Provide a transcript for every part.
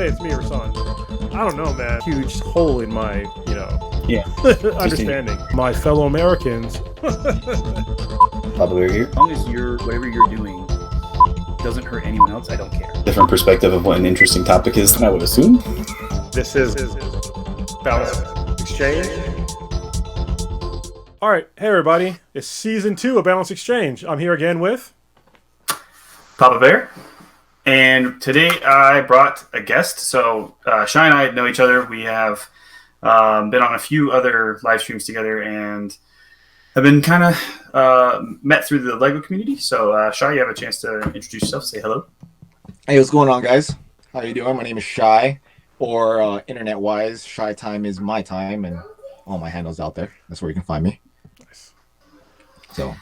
Hey, it's me, Rasan. I don't know, man. Huge hole in my, understanding. My fellow Americans. Papa Bear here. As long as whatever you're doing doesn't hurt anyone else, I don't care. Different perspective of what an interesting topic is than I would assume. This is Balance Exchange. All right, hey everybody. It's season 2 of Balance Exchange. I'm here again with Papa Bear. And today I brought a guest. So Shy and I know each other. We have been on a few other live streams together and have been kind of met through the LEGO community. So Shy, you have a chance to introduce yourself. Say hello. Hey, what's going on, guys? How you doing? My name is Shy, or internet-wise, Shy Time is my time, and all my handles out there. That's where you can find me. Nice. So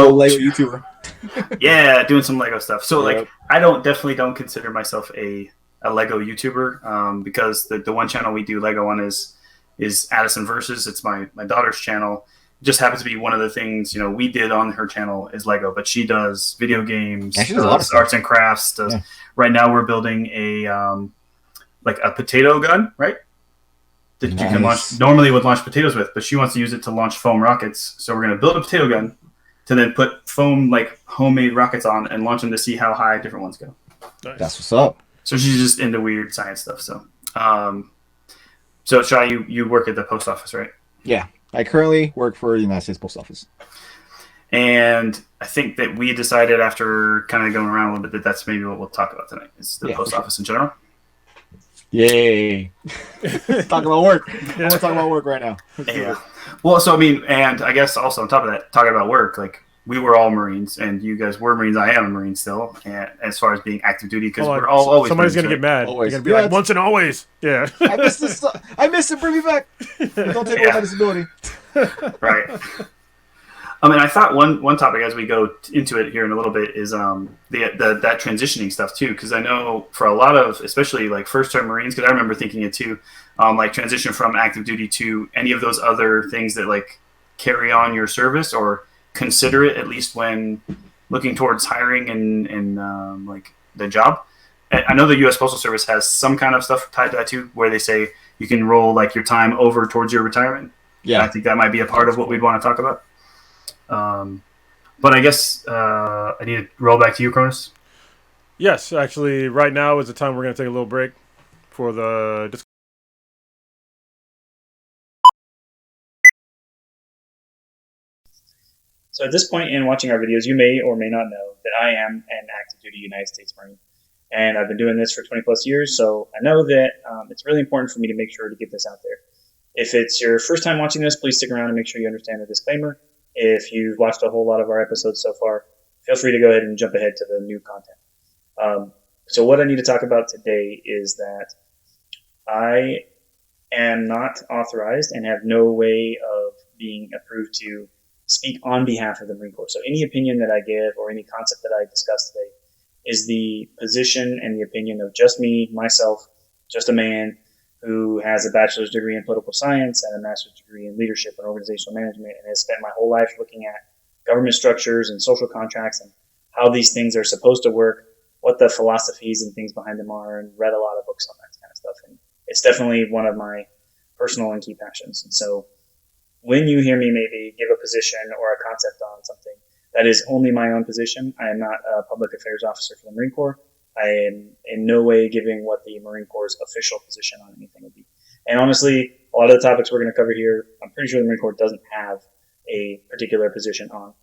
LEGO YouTuber. Yeah, doing some LEGO stuff. So Yep. I definitely don't consider myself a LEGO YouTuber because the one channel we do LEGO on is Addison Versus. It's my daughter's channel. It just happens to be one of the things we did on her channel is LEGO, but she does video games, Yeah, she does a lot of arts and crafts. Right now we're building a potato gun, right? That you can launch normally would launch potatoes with, but she wants to use it to launch foam rockets. So we're going to build a potato gun to then put foam homemade rockets on and launch them to see how high different ones go. Nice. That's what's up. So she's just into weird science stuff. So Shy, you work at the post office, right? Yeah, I currently work for the United States Post Office. And I think that we decided after kind of going around a little bit that that's maybe what we'll talk about tonight is the post office in general. Yay! Talk about work. I want to talk about work right now. Yeah. Well, so and I guess also on top of that, talking about work, we were all Marines, and you guys were Marines. I am a Marine still, and as far as being active duty, because we're all always. Somebody's Marines, gonna get mad. Always. They're gonna be like, once and always. Yeah. I missed this. I missed it. Bring me back. Don't take away my disability. Right. I thought one topic as we go into it here in a little bit is that transitioning stuff too, because I know for a lot of, especially first term Marines, because I remember thinking it too, transition from active duty to any of those other things that carry on your service or consider it at least when looking towards hiring and the job. I know the US Postal Service has some kind of stuff tied to that too, where they say you can roll your time over towards your retirement. Yeah, and I think that might be a part of what we'd want to talk about. But I guess I need to roll back to you, Cronus. Yes, actually, right now is the time we're gonna take a little break for the discussion. So at this point in watching our videos, you may or may not know that I am an active duty United States Marine. And I've been doing this for 20 plus years, so I know that it's really important for me to make sure to get this out there. If it's your first time watching this, please stick around and make sure you understand the disclaimer. If you've watched a whole lot of our episodes so far, feel free to go ahead and jump ahead to the new content. So what I need to talk about today is that I am not authorized and have no way of being approved to speak on behalf of the Marine Corps. So any opinion that I give or any concept that I discuss today is the position and the opinion of just me, myself, just a man who has a bachelor's degree in political science and a master's degree in leadership and organizational management, and has spent my whole life looking at government structures and social contracts and how these things are supposed to work, what the philosophies and things behind them are, and read a lot of books on that kind of stuff. And it's definitely one of my personal and key passions. And so when you hear me maybe give a position or a concept on something, that is only my own position. I am not a public affairs officer for the Marine Corps. I am in no way giving what the Marine Corps' official position on anything would be. And honestly, a lot of the topics we're going to cover here, I'm pretty sure the Marine Corps doesn't have a particular position on.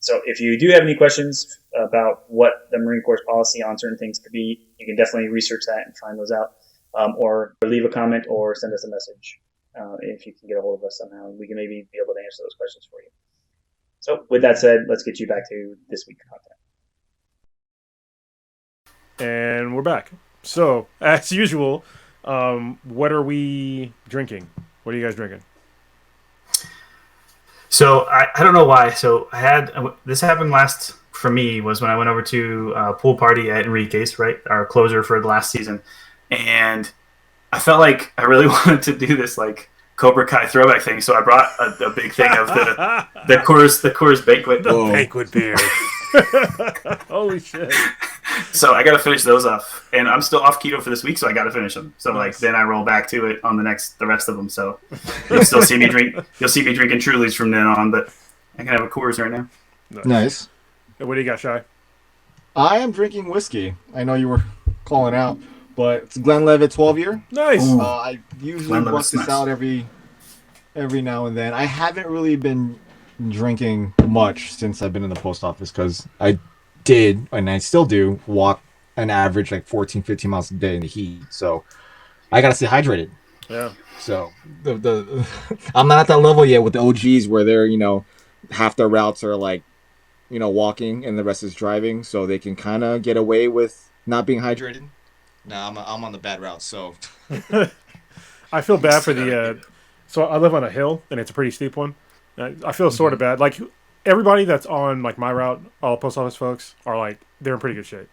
So if you do have any questions about what the Marine Corps' policy on certain things could be, you can definitely research that and find those out, or leave a comment or send us a message if you can get a hold of us somehow, and we can maybe be able to answer those questions for you. So with that said, let's get you back to this week's content. And we're back. So, as usual, what are we drinking? What are you guys drinking? So I don't know why. So this happened last for me was when I went over to a pool party at Enrique's, right? Our closer for the last season. And I felt like I really wanted to do this Cobra Kai throwback thing. So I brought a big thing of the Coors Banquet. The banquet beer. Holy shit! So I got to finish those off, and I'm still off keto for this week, so I got to finish them. So like Nice. then I roll back to it on the rest of them. So you'll still see me drink. You'll see me drinking Trulies from then on, but I can have a Coors right now. Nice. And what do you got, Shy? I am drinking whiskey. I know you were calling out, but it's Glenlivet 12 year. Nice. Ooh. I usually Glenlivet's bust this nice. out every now and then. I haven't really been drinking much since I've been in the post office because I did, and I still do, walk an average like 14, 15 miles a day in the heat. So I gotta stay hydrated. Yeah. So the I'm not at that level yet with the OGs where they're, half their routes are like, walking and the rest is driving, so they can kind of get away with not being hydrated. Nah, I'm on the bad route, so. I feel bad for the. So I live on a hill, and it's a pretty steep one. I feel sort of bad. Like everybody that's on like my route, all post office folks are like they're in pretty good shape.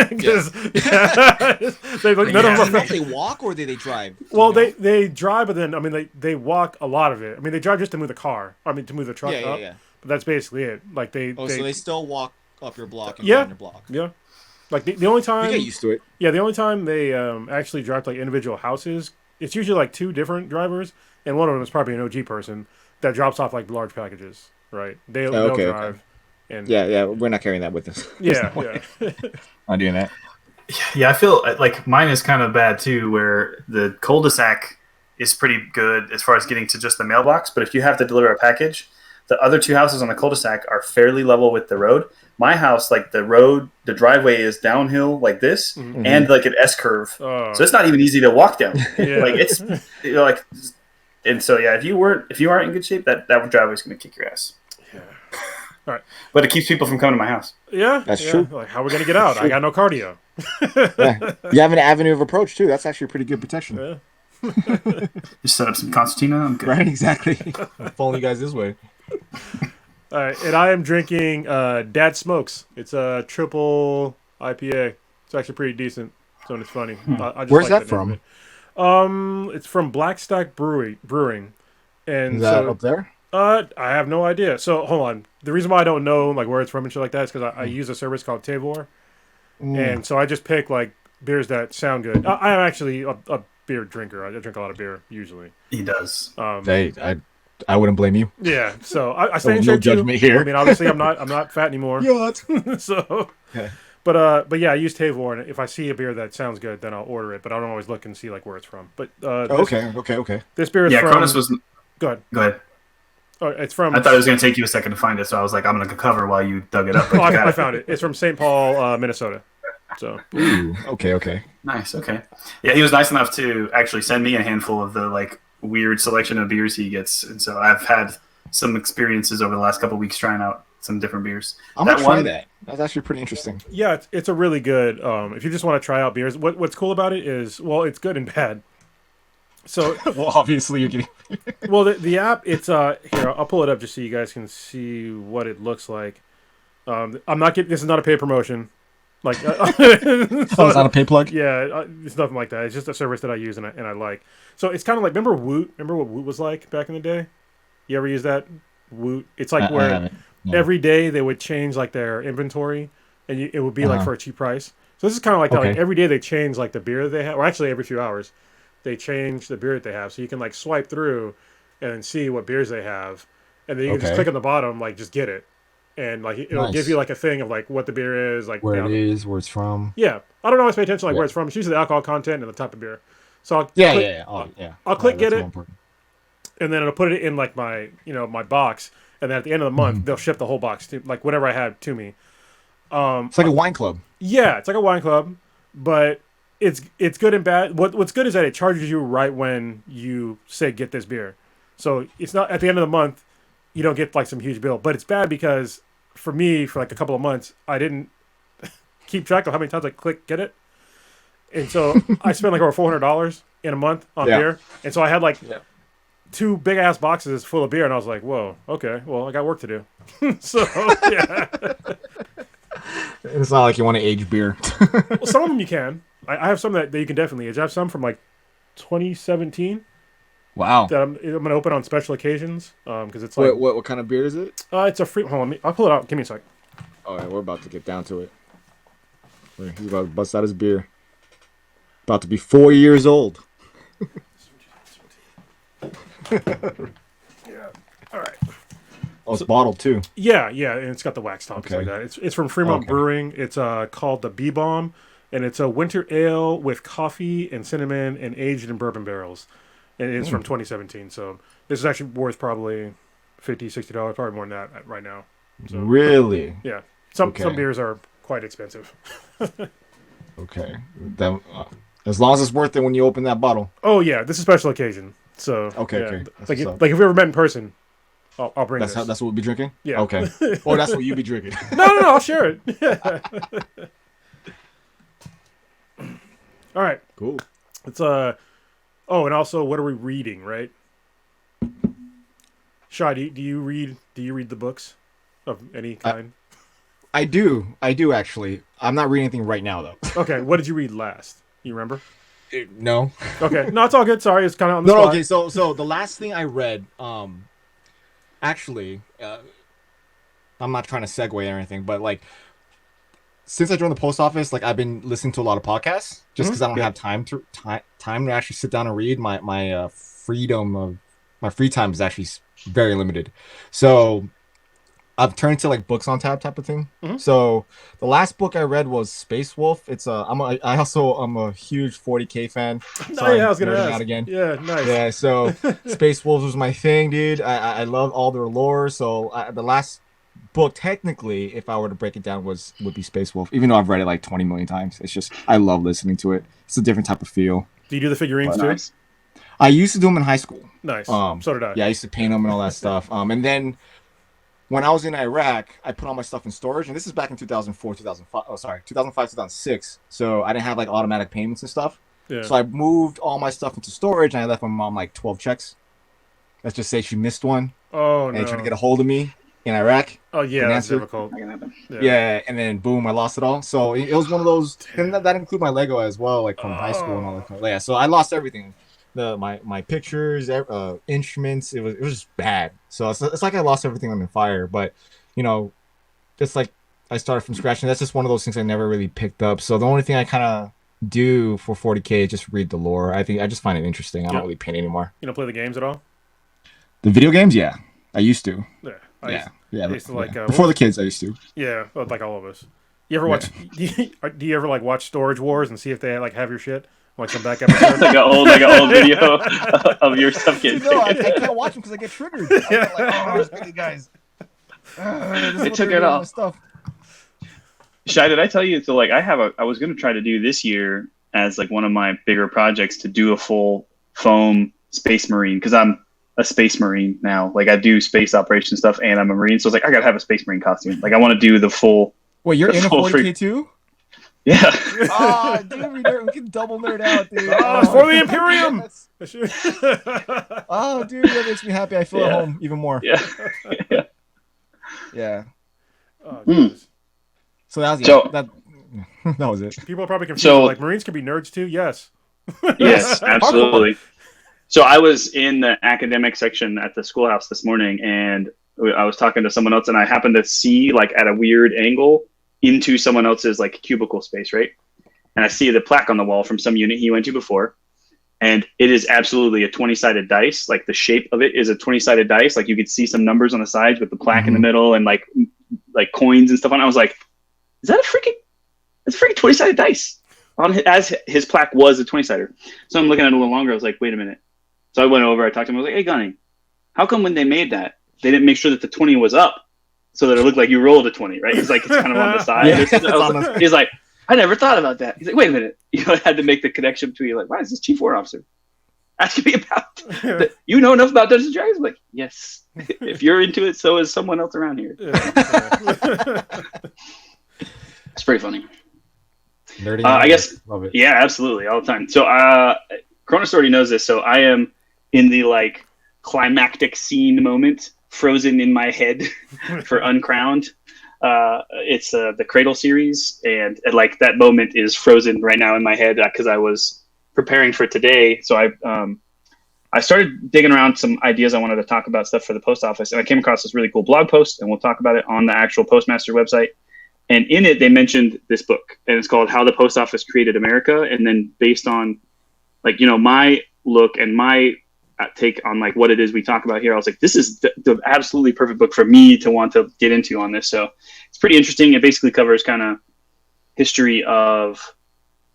Because they like, none of them are. They walk or do they drive? Well, they drive, but then I mean they walk a lot of it. I mean they drive just to move the car. I mean to move the truck up. Yeah. But that's basically it. Like So they still walk up your block and Yeah. down your block. yeah. Like the only time You get used to it. Yeah, the only time they actually drive to like individual houses, it's usually like two different drivers, and one of them is probably an OG person that drops off like large packages, right? They'll Okay, drive, and Yeah, we're not carrying that with us. yeah. Not doing that. Yeah, I feel like mine is kind of bad too, where the cul-de-sac is pretty good as far as getting to just the mailbox. But if you have to deliver a package, the other two houses on the cul-de-sac are fairly level with the road. My house, like the driveway is downhill like this, Mhm. and like an S curve, Oh, so it's not even easy to walk down. yeah. Like it's like, and so yeah, if you aren't in good shape, that driveway is going to kick your ass. Yeah. All right. But it keeps people from coming to my house. Yeah, That's yeah. true. Like, how are we gonna get out? I got no cardio. Yeah. You have an avenue of approach too. That's actually pretty good protection. Yeah. Just set up some concertina. I'm good. Right, exactly. Following you guys this way. All right, and I am drinking Dad Smokes. It's a triple IPA. It's actually pretty decent. So it's funny. I just Where's like that the name of from? it. It's from Blackstack Brewing, and Is that so up there? I have no idea. So hold on. The reason why I don't know like where it's from and shit like that is because I use a service called Tavor, and so I just pick like beers that sound good. I am actually a beer drinker. I drink a lot of beer usually. He does. Hey, I wouldn't blame you. Yeah. So I stay in no shape too. judgment here. I mean, obviously I'm not fat anymore. Yeah. So. Yeah. But yeah, I use Tavor, and if I see a beer that sounds good, then I'll order it. But I don't always look and see like where it's from. But Okay. this beer is Yeah, from. Cronus was. Go ahead. Go ahead. Oh, it's from. I thought it was going to take you a second to find it, so I was like, I'm going to cover while you dug it up. But Oh, you got I found it. It's from St. Paul, Minnesota. So Ooh, okay. Nice. Okay. Yeah, he was nice enough to actually send me a handful of the like weird selection of beers he gets, and so I've had some experiences over the last couple of weeks trying out some different beers. I'm gonna try that. That's actually pretty interesting. yeah, it's a really good. If you just want to try out beers, what's cool about it is it's good and bad. So Well, obviously you're getting. the app it's here I'll pull it up just so you guys can see what it looks like. I'm not getting this is not a paid promotion. Like It's not a pay plug. Yeah, it's nothing like that. It's just a service that I use and I like. So it's kind of like remember Woot? Remember what Woot was like back in the day? You ever use that Woot? It's like where every day they would change like their inventory, and it would be like for a cheap price. So this is kind of like that. Like Okay. every day they change like the beer that they have, or actually every few hours, they change the beer that they have. So you can like swipe through and then see what beers they have, and then you can just Okay. click on the bottom like just get it, and like it'll Nice. give you like a thing of like what the beer is, like Where you know, it is, where it's from. yeah, I don't always pay attention like Yeah. where it's from. It's usually the alcohol content and the type of beer. So I'll Yeah, click, yeah. Oh, yeah. I'll click That's get it. more important. and then it'll put it in like my my box, and then at the end of the month Mm-hmm. they'll ship the whole box to like whatever I had to me. It's like a wine club. Yeah, it's like a wine club, but it's good and bad. What's good is that it charges you right when you say get this beer, so it's not at the end of the month you don't get like some huge bill. But it's bad because for me for like a couple of months I didn't keep track of how many times I click get it, and so I spent like over $400 in a month on Yeah. beer, and so I had like Yeah. 2 big ass boxes full of beer, and I was like, whoa, okay, well I got work to do. So yeah. It's not like you want to age beer. Well, some of them you can. I have some that you can definitely age. I have some from like 2017 Wow. that I'm going to open on special occasions because it's like What kind of beer is it? it's a free. Hold on, I'll pull it out. Give me a sec. Oh, yeah, we're about to get down to it. He's about to bust out his beer. About to be 4 years old. Yeah. All right. Oh, it's bottled too. Yeah, and it's got the wax top Okay. like that. It's from Fremont Okay. Brewing. It's called the Bee Bomb, and it's a winter ale with coffee and cinnamon and aged in bourbon barrels. And it's from 2017. So this is actually worth probably $50-$60, probably more than that right now. So Really? yeah, some Okay. beers are quite expensive. Okay. Then, as long as it's worth it when you open that bottle. Oh yeah, this is a special occasion. So Okay, yeah. okay. That's Like what's up. like if we ever met in person, I'll bring That's this. that's what we'll be drinking? Yeah. Okay. Oh, that's what you be drinking. No, I'll share it. All right. Cool. It's Oh, and also, what are we reading? Right. Shai, do you read the books of any kind? I do actually. I'm not reading anything right now though. Okay. What did you read last? You remember? No. Okay. No, it's all good. Sorry, it's kind of on the No, spot. okay, so the last thing I read, actually, I'm not trying to segue or anything, but like, since I joined the post office, like I've been listening to a lot of podcasts just because I don't have time to actually sit down and read. My free time is actually very limited, so I've turned to like books on tap type of thing. So the last book I read was Space Wolf. It's I'm a huge 40K fan. Oh, yeah, I was gonna nerding ask. out again. Yeah, nice. Yeah, so Space Wolves was my thing, dude. I love all their lore. So the last book, technically, if I were to break it down, would be Space Wolf. Even though I've read it like 20 million times, it's just I love listening to it. It's a different type of feel. Do you do the figurines too? Nice. I used to do them in high school. Nice. So did I. Yeah, I used to paint them and all that stuff. And then when I was in Iraq, I put all my stuff in storage, and this is back in 2004, 2005. Oh, sorry, 2005, 2006. So I didn't have like automatic payments and stuff. Yeah. So I moved all my stuff into storage, and I left my mom like 12 checks. Let's just say she missed one, Oh and no. tried to get a hold of me in Iraq. Oh yeah, an that's answer. difficult. Not gonna happen. Yeah, and then boom, I lost it all. So it was one of those, and that include my Lego as well, like from high school and all that. Yeah, so I lost everything. My pictures, instruments. It was just bad. So it's like I lost everything on the fire. But it's like I started from scratch, and that's just one of those things I never really picked up. So the only thing I kind of do for 40K is just read the lore. I just find it interesting. I don't really paint anymore. You don't play the games at all? The video games, yeah, I used to. Yeah. Yeah. I used to like before the kids, I used to. Yeah, well, like all of us. You ever watch? Do you ever like watch Storage Wars and see if they like have your shit? Like some back episodes. like an old video of your stuff getting No, I taken. can't watch them because I get triggered. I'm like, oh, those big guys. They took it off. Stuff. Shai, did I tell you? So like, I was going to try to do this year as like one of my bigger projects to do a full foam Space Marine, because I'm a Space Marine now. Like I do space operation stuff, and I'm a Marine, so it's like I gotta have a Space Marine costume. Like I want to do the full. Wait, you're the in a full 40K too? Yeah. Oh, dude, we can double nerd out, dude. Oh, it's for the Imperium. Oh, dude, that makes me happy. I feel at home even more. Yeah. Yeah. Oh, Jesus. So that was that was it. People are probably confused. So- Like Marines can be nerds too. Yes. Yes, absolutely. So I was in the academic section at the schoolhouse this morning, and I was talking to someone else, and I happened to see like at a weird angle into someone else's like cubicle space, right? And I see the plaque on the wall from some unit he went to before, and it is absolutely a 20-sided dice. Like the shape of it is a 20-sided dice. Like you could see some numbers on the sides with the plaque in the middle and like coins and stuff on it. I was like, is that it's a freaking 20-sided dice as his plaque was a 20-sider. So I'm looking at it a little longer. I was like, wait a minute. So I went over, I talked to him, I was like, hey, Gunny, how come when they made that, they didn't make sure that the 20 was up so that it looked like you rolled a 20, right? He's like, it's kind of on the side. Yeah, He's like, I never thought about that. He's like, wait a minute. I had to make the connection between like, why is this Chief Warrant Officer asking me about, you know enough about Dungeons & Dragons? I'm like, yes. If you're into it, so is someone else around here. It's pretty funny. Nerding I guess, love it. yeah, absolutely, all the time. So Cronus already knows this, so I am in the like climactic scene moment, frozen in my head for Uncrowned. It's the Cradle series, and like that moment is frozen right now in my head because I was preparing for today. So I started digging around some ideas I wanted to talk about stuff for the post office, and I came across this really cool blog post, and we'll talk about it on the actual Postmaster website. And in it, they mentioned this book, and it's called How the Post Office Created America. And then based on, like, you know, my look and my take on like what it is we talk about here, I was like, this is the absolutely perfect book for me to want to get into on this. So it's pretty interesting. It basically covers kind of history of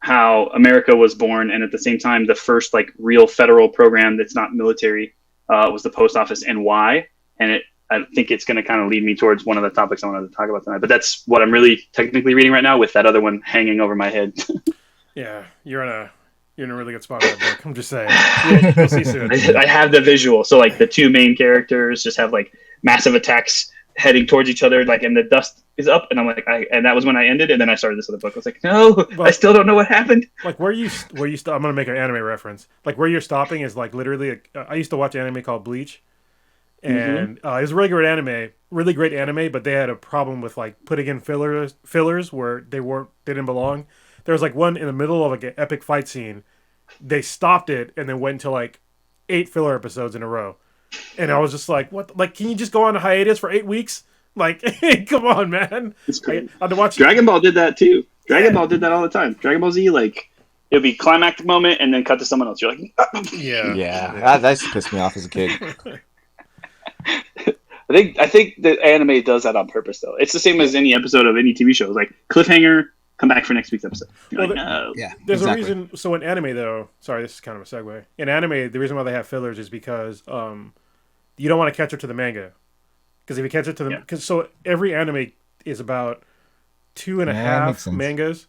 how America was born, and at the same time, the first like real federal program that's not military was the post office, and why. And I think it's going to kind of lead me towards one of the topics I wanted to talk about tonight. But that's what I'm really technically reading right now, with that other one hanging over my head. Yeah, you're in a really good spot with that book. I'm just saying. You'll see soon. I have the visual. So like the two main characters just have like massive attacks heading towards each other, like, and the dust is up, and I'm like, and that was when I ended, and then I started this other book. I was like, no, but I still don't know what happened. Like where you stop. I'm gonna make an anime reference. Like where you're stopping is like literally. I used to watch an anime called Bleach, and it was a really great anime, but they had a problem with like putting in fillers where they didn't belong. There was like one in the middle of like an epic fight scene. They stopped it and then went to like 8 filler episodes in a row. And I was just like, what? Like, can you just go on a hiatus for 8 weeks? Like, hey, come on, man. I had to watch. Dragon Ball did that too. Dragon Ball did that all the time. Dragon Ball Z, like, it'll be climactic moment and then cut to someone else. You're like, yeah. That used to piss me off as a kid. I think the anime does that on purpose, though. It's the same as any episode of any TV show. It's like cliffhanger. Come back for next week's episode. No. Yeah, there's a reason. So in anime, though, sorry, this is kind of a segue. In anime, the reason why they have fillers is because you don't want to catch up to the manga. Because if you catch it to the, so every anime is about 2.5 mangas,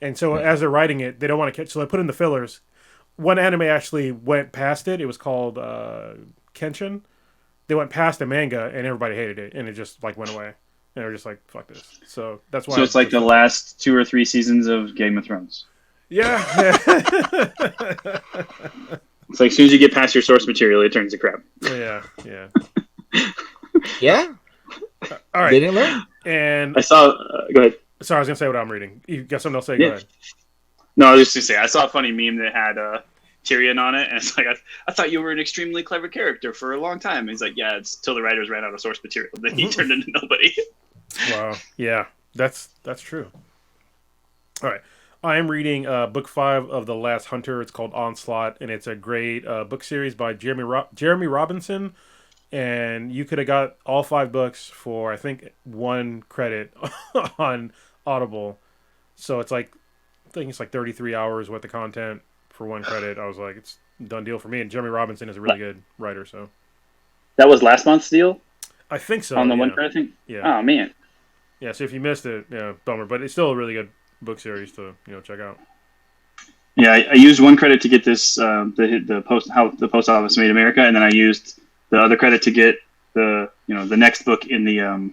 and so as they're writing it, they don't want to catch. So they put in the fillers. One anime actually went past it. It was called Kenshin. They went past the manga, and everybody hated it, and it just like went away. And they're just like, fuck this. So that's why. So it's like the last 2 or 3 seasons of Game of Thrones. Yeah. It's like as soon as you get past your source material, it turns to crap. Yeah. Yeah. All right. They didn't learn. And I saw. Go ahead. Sorry, I was gonna say what I'm reading. You got something else to say? Go ahead. No, I was just gonna say I saw a funny meme that had Tyrion on it, and it's like I thought you were an extremely clever character for a long time. And he's like, yeah, it's till the writers ran out of source material. Then he turned into nobody. Wow. Yeah, that's true. All right. I am reading book 5 of The Last Hunter. It's called Onslaught, and it's a great book series by Jeremy Robinson. And you could have got all 5 books for, I think, 1 credit on Audible. So it's like, I think it's like 33 hours worth of content for 1 credit. I was like, it's a done deal for me. And Jeremy Robinson is a really good writer. So that was last month's deal? I think so. On the 1 credit thing? Yeah. Oh, man. Yeah, so if you missed it, yeah, bummer. But it's still a really good book series to check out. Yeah, I used 1 credit to get this the post office made America, and then I used the other credit to get the next book in the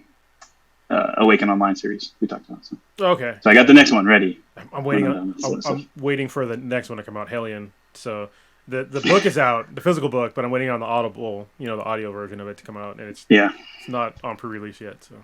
Awaken Online series we talked about. So. Okay. So I got the next one ready. I'm waiting. I'm waiting for the next one to come out, Hellion. So the book is out, the physical book, but I'm waiting on the Audible, the audio version of it to come out, and it's not on pre-release yet. So.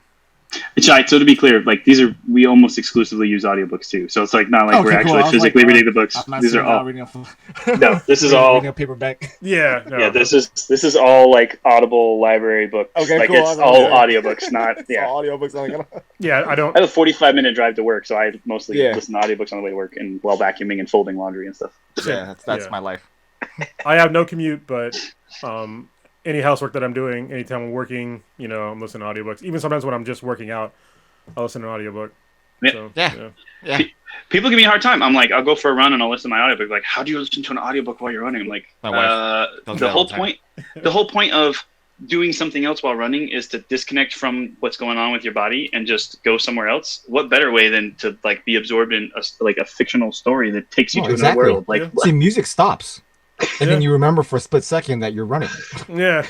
So to be clear, like we almost exclusively use audiobooks too. So it's like not like we're actually physically reading the books. These are all. No, this is all reading a paperback. Yeah, no. Yeah. This is all like Audible library book. Okay, like cool. It's all audiobooks, not all audiobooks. Yeah, I don't. I have a 45-minute drive to work, so I mostly listen to audiobooks on the way to work and while vacuuming and folding laundry and stuff. Yeah, that's my life. I have no commute, but any housework that I'm doing, anytime I'm working, I'm listening to audiobooks. Even sometimes when I'm just working out, I'll listen to an audiobook. Yeah. So, yeah. People give me a hard time. I'm like, I'll go for a run and I'll listen to my audiobook. Like, how do you listen to an audiobook while you're running? I'm like, the whole point of doing something else while running is to disconnect from what's going on with your body and just go somewhere else. What better way than to like be absorbed in a fictional story that takes you to another world? Like, see, music stops. And then you remember for a split second that you're running. Yeah.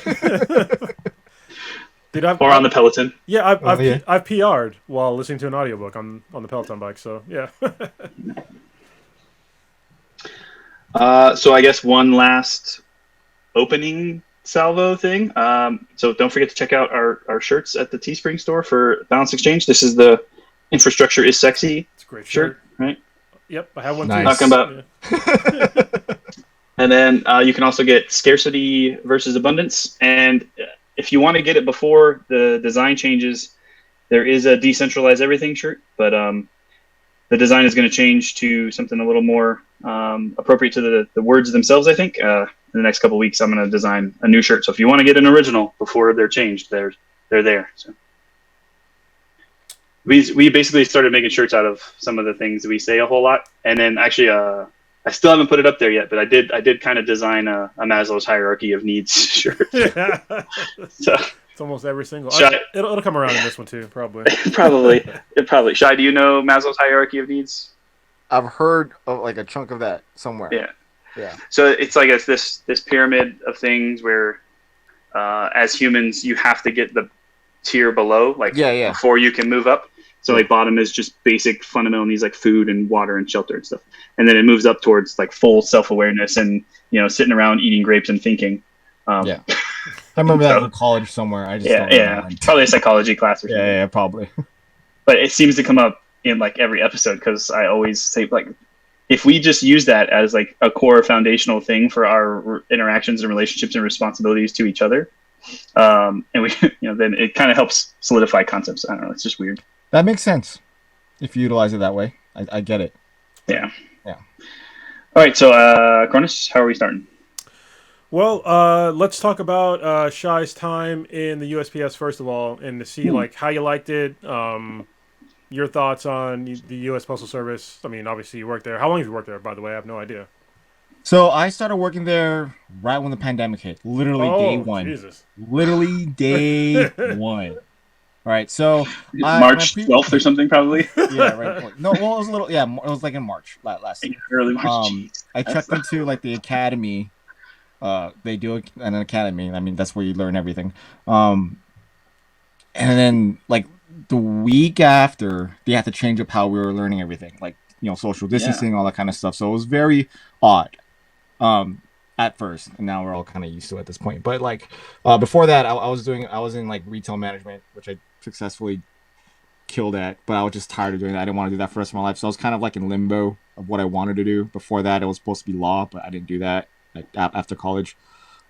Dude, or on the Peloton. Yeah, I've PR'd while listening to an audiobook on the Peloton bike. So yeah. So I guess one last opening salvo thing. So don't forget to check out our shirts at the Teespring store for Balance Exchange. This is the Infrastructure is Sexy. It's a great shirt, right? Yep, I have one. Nice. Talking about. Yeah. And then you can also get Scarcity versus Abundance. And if you want to get it before the design changes, there is a Decentralize Everything shirt but the design is going to change to something a little more appropriate to the words themselves. I think in the next couple of weeks, I'm going to design a new shirt. So if you want to get an original before they're changed, they're there. So we basically started making shirts out of some of the things that we say a whole lot, and then actually I still haven't put it up there yet, but I did kind of design a Maslow's hierarchy of needs shirt. So It's almost every single. Shai, It'll come around in this one too, probably. probably. Shai, do you know Maslow's hierarchy of needs? I've heard of like a chunk of that somewhere. Yeah. So it's like this pyramid of things where, as humans, you have to get the tier below, like before you can move up. So like bottom is just basic fundamental needs like food and water and shelter and stuff, and then it moves up towards like full self-awareness and sitting around eating grapes and thinking. I remember that in college somewhere. I just don't remember. Probably a psychology class or something. Yeah, probably. But it seems to come up in like every episode because I always say like, if we just use that as like a core foundational thing for our interactions and relationships and responsibilities to each other, and we then it kind of helps solidify concepts. I don't know. It's just weird. That makes sense if you utilize it that way. I get it. Yeah. All right. So, Cronus, how are we starting? Well, let's talk about Shai's time in the USPS first of all, and to see like how you liked it. Your thoughts on the US Postal Service. I mean, obviously you worked there. How long have you worked there, by the way? I have no idea. So I started working there right when the pandemic hit. Literally day one. Jesus. Literally day one. All right, so March 12th or something, probably. Yeah, right. No, well, it was a little. Yeah, it was like in March last year. Early March. I checked into like the academy. They do an academy. I mean, that's where you learn everything. And then like the week after, they had to change up how we were learning everything, like social distancing, all that kind of stuff. So it was very odd. At first, and now we're all kind of used to it at this point. But like before that, I was in like retail management, which I successfully killed at, but I was just tired of doing that. I didn't want to do that for the rest of my life, so I was kind of like in limbo of what I wanted to do. Before that, it was supposed to be law, but I didn't do that after college.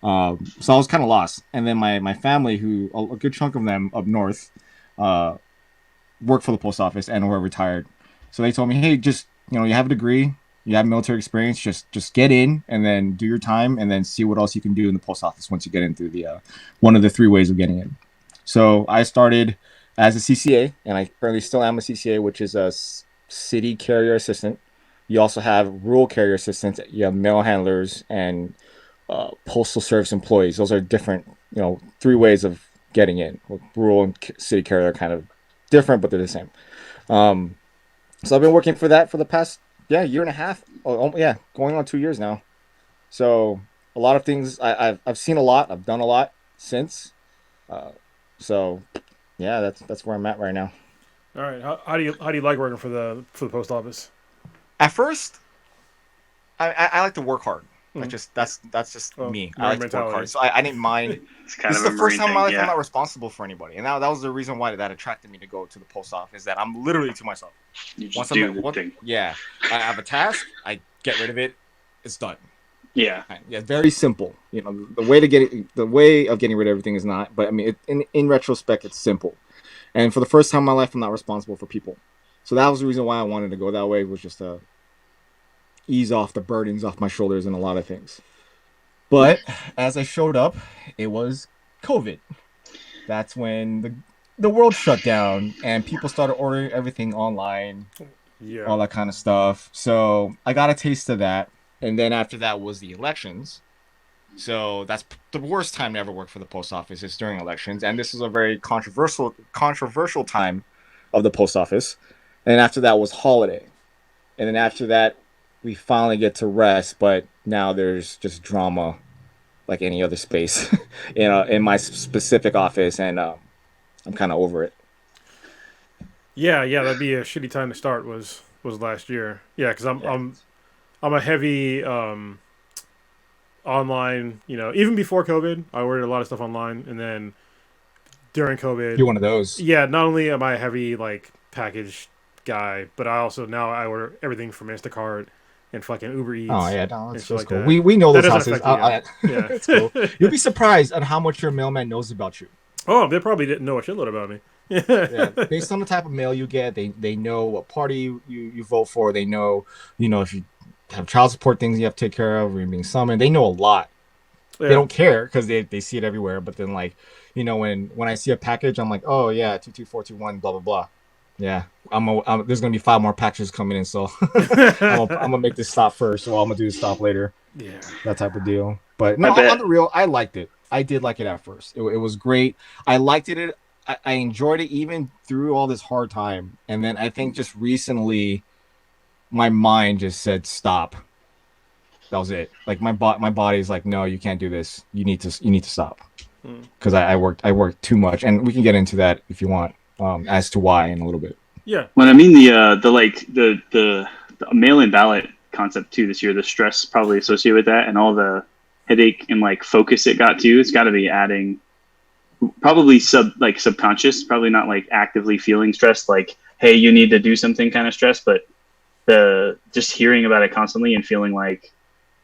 So I was kind of lost. And then my family, who a good chunk of them up north, worked for the post office and were retired. So they told me, hey, just you have a degree. You have military experience, just get in and then do your time and then see what else you can do in the post office once you get in through the one of the 3 ways of getting in. So I started as a CCA, and I currently still am a CCA, which is a city carrier assistant. You also have rural carrier assistants, you have mail handlers, and postal service employees. Those are different, 3 ways of getting in. Rural and city carrier are kind of different, but they're the same. So I've been working for that for the past year and a half. Going on 2 years now. So a lot of things I've seen a lot. I've done a lot since. That's where I'm at right now. All right. How do you like working for the post office? At first, I like to work hard. That's just me. I like to work hard. So I didn't mind. This is the first time in my life I'm not responsible for anybody, and that was the reason why that attracted me to go to the post office. That I'm literally to myself. You just do the thing. Yeah, I have a task. I get rid of it. It's done. Yeah. Very simple. The way of getting rid of everything is not. But I mean, in retrospect, it's simple. And for the first time in my life, I'm not responsible for people. So that was the reason why I wanted to go that way. Was just to ease off the burdens off my shoulders and a lot of things. But as I showed up, it was COVID. That's when the world shut down and people started ordering everything online, all that kind of stuff. So I got a taste of that. And then after that was the elections. So that's the worst time to ever work for the post office is during elections. And this is a very controversial time of the post office. And after that was holiday. And then after that, we finally get to rest, but now there's just drama like any other space, in my specific office, and I'm kind of over it. Yeah, that'd be a shitty time to start. Was last year? Yeah, because I'm a heavy online. Even before COVID, I ordered a lot of stuff online, and then during COVID, you're one of those. Yeah, not only am I a heavy like package guy, but I also now I order everything from Instacart and fucking Uber Eats. Oh yeah, no, that's cool. Like we know those houses. Yeah, it's cool. You'll be surprised at how much your mailman knows about you. Oh, they probably didn't know a shitload about me. Yeah, based on the type of mail you get, they know what party you vote for. They know, if you have child support things you have to take care of, or you're being summoned. They know a lot. They Yeah. don't care because they see it everywhere. But then, like, when I see a package, I'm like, oh yeah, 22421, blah blah blah. Yeah, there's gonna be 5 more packages coming in, so I'm gonna make this stop first, or I'm gonna do the stop later. Yeah. That type of deal. But I no, bet. on the real, I liked it. I did like it at first. It was great. I liked it. I enjoyed it even through all this hard time. And then I think just recently, my mind just said stop. That was it. Like my body's like, no, you can't do this. You need to stop. Because I worked too much, and we can get into that if you want, as to why in a little bit. Yeah. When I mean the mail-in ballot concept too this year, the stress probably associated with that, and all the headache and like focus it got to, it's got to be adding probably subconscious, probably not like actively feeling stressed, like hey you need to do something kind of stress, but the just hearing about it constantly and feeling like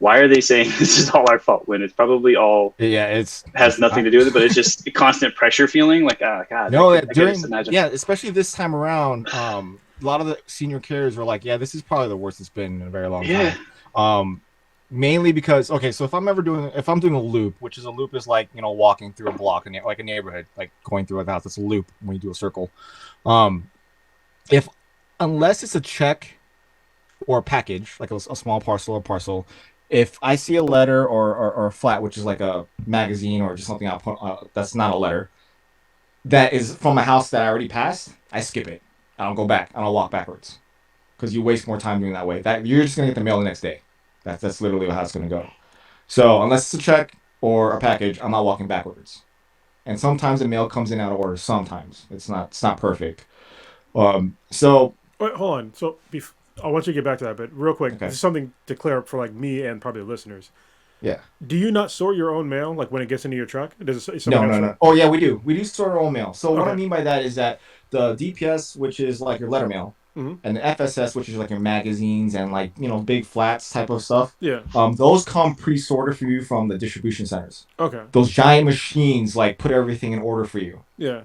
why are they saying this is all our fault when it's probably all has nothing to do with it, but it's just a constant pressure feeling like oh god. No, I can just imagine. especially this time around, a lot of the senior carriers were like, yeah, this is probably the worst it's been in a very long time. Mainly because so if I'm doing a loop, which is like walking through a block in like a neighborhood, like going through a house, it's a loop when you do a circle. If unless it's a check or a package, like a small parcel or parcel, if I see a letter or a flat, which is like a magazine or just something I'll put, that's not a letter, that is from a house that I already passed, I skip it. I don't go back. I don't walk backwards because you waste more time doing that way. That you're just gonna get the mail the next day. That's literally how it's gonna go. So unless it's a check or a package, I'm not walking backwards. And sometimes the mail comes in out of order. Sometimes it's not perfect. So Wait, hold on. So I want you to get back to that, but real quick, Okay. this is something to clear up for like me and probably the listeners. yeah. Do you not sort your own mail like when it gets into your truck? Does it, No. Oh yeah, we do. We do sort our own mail. So what I Okay. mean by that is that the DPS, which is like your letter mail, Mm-hmm. and the FSS, which is like your magazines and like big flats type of stuff. Yeah. Those come pre-sorted for you from the distribution centers. Okay. Those giant machines like put everything in order for you. Yeah.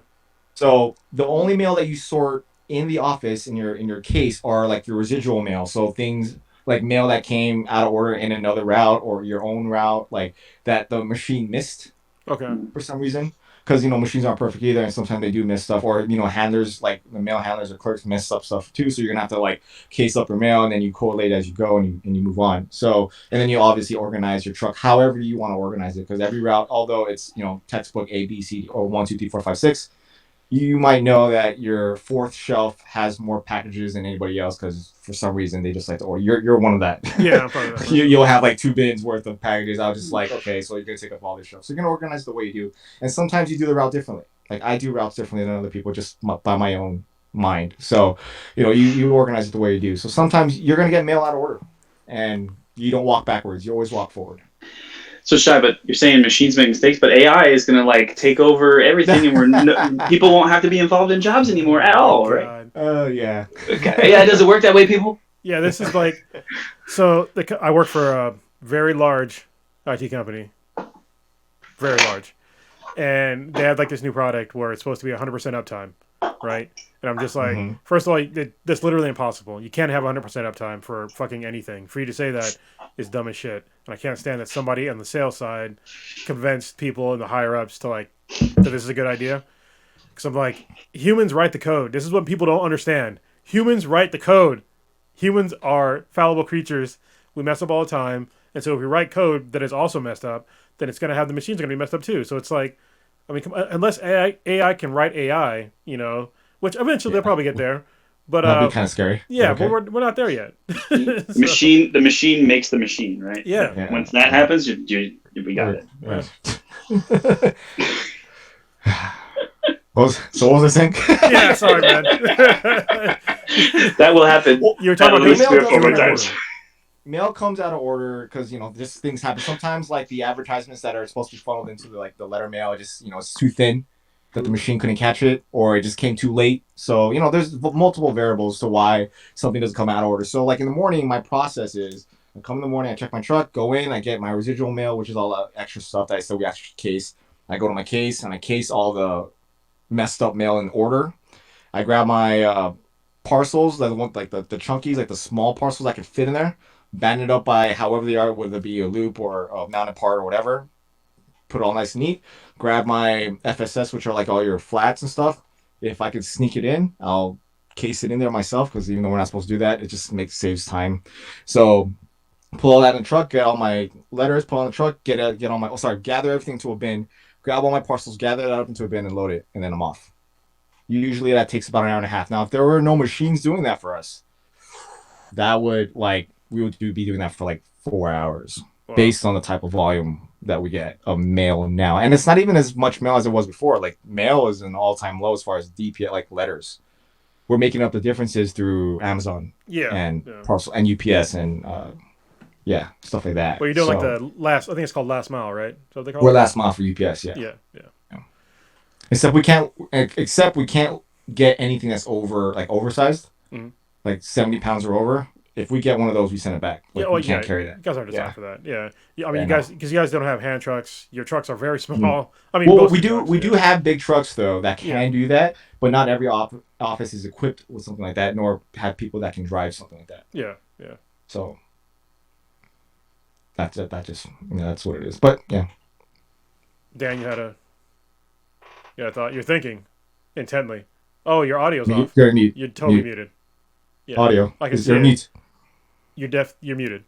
So the only mail that you sort in the office in your case are like your residual mail. So things like mail that came out of order in another route or your own route, like that the machine missed Okay. for some reason. Because machines aren't perfect either, and sometimes they do miss stuff. Or handlers, like the mail handlers or clerks, miss up stuff too. So you're gonna have to like case up your mail, and then you collate as you go, and you move on. So and then you obviously organize your truck however you want to organize it. Because every route, although it's textbook A B C or 1 2 3 4 5 6, you might know that your fourth shelf has more packages than anybody else because for some reason they just like to order. You're one of that. Yeah. I'm probably that. You'll have like 2 bins worth of packages. I was just like, okay, so you're gonna take up all this shelf. So you're gonna organize the way you do, and sometimes you do the route differently. Like I do routes differently than other people just by my own mind. So you organize it the way you do. So sometimes you're gonna get mail out of order, and you don't walk backwards. You always walk forward. So Shai, but you're saying machines make mistakes, but AI is going to like take over everything, and people won't have to be involved in jobs anymore at all, right? God. Yeah. Okay. Yeah, does it work that way, people? Yeah. This is like, so I work for a very large IT company, very large, and they had like this new product where it's supposed to be 100% uptime, right? And I'm just like, first of all, that's literally impossible. You can't have 100% uptime for fucking anything. For you to say that is dumb as shit. And I can't stand that somebody on the sales side convinced people in the higher ups to like that this is a good idea. Because I'm like, humans write the code. This is what people don't understand. Humans write the code. Humans are fallible creatures. We mess up all the time. And so if we write code that is also messed up, then it's going to have the machines are going to be messed up too. So it's like, I mean, unless AI can write AI, which eventually they'll probably get there. But That'd be kind of scary. yeah, Okay. but we're not there yet. The machine makes the machine, right? Yeah. Once that happens, we got it. Right. What was I saying? Yeah, sorry, man. That will happen. You were talking at about least mail 3 or 4 more doesn't times. Mail comes out of order because just things happen. Sometimes like the advertisements that are supposed to be funneled into the letter mail, it just it's too thin that the machine couldn't catch it, or it just came too late. So there's multiple variables to why something doesn't come out of order. So like in the morning, my process is I come in the morning, I check my truck, go in, I get my residual mail, which is all the extra stuff that I still got case. I go to my case and I case all the messed up mail in order. I grab my parcels, that want like the chunkies, like the small parcels I can fit in there, band it up by however they are, whether it be a loop or a mounted part or whatever. Put it all nice and neat. Grab my FSS, which are like all your flats and stuff. If I could sneak it in, I'll case it in there myself, because even though we're not supposed to do that, it just saves time. So pull all that in the truck, get all my letters, put on the truck, gather everything to a bin, grab all my parcels, gather that up into a bin and load it, and then I'm off. Usually that takes about an hour and a half. Now, if there were no machines doing that for us, that would we would be doing that for like 4 hours, based on the type of volume that we get of mail now. And it's not even as much mail as it was before. Like, mail is an all-time low as far as DP, like letters. We're making up the differences through Amazon and parcel and UPS and stuff like that. Well, you're doing like the last, I think it's called last mile, right? So they call we're it? last mile for UPS, Yeah. Except we can't get anything that's oversized, like 70 pounds or over. If we get one of those, we send it back. We can't carry that. You guys aren't designed for that. Yeah. I mean, because you guys don't have hand trucks. Your trucks are very small. I mean, we do have big trucks though that can do that, but not every office is equipped with something like that, nor have people that can drive something like that. Yeah. So that's it. That's what it is. But yeah. Dan, you had a thought. You're thinking intently. Oh, your audio's off. You're totally muted. Yeah. Audio. I can is see there mute? You're deaf. You're muted.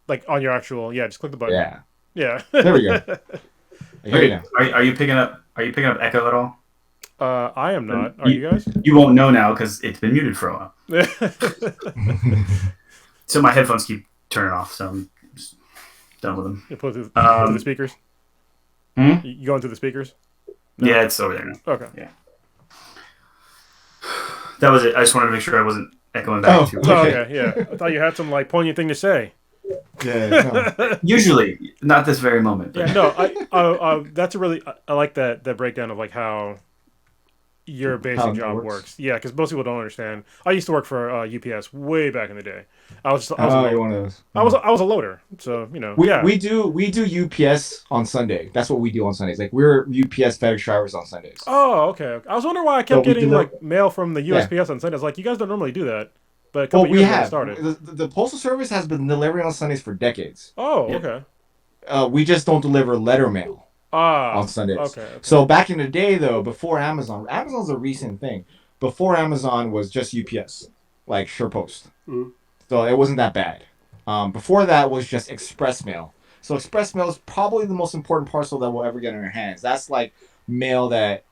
Like on your actual. Yeah. Just click the button. Yeah. There we go. I hear you now. Are you picking up echo at all? I am not. Are you guys? You won't know now because it's been muted for a while. So my headphones keep turning off, so I'm just done with them. You put it through the speakers? You going through the speakers? No? Yeah, it's over there now. Okay. Yeah. That was it. I just wanted to make sure I wasn't echoing back too much. Oh, okay, yeah. I thought you had some poignant thing to say. Yeah. No. Usually, not this very moment. But. Yeah, no. That's a really. I like that breakdown of how your basic job works. Yeah, because most people don't understand. I used to work for UPS way back in the day. I was one of those. I was a loader, so we do UPS on Sunday. That's what we do on Sundays. Like, we're UPS FedEx drivers on Sundays. Oh, okay. I was wondering why I kept getting mail from the USPS on Sundays. Like, you guys don't normally do that, but a couple years ago it started. The Postal Service has been delivering on Sundays for decades. Oh, okay. We just don't deliver letter mail on Sundays. Okay. So back in the day, though, before Amazon's a recent thing. Before Amazon was just UPS, like SurePost. So it wasn't that bad. Before that was just express mail. So express mail is probably the most important parcel that we'll ever get in our hands. That's like mail that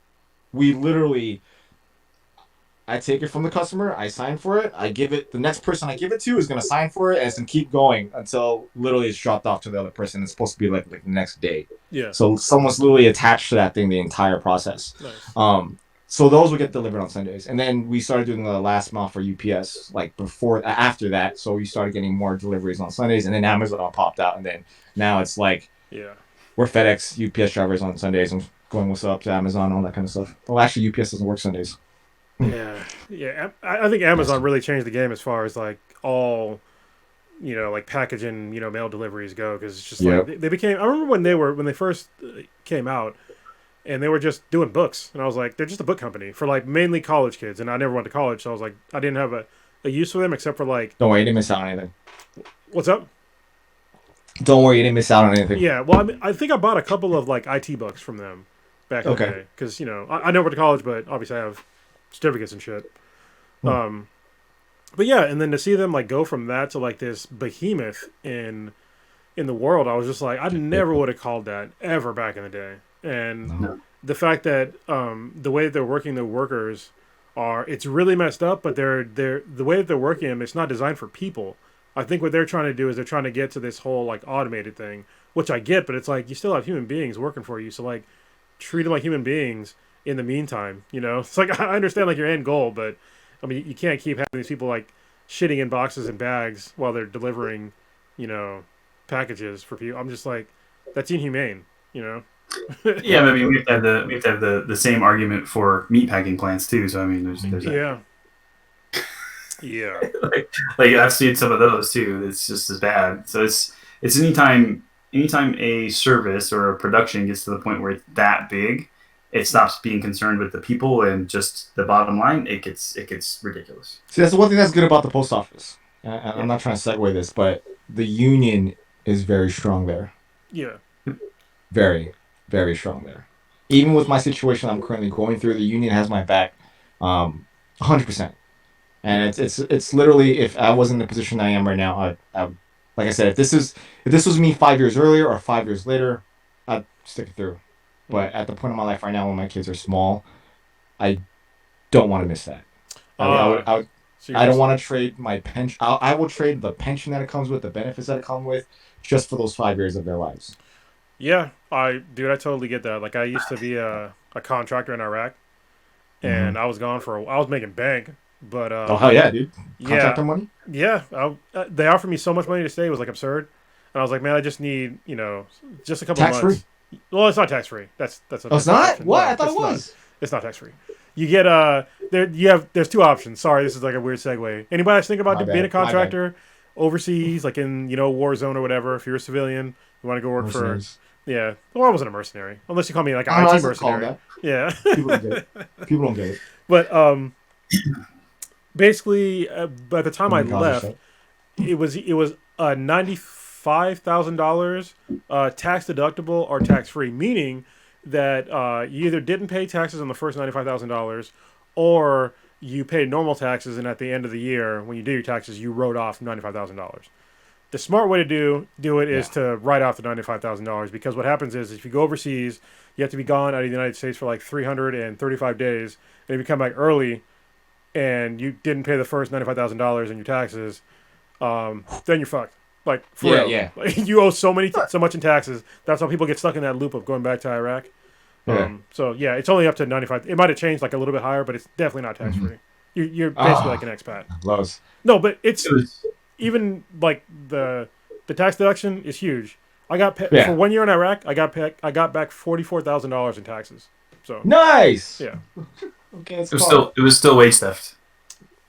we literally, I take it from the customer, I sign for it, I give it, the next person I give it to is going to sign for it, and it's going to keep going until literally it's dropped off to the other person. It's supposed to be like the next day. Yeah. So someone's literally attached to that thing the entire process. Nice. So those would get delivered on Sundays. And then we started doing the last mile for UPS, after that. So we started getting more deliveries on Sundays, and then Amazon popped out. And then now it's like, we're FedEx, UPS drivers on Sundays. I'm going, what's up to Amazon, all that kind of stuff. Well, actually, UPS doesn't work Sundays. Yeah. I think Amazon really changed the game as far as all, packaging, mail deliveries go. Because it's just they became, I remember when they first came out, and they were just doing books. And I was like, they're just a book company for mainly college kids. And I never went to college. So I was like, I didn't have a use for them except for Don't worry, you didn't miss out on anything. What's up? Don't worry, you didn't miss out on anything. Yeah, well, I think I bought a couple of IT books from them back in the day. Because, I never went to college, but obviously I have certificates and shit. But yeah, and then to see them go from that to this behemoth in the world, I was just like, I never would have called that ever back in the day. And the fact that the way that they're working their workers it's really messed up, but the way that they're working them, it's not designed for people. I think what they're trying to do is they're trying to get to this whole automated thing, which I get, but it's you still have human beings working for you, so treat them like human beings in the meantime. It's I understand your end goal, but I mean you can't keep having these people shitting in boxes and bags while they're delivering packages for people. I'm just that's inhumane. Yeah, I mean we have to have the same argument for meatpacking plants too. So I mean, there's yeah. I've seen some of those too. It's just as bad. So it's anytime a service or a production gets to the point where it's that big, it stops being concerned with the people and just the bottom line. It gets ridiculous. See, that's the one thing that's good about the post office. I'm not trying to segue this, but the union is very strong there. Yeah. Very, very strong there. Even with my situation I'm currently going through, the union has my back, 100%. And it's literally, if I wasn't in the position I am right now, I like I said, if this was me 5 years earlier or 5 years later, I'd stick it through. But at the point of my life right now, when my kids are small, I don't want to miss that. I don't want to trade my pension. I will trade the pension that it comes with, the benefits that it comes with, just for those 5 years of their lives. Yeah, I totally get that. Like, I used to be a contractor in Iraq, and I was gone I was making bank, but oh hell yeah, dude! Contractor money. Yeah, they offered me so much money to stay, it was like absurd, and I I was like, man, I just need just a couple tax months. Free? Well, it's not tax free. That's oh, it's not. option. What? No, I thought it was. It's not tax free. You get there's two options. Sorry, this is like a weird segue. Anybody that's thinking about being a contractor overseas, like in war zone or whatever, if you're a civilian, you want to go work for. Yeah, well, I wasn't a mercenary, unless you call me like an IT mercenary. Yeah, people don't get it. People don't get it. But basically, by the time I left, it was $95,000 tax deductible or tax free, meaning that you either didn't pay taxes on the first $95,000, or you paid normal taxes, and at the end of the year, when you do your taxes, you wrote off $95,000. The smart way to do it is to write off the $95,000, because what happens is if you go overseas, you have to be gone out of the United States for like 335 days, and if you come back early and you didn't pay the first $95,000 in your taxes, then you're fucked. Like, for real. Yeah. Like, you owe so much in taxes. That's how people get stuck in that loop of going back to Iraq. Yeah. So yeah, it's only up to 95. It might have changed like a little bit higher, but it's definitely not tax free. You're basically like an expat. Lows. No, but even like the tax deduction is huge. I got for 1 year in Iraq. I got back $44,000 in taxes. So nice. Yeah. Okay, it was still wage theft.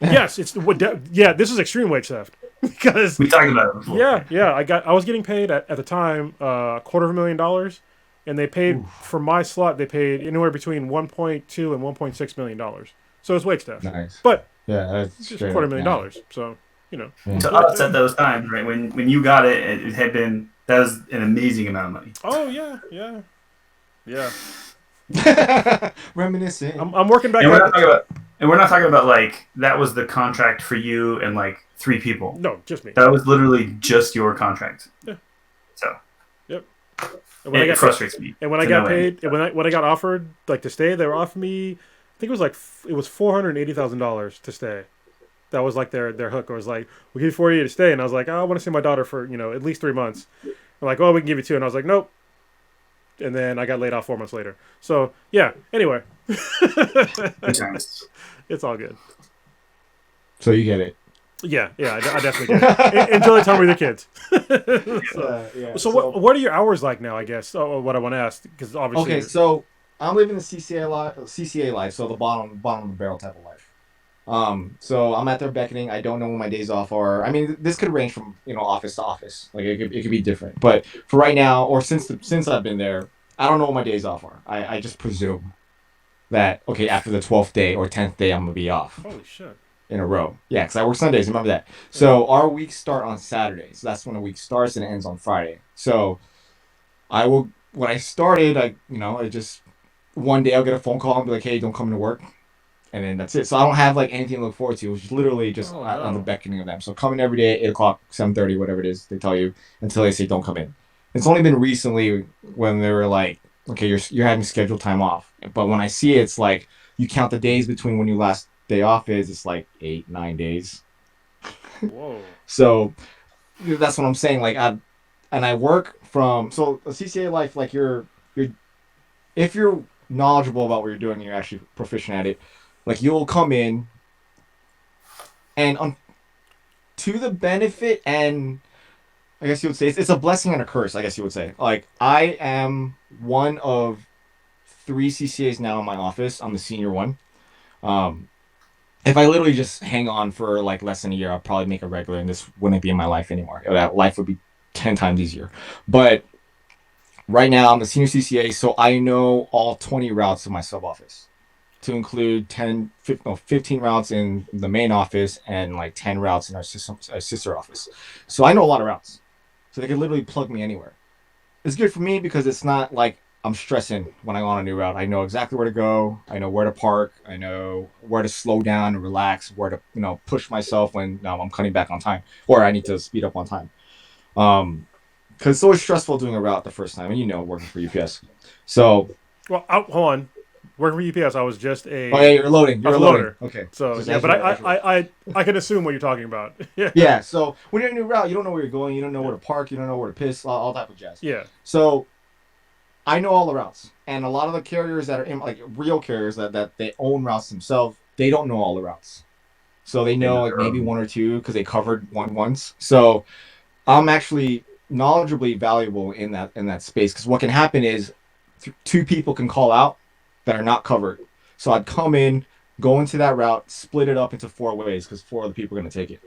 Yes, this is extreme wage theft, because we talked about it before. Yeah. I was getting paid at the time $250,000, and they paid for my slot. They paid anywhere between $1.2 and $1.6 million. So it's wage theft. Nice. But that's just $250,000. So to us at those times, right when you got it, it had been, that was an amazing amount of money. Oh yeah. Reminiscent. I'm working back. And we're not talking about like that was the contract for you and like 3 people. No, just me. That was literally just your contract. Yeah. So. Yep. It frustrates me. And when I got paid, and when I got offered like to stay, they were offering me, I think it was $480,000 to stay. That was like their hook. It was like, we'll give you $40,000 to stay, and I was like, I want to see my daughter for at least 3 months. They're like, oh, we can give you 2, and I was like, nope. And then I got laid off 4 months later. So yeah. Anyway. It's all good. So you get it. Yeah, I definitely get it. Enjoy the time with your kids. So what are your hours like now, I guess? What I want to ask, because obviously. Okay, so I'm living the CCA life, so the bottom of the barrel type of life. So I'm at their beckoning. I don't know when my days off are. I mean, this could range from office to office. Like it could be different. But for right now, or since I've been there, I don't know what my days off are. I just presume that after the 12th day or 10th day, I'm gonna be off. Holy shit. In a row. Yeah, because I work Sundays, remember that. So our weeks start on Saturdays. That's when a week starts and it ends on Friday. So when I started, I just, one day I'll get a phone call and be like, hey, don't come into work. And then that's it. So I don't have like anything to look forward to. It was literally just on the beckoning of them. So come in every day, 8 o'clock, 7:30, whatever it is, they tell you, until they say don't come in. It's only been recently when they were like, okay, you're having scheduled time off. But when I see it, it's like, you count the days between when you last day off is, it's like 8-9 days. Whoa. So that's what I'm saying. Like I work from, so a CCA life, like you're if you're knowledgeable about what you're doing and you're actually proficient at it, like you'll come in and to the benefit, and I guess you would say it's a blessing and a curse, I guess you would say. Like I am one of 3 CCAs now in my office. I'm the senior one. If I literally just hang on for like less than a year, I'll probably make a regular, and this wouldn't be in my life anymore. That life would be 10 times easier. But right now I'm a senior CCA, so I know all 20 routes of my sub office, to include 15 routes in the main office and like 10 routes in our sister office. So I know a lot of routes. So they can literally plug me anywhere. It's good for me because it's not like I'm stressing when I go on a new route. I know exactly where to go. I know where to park. I know where to slow down and relax, where to, push myself when I'm cutting back on time or I need to speed up on time. Because it's always stressful doing a route the first time, and working for UPS. So, well, hold on. Working for UPS, I was just a. Oh yeah, you're loading. You're a loading. loader. Okay. So Just yeah, but I can assume what you're talking about. Yeah. Yeah. So when you're in a new route, you don't know where you're going. You don't know where to park. You don't know where to piss. All that jazz. Yeah. So I know all the routes, and a lot of the carriers that are in, like real carriers that they own routes themselves, they don't know all the routes. So they know like maybe one or two because they covered one once. So I'm actually knowledgeably valuable in that space, because what can happen is two people can call out that are not covered. So I'd come in, go into that route, split it up into 4 ways because 4 other people are going to take it.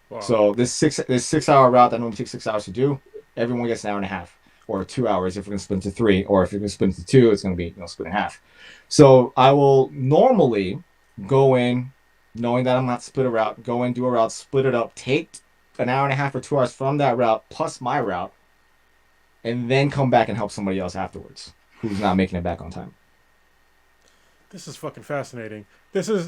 Wow. So this 6-hour route that normally takes 6 hours to do, everyone gets an hour and a half, or 2 hours if we're going to split into 3, or if you're going to split into 2, it's going to be split in half. So I will normally go in knowing that I'm not split a route, go in, do a route, split it up, take an hour and a half or 2 hours from that route plus my route, and then come back and help somebody else afterwards who's not making it back on time. This is fucking fascinating. This is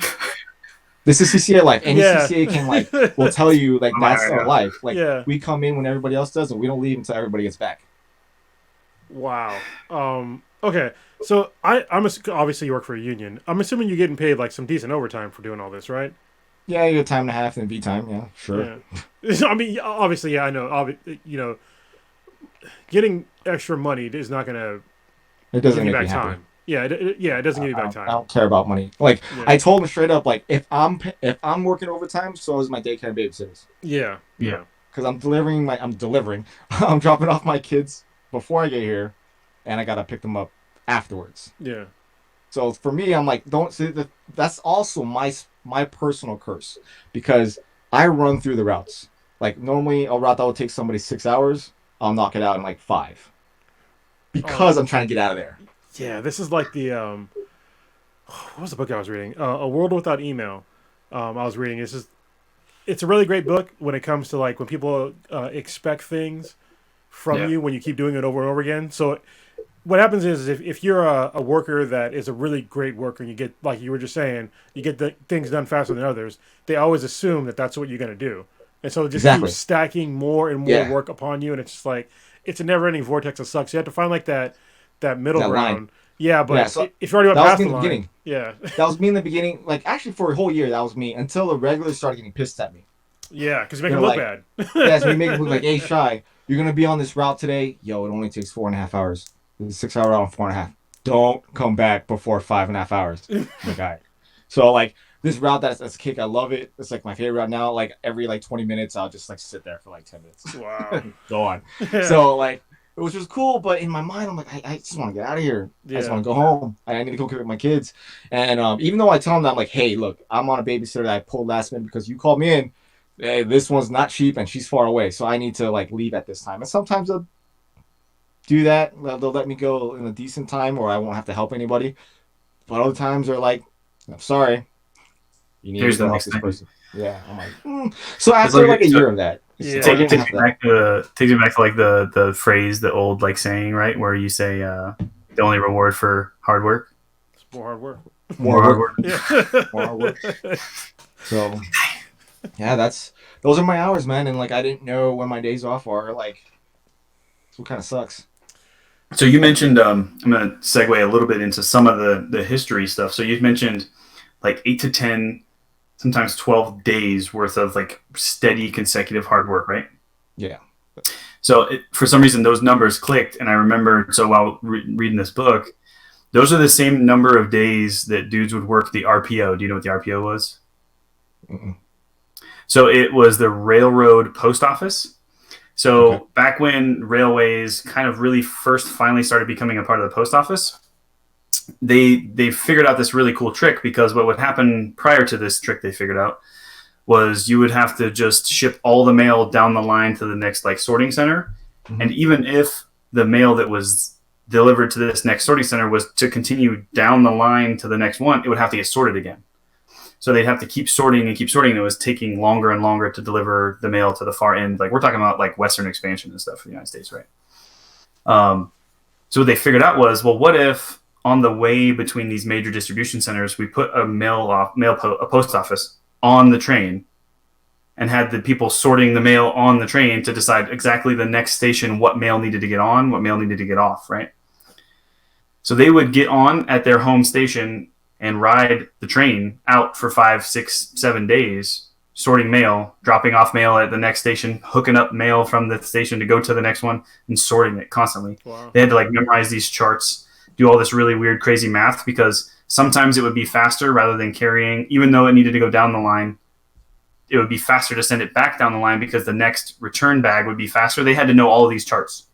CCA life. Any Yeah. CCA can will tell you that's our life. Yeah. We come in when everybody else does, and we don't leave until everybody gets back. Wow. Okay. So I'm obviously you work for a union. I'm assuming you're getting paid like some decent overtime for doing all this, right? Yeah, you get time and a half and V time. Yeah, sure. Yeah. I mean, obviously, yeah, I know. Getting extra money is not gonna It doesn't give you make back me happy. time. Yeah, it doesn't give you back I time. don't care about money. Like Yeah. I told him straight up, if I'm working overtime, so is my daycare babysitters. Yeah. Yeah. Because I'm delivering. I'm dropping off my kids before I get here, and I gotta pick them up afterwards. Yeah. So for me, I'm like, don't see that. That's also my personal curse, because I run through the routes. Like normally a route that would take somebody 6 hours, I'll knock it out in like 5, because I'm trying to get out of there. Yeah, this is like the what was the book I was reading? A World Without Email. I was reading. It's a really great book when it comes to like when people expect things from you when you keep doing it over and over again. So what happens is if you're a worker that is a really great worker and you get, like you were just saying, you get the things done faster than others, they always assume that that's what you're going to do. And so it just keeps stacking more and more work upon you. And it's just like, it's a never ending vortex of sucks. You have to find like that middle ground. Line. Yeah, but so if you already went past the line. Beginning. Yeah. That was me in the beginning. Like actually for a whole year, that was me until the regulars started getting pissed at me. Yeah, because you make them look bad. Yeah, so you make them look like, hey, Shy, you're going to be on this route today. Yo, it only takes 4.5 hours. It's a 6-hour route, 4.5. Don't come back before 5.5 hours. Like, all right. So, like, this route that's a kick, I love it. It's, like, my favorite route now. Like, every, 20 minutes, I'll just, sit there for, 10 minutes. Wow. Go on. So, which was cool, but in my mind, I'm like, I just want to get out of here. Yeah. I just want to go home. I need to go with my kids. And even though I tell them that, I'm like, hey, look, I'm on a babysitter that I pulled last minute because you called me in. Hey, this one's not cheap and she's far away, so I need to leave at this time. And sometimes they'll do that. They'll let me go in a decent time, or I won't have to help anybody. But other times they're like, "I'm sorry, you need to help this person." Yeah, I'm like, So after a year of that, takes me back to the phrase, the old saying, right, where you say the only reward for hard work. It's more hard work. More hard work. Yeah. More hard work. So. Yeah, those are my hours, man, and I didn't know when my days off are. So it kind of sucks. So you mentioned I'm going to segue a little bit into some of the history stuff. So you've mentioned 8 to 10, sometimes 12 days worth of steady consecutive hard work, right? Yeah. So for some reason those numbers clicked, and I remember. So while reading this book, those are the same number of days that dudes would work the RPO. Do you know what the RPO was? Mm-mm. So it was the Railroad Post Office. So back when railways kind of really finally started becoming a part of the post office, they figured out this really cool trick, because what would happen prior to this trick they figured out was you would have to just ship all the mail down the line to the next sorting center. Mm-hmm. And even if the mail that was delivered to this next sorting center was to continue down the line to the next one, it would have to get sorted again. So they'd have to keep sorting and keep sorting. And it was taking longer and longer to deliver the mail to the far end. Like we're talking about like Western expansion and stuff for the United States, right? So what they figured out was, well, what if on the way between these major distribution centers, we put a post office on the train and had the people sorting the mail on the train to decide exactly the next station, what mail needed to get on, what mail needed to get off, right? So they would get on at their home station and ride the train out for 5, 6, 7 days, sorting mail, dropping off mail at the next station, hooking up mail from the station to go to the next one, and sorting it constantly. Wow. They had to like memorize these charts, do all this really weird, crazy math, because sometimes it would be faster rather than carrying, even though it needed to go down the line, it would be faster to send it back down the line because the next return bag would be faster. They had to know all of these charts.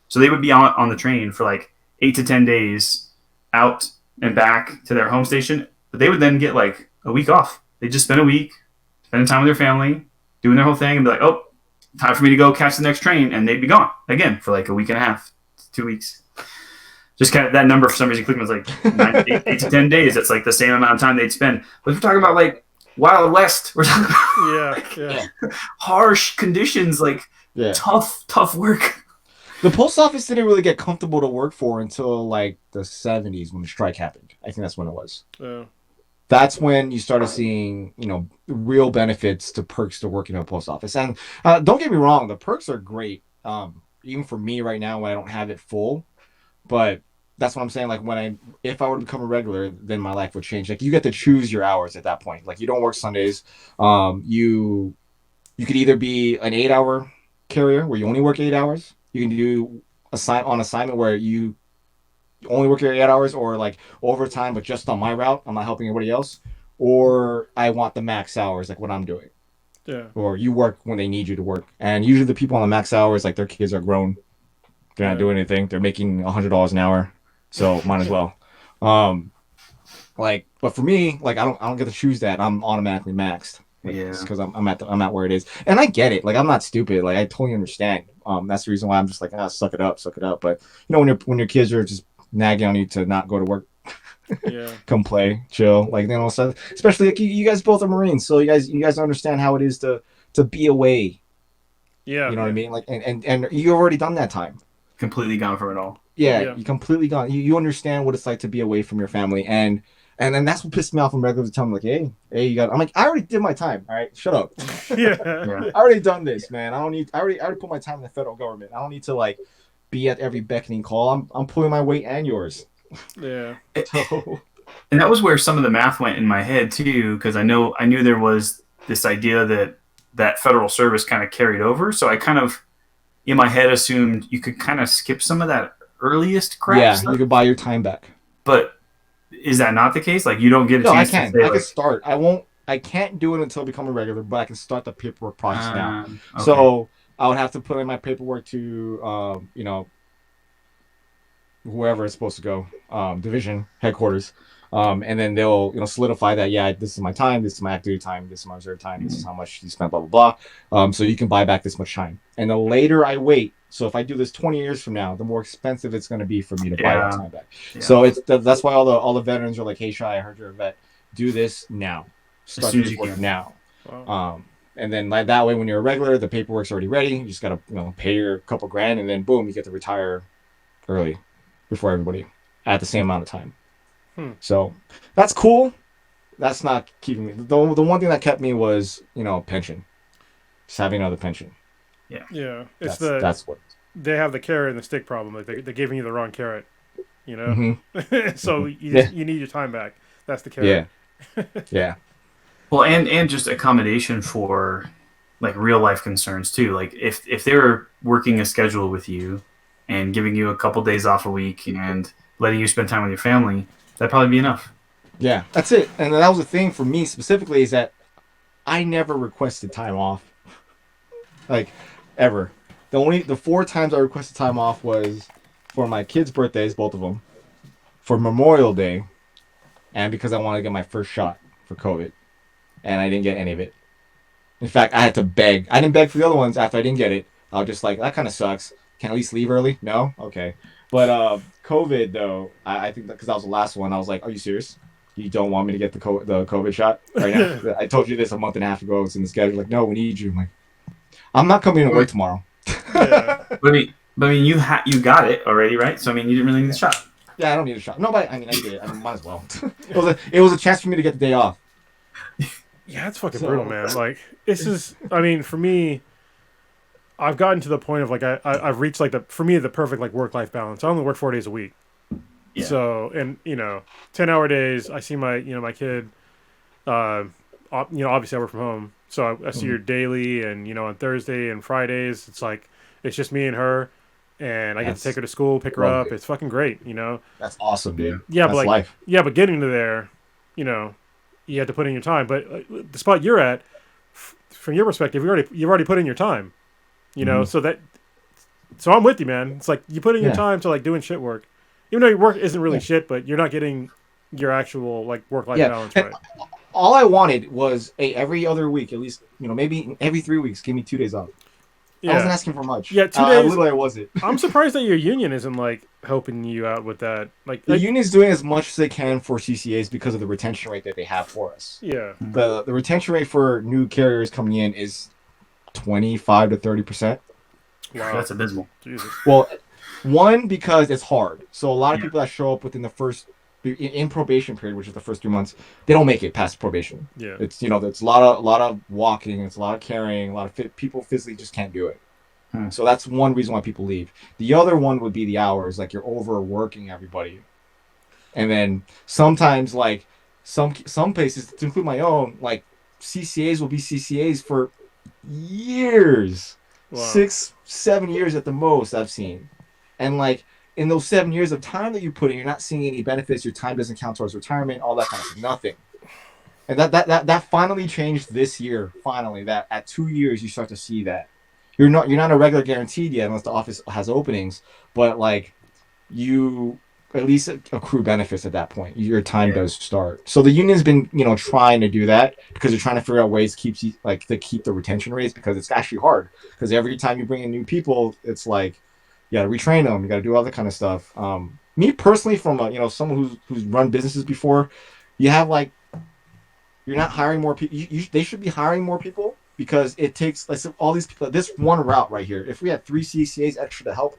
So they would be on the train for like 8 to 10 days out and back to their home station, but they would then get like a week off. They just spend a week spending time with their family, doing their whole thing, and be like, oh, time for me to go catch the next train, and they'd be gone again for like a week and a half, 2 weeks. Just kind of that number for some reason clicking was like 8 to 10 days. That's like the same amount of time they'd spend. But if we're talking about like Wild West, we're talking about harsh conditions, like tough work. The post office didn't really get comfortable to work for until like the 70s when the strike happened. I think that's when it was. Yeah. That's when you started seeing, real benefits to perks to working at a post office. And don't get me wrong, the perks are great. Even for me right now when I don't have it full. But that's what I'm saying. Like if I were to become a regular, then my life would change. Like you get to choose your hours at that point. Like you don't work Sundays. You could either be an 8-hour carrier where you only work 8 hours. You can do assignment where you only work your 8 hours, or like overtime, but just on my route. I'm not helping anybody else. Or I want the max hours, like what I'm doing. Yeah. Or you work when they need you to work. And usually the people on the max hours, like their kids are grown. They're not doing anything. They're making $100 an hour. So might as well. But for me, like I don't get to choose that. I'm automatically maxed. Because I'm at where it is. And I get it. Like I'm not stupid. Like I totally understand. That's the reason why I'm just like, suck it up. But when your kids are just nagging on you to not go to work, come play, chill, like so especially like you guys both are Marines, so you guys understand how it is to be away. Yeah, you know what I mean. Like and you've already done that time. Completely gone from it all. Yeah. You completely gone. You understand what it's like to be away from your family, and then that's what pissed me off when regulars tell me like, hey, you got. I'm like, I already did my time. All right, shut up. I already done this, man. I already put my time in the federal government. I don't need to like be at every beckoning call. I'm pulling my weight and yours. Yeah. And that was where some of the math went in my head too, because I knew there was this idea that federal service kind of carried over. So I kind of in my head assumed you could kind of skip some of that earliest crap. Yeah, stuff. you could buy your time back. But is that not the case? Like you don't get a chance to say, I can start. I can't do it until I become a regular, but I can start the paperwork process now. Okay. So I would have to put in my paperwork to whoever it's supposed to go, division headquarters, and then they'll solidify that this is my time, this is my active duty time, this is my reserve time, this is how much you spent, blah blah blah. So you can buy back this much time. And the later I wait, so if I do this 20 years from now, the more expensive it's going to be for me to buy that time back. Yeah. So that's why all the veterans are like, hey Shai, I heard you're a vet, do this now, start this work now. Wow. And then like that way, when you're a regular, the paperwork's already ready. You just gotta pay your couple grand, and then boom, you get to retire early before everybody at the same amount of time. So that's cool. That's not keeping me. The one thing that kept me was pension. Just having another pension. Yeah. That's what they have, the carrot and the stick problem. Like they're giving you the wrong carrot. Mm-hmm. So you need your time back. That's the carrot. Yeah. Well, and just accommodation for like real life concerns too. Like if they were working a schedule with you and giving you a couple days off a week and letting you spend time with your family, that'd probably be enough. Yeah, that's it. And that was the thing for me specifically, is that I never requested time off. Like ever. The 4 times I requested time off was for my kids' birthdays, both of them, for Memorial Day, and because I wanted to get my first shot for COVID. And I didn't get any of it. In fact, I had to beg. I didn't beg for the other ones after I didn't get it. I was just like, that kind of sucks. Can I at least leave early? No? Okay. But COVID, though, I think that because that was the last one, I was like, are you serious? You don't want me to get the COVID shot right now? I told you this a month and a half ago. It's in the schedule. Like, no, we need you. I'm like, I'm not coming to work tomorrow. Yeah. But I mean, you got it already, right? So I mean, you didn't really need the shot. Yeah, I don't need a shot. No, but I mean, I did it. I mean, might as well. It was a chance for me to get the day off. Yeah, it's fucking So- brutal, man. Like, this is, I mean, for me, I've gotten to the point of like, I've reached like for me, the perfect like work life balance. I only work 4 days a week. Yeah. So, and 10-hour days, I see my kid, obviously I work from home. So I see her daily, and, on Thursday and Fridays, it's like, it's just me and her, and I get to take her to school, pick her up. It's fucking great, That's awesome, dude. Yeah, That's but like, life. yeah, but getting to there, you have to put in your time. But the spot you're at, from your perspective, you've already put in your time, so I'm with you, man. It's like you put in your time to like doing shit work, even though your work isn't really shit, but you're not getting your actual like work-life balance right. All I wanted was every other week, at least, maybe every 3 weeks, give me 2 days off. Yeah. I wasn't asking for much. Yeah, 2 days. Literally, I wasn't. I'm surprised that your union isn't like helping you out with that. Like The union's doing as much as they can for CCAs because of the retention rate that they have for us. Yeah. The retention rate for new carriers coming in is 25 to 30%. Wow, That's abysmal. Jesus. Well, one, because it's hard. So a lot of people that show up within the first in probation period, which is the first 3 months, they don't make it past probation. Yeah. It's it's a lot of walking, it's a lot of carrying, a lot of people physically just can't do it. So that's one reason why people leave. The other one would be the hours, like you're overworking everybody. And then sometimes like some places, to include my own, like CCAs will be CCAs for years. Wow. 6-7 years at the most I've seen. And like in those 7 years of time that you put in, you're not seeing any benefits. Your time doesn't count towards retirement, all that kind of thing. Nothing. And that finally changed this year. Finally, that at 2 years you start to see that. You're not a regular guaranteed yet unless the office has openings, but like you at least accrue benefits at that point. Your time does start. So the union's been trying to do that because they're trying to figure out ways to keep the retention rates, because it's actually hard. Because every time you bring in new people, it's like you gotta retrain them, you gotta do all that kind of stuff. Me personally, from someone who's run businesses before, you have like you're not hiring more people. They should be hiring more people, because it takes all these people. This one route right here, if we had 3 CCAs extra to help,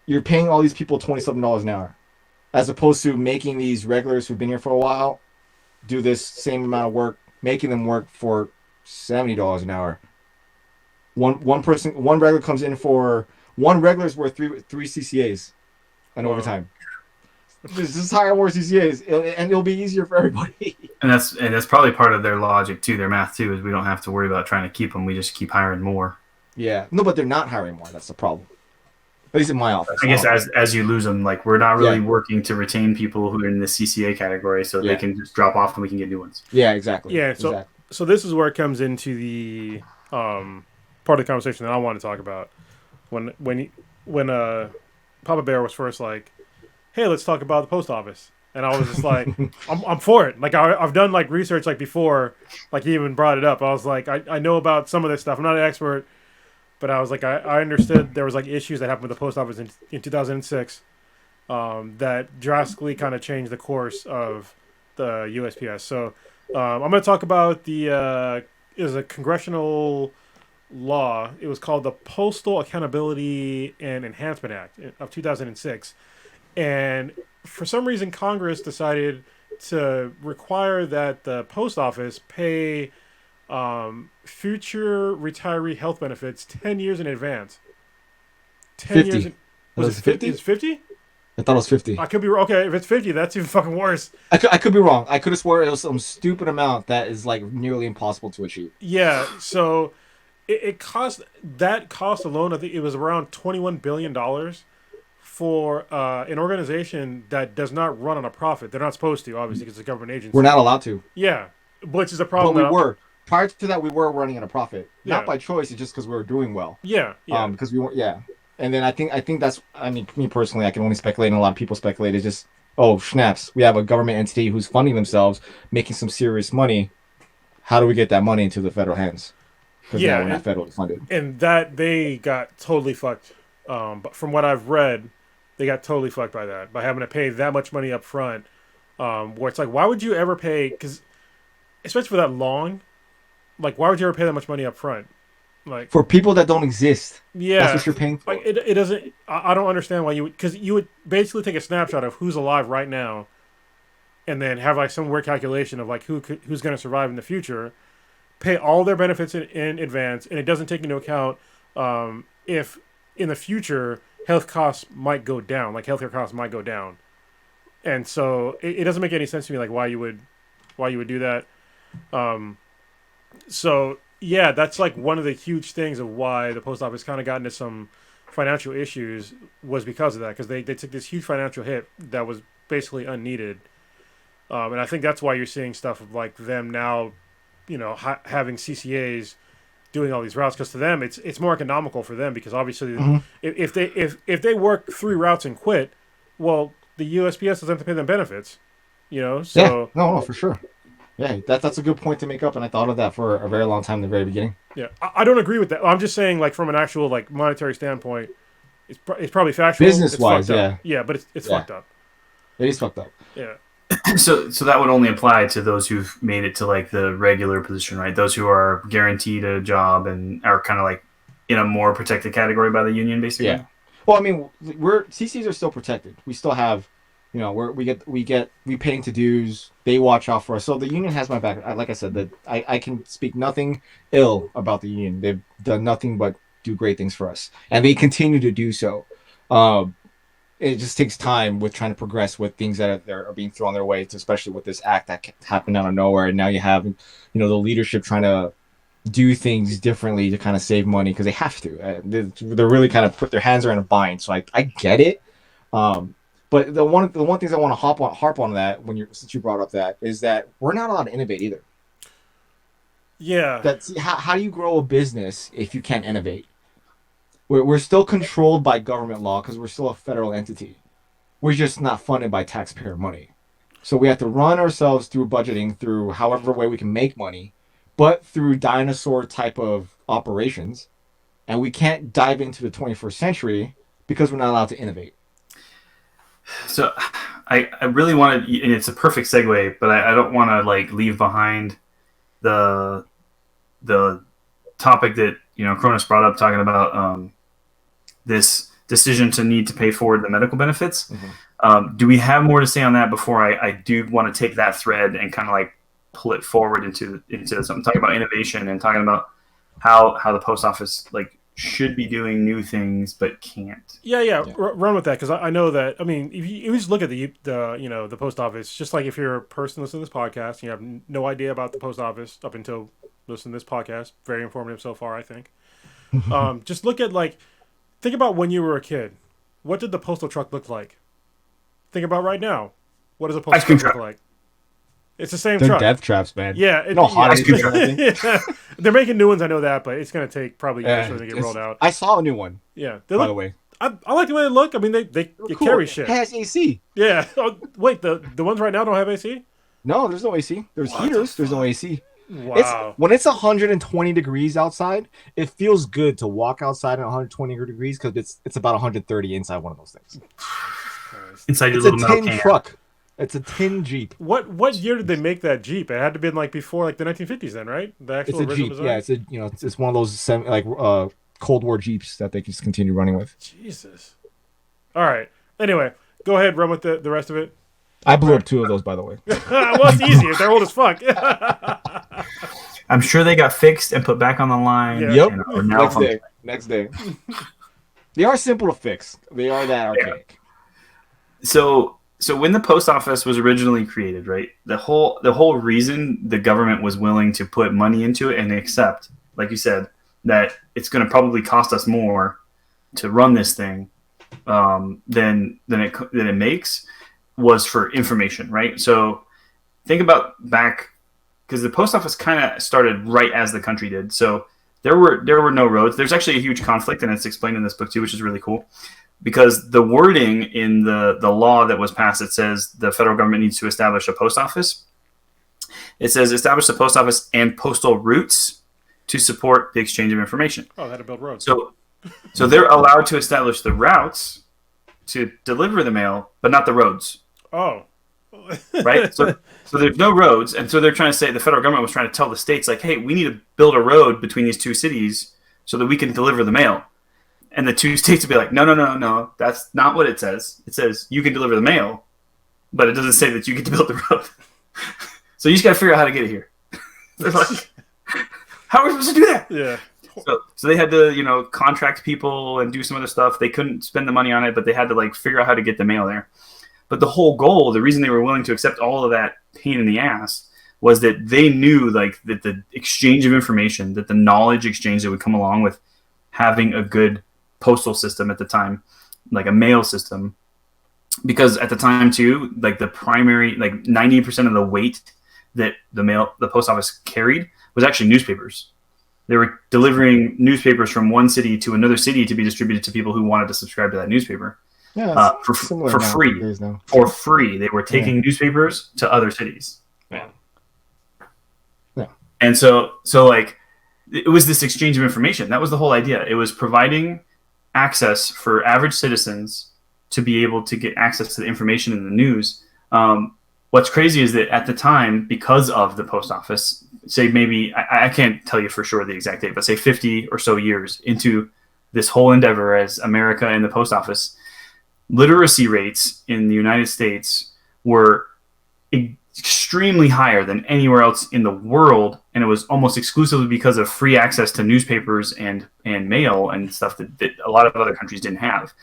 you're paying all these people $27 an hour, as opposed to making these regulars who've been here for a while do this same amount of work, making them work for $70 an hour. One regular comes in for one regular's worth three CCAs and overtime. Just hire more CCAs, and it'll be easier for everybody. And that's probably part of their logic too, their math too, is we don't have to worry about trying to keep them. We just keep hiring more. Yeah, no, but they're not hiring more. That's the problem. At least in my office. I guess as you lose them, like we're not really working to retain people who are in the CCA category, so they can just drop off and we can get new ones. Yeah, exactly. Yeah, so this is where it comes into the part of the conversation that I want to talk about. When Papa Bear was first like, hey, let's talk about the post office. And I was just like, I'm for it. Like I've done like research like before, like he even brought it up. I was like, I know about some of this stuff. I'm not an expert, but I was like, I understood there was like issues that happened with the post office in 2006 that drastically kind of changed the course of the USPS. So I'm going to talk about it was a congressional law. It was called the Postal Accountability and Enhancement Act of 2006. And for some reason, Congress decided to require that the post office pay future retiree health benefits 10 years in advance. 50. Years in, was it 50? Is it 50? I thought it was 50. I could be wrong. Okay, if it's 50, that's even fucking worse. I could be wrong. I could have swore it was some stupid amount that is like nearly impossible to achieve. Yeah, so it cost, that cost alone, I think it was around $21 billion for an organization that does not run on a profit. They're not supposed to, obviously, because it's a government agency. We're not allowed to. Yeah, which is a problem. But we were. Prior to that, we were running at a profit. Yeah. Not by choice, it's just because we were doing well. Yeah. Because we weren't, And then I think that's, I mean, me personally, I can only speculate, and a lot of people speculate, it's just, oh, snaps, we have a government entity who's funding themselves, making some serious money. How do we get that money into the federal hands? Because now we're not federally funded. And that, they got totally fucked But from what I've read, they got totally fucked by that, by having to pay that much money up front. Where it's like, why would you ever pay? Because especially for that long, like, why would you ever pay that much money up front? Like, For people that don't exist, yeah, that's what you're paying for. like it doesn't. I don't understand why you would, because you would basically take a snapshot of who's alive right now, and then have like some weird calculation of like who's going to survive in the future, pay all their benefits in advance, and it doesn't take into account if in the future health costs might go down, like healthcare costs might go down, and so it doesn't make any sense to me like why you would do that. So yeah, that's like one of the huge things of why the post office kind of got into some financial issues, was because of that, because they took this huge financial hit that was basically unneeded. And I think that's why you're seeing stuff of like them now, having CCAs doing all these routes, because to them it's more economical for them, because obviously if they work 3 routes and quit, well, the USPS doesn't have to pay them benefits, so yeah, no, for sure. Yeah, that's a good point to make up, and I thought of that for a very long time in the very beginning. yeah, I don't agree with that. I'm just saying, like, from an actual like monetary standpoint, it's probably factual. Business It's wise, fucked up. Yeah, but it's Yeah. fucked up. It is fucked up. Yeah. So that would only apply to those who've made it to like the regular position, right? Those who are guaranteed a job and are kind of like in a more protected category by the union, basically. Yeah. Well, I mean, CCs are still protected. We still have, we pay into dues. They watch out for us. So the union has my back. Like I said, that I can speak nothing ill about the union. They've done nothing but do great things for us, and they continue to do so. It just takes time with trying to progress with things that are being thrown their way, especially with this act that happened out of nowhere. And now you have, the leadership trying to do things differently to kind of save money because they have to. They're really kind of put their hands are in a bind. So I get it. But the one things I want to harp on that since you brought up that is that we're not allowed to innovate either. Yeah. How do you grow a business if you can't innovate? We're still controlled by government law because we're still a federal entity. We're just not funded by taxpayer money. So we have to run ourselves through budgeting, through however way we can make money, but through dinosaur type of operations. And we can't dive into the 21st century because we're not allowed to innovate. So I really wanted, and it's a perfect segue, but I don't want to like leave behind the topic that, Cronus brought up, talking about this decision to need to pay forward the medical benefits. Mm-hmm. Do we have more to say on that before I do want to take that thread and kind of like pull it forward into something, talking about innovation and talking about how the post office like should be doing new things but can't. Yeah. Run with that, because I know that. I mean, if you just look at the post office, just like if you're a person listening to this podcast and you have no idea about the post office up until listening to this podcast, very informative so far, I think. Just look at think about when you were a kid. What did the postal truck look like? Think about right now. What does a postal truck look like? It's the same They're truck. death traps, man. Yeah. Yeah. They're making new ones, I know that, but it's going to take probably years for them to get rolled out. I saw a new one. Yeah. By the way. I like the way they look. I mean, they cool. carry shit. It has AC. Yeah. Oh, wait, the ones right now don't have AC? No, there's no AC. There's heaters. There's no AC. Wow. When it's 120 degrees outside, it feels good to walk outside at 120 degrees because it's about 130 inside one of those things. Inside your It's little a metal tin can. truck. It's a tin Jeep. What year did they make that Jeep? It had to have been before the 1950s then, right? The actual It's a original Jeep. design? Yeah, it's one of those Cold War Jeeps that they just continue running with. Jesus. All right. Anyway, go ahead, run with the rest of it. I blew up 2 of those, by the way. Well, it's easy if they're old as fuck. I'm sure they got fixed and put back on the line. Yeah. Yep. And are now Next day. They are simple to fix. They are that archaic. So when the post office was originally created, right, the whole reason the government was willing to put money into it and accept, like you said, that it's going to probably cost us more to run this thing than it makes, was for information, right? So think about back, because the post office kind of started right as the country did. So there were no roads. There's actually a huge conflict, and it's explained in this book too, which is really cool. Because the wording in the law that was passed, it says the federal government needs to establish a post office. It says establish a post office and postal routes to support the exchange of information. Oh, they had to build roads. So So they're allowed to establish the routes to deliver the mail, but not the roads. Oh. Right? So there's no roads, and so they're trying to say the federal government was trying to tell the states like, hey, we need to build a road between these two cities so that we can deliver the mail. And the two states would be like, no, that's not what it says. It says you can deliver the mail, but it doesn't say that you get to build the road. So you just got to figure out how to get it here. They're like, how are we supposed to do that? Yeah. So they had to, contract people and do some other stuff. They couldn't spend the money on it, but they had to like figure out how to get the mail there. But the whole goal, the reason they were willing to accept all of that pain in the ass, was that they knew like that the exchange of information, that the knowledge exchange that would come along with having a good postal system at the time, like a mail system, because at the time too, like the primary, like 90% of the weight that the post office carried was actually newspapers. They were delivering newspapers from one city to another city to be distributed to people who wanted to subscribe to that newspaper. Yeah, for free. For free, they were taking newspapers to other cities. Yeah. And so like it was this exchange of information. That was the whole idea. It was providing access for average citizens to be able to get access to the information in the news. What's crazy is that at the time, because of the post office, say maybe, I can't tell you for sure the exact date, but say 50 or so years into this whole endeavor as America and the post office, literacy rates in the United States were extremely higher than anywhere else in the world, and it was almost exclusively because of free access to newspapers and mail and stuff that a lot of other countries didn't have.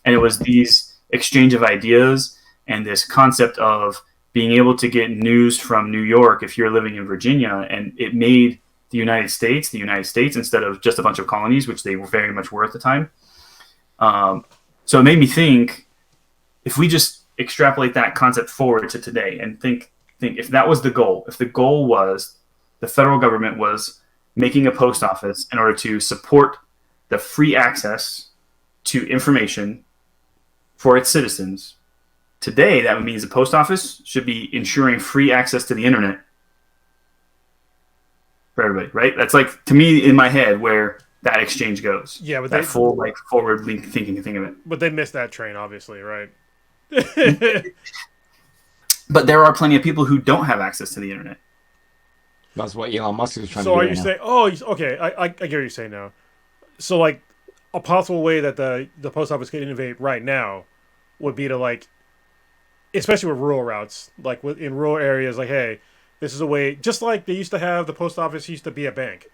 And it was these exchange of ideas and this concept of being able to get news from New York if you're living in Virginia, and it made the United States instead of just a bunch of colonies, which they very much were at the time. So it made me think, if we just extrapolate that concept forward to today and think if that was the goal, if the goal was the federal government was making a post office in order to support the free access to information for its citizens, today that means the post office should be ensuring free access to the internet for everybody, right? That's like, to me, in my head, where that exchange goes. Yeah, but that full like forward thinking thing of it. But they missed that train, obviously, right? But there are plenty of people who don't have access to the internet. That's what Elon Musk is trying to do. So are you right now. saying? Oh, okay. I get what you're saying now. So like, a possible way that the post office could innovate right now would be to like, especially with rural routes, like in rural areas, like, hey, this is a way, just like they used to have the post office used to be a bank.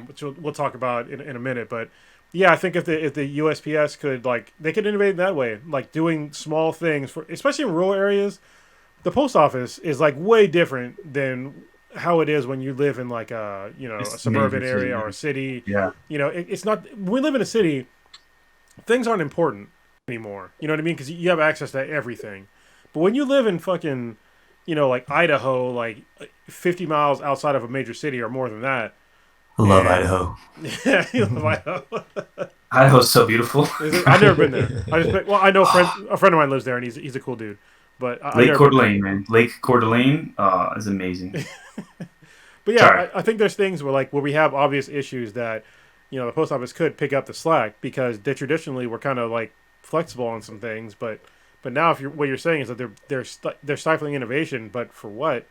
Which we'll talk about in a minute, but yeah, I think if the USPS could, like, they could innovate in that way, like doing small things for, especially in rural areas. The post office is like way different than how it is when you live in like a suburban area or a city. Yeah, it's not. When we live in a city, things aren't important anymore. You know what I mean? Because you have access to everything. But when you live in fucking, like Idaho, like 50 miles outside of a major city or more than that. Love Idaho. Yeah, you love Idaho. Idaho's so beautiful. I've never been there. I know a friend of mine lives there, and he's a cool dude. But Lake Coeur d'Alene, man. Lake Coeur d'Alene is amazing. But yeah, I think there's things where we have obvious issues that, the post office could pick up the slack, because they traditionally were kind of like flexible on some things, but now what you're saying is that they're stifling innovation, but for what?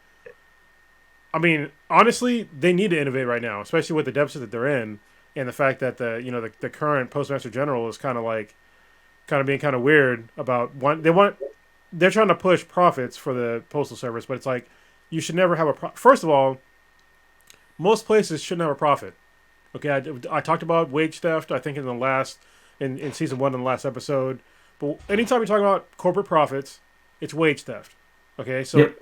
I mean, honestly, they need to innovate right now, especially with the deficit that they're in, and the fact that the current Postmaster General is kind of being kind of weird about they're trying to push profits for the Postal Service, but it's like, you should never have first of all, most places shouldn't have a profit. Okay, I talked about wage theft, I think in season 1 in the last episode, but anytime you talk about corporate profits, it's wage theft. Okay, so. Yep.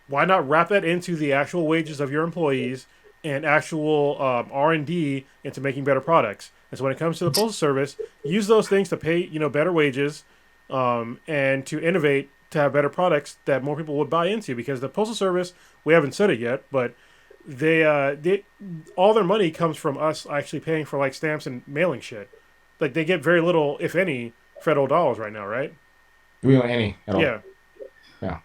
Why not wrap that into the actual wages of your employees and actual R&D into making better products? And so when it comes to the Postal Service, use those things to pay better wages and to innovate to have better products that more people would buy into. Because the Postal Service, we haven't said it yet, but they all their money comes from us actually paying for like stamps and mailing shit. Like they get very little, if any, federal dollars right now, right? Really, any at all? Yeah. Yeah.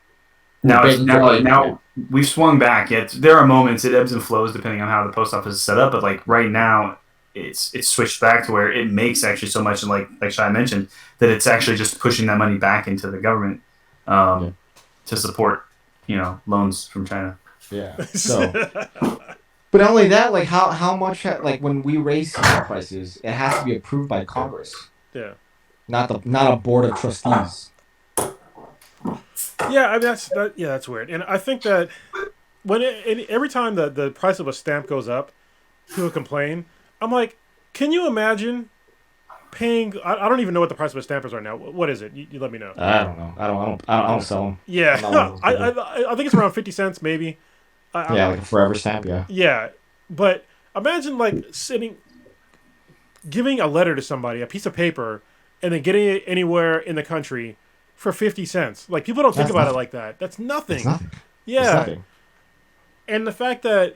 Now we've swung back. There are moments, it ebbs and flows depending on how the post office is set up. But like right now, it's switched back to where it makes actually so much, and like Shai mentioned, that it's actually just pushing that money back into the government to support loans from China. Yeah. So, but not only that, like how much like when we raise steel prices, it has to be approved by Congress. Yeah. Not a board of trustees. Yeah, I mean that's weird, and I think that every time the price of a stamp goes up, people complain. I'm like, can you imagine paying? I don't even know what the price of a stamp is right now. What is it? You let me know. I don't know. I don't sell them. Yeah, I think it's around 50 cents maybe. Yeah, like a forever stamp. Yeah. Yeah, but imagine like giving a letter to somebody, a piece of paper, and then getting it anywhere in the country for 50 cents. Like, people don't think about it like that. That's nothing. It's nothing. Yeah. It's nothing. And the fact that,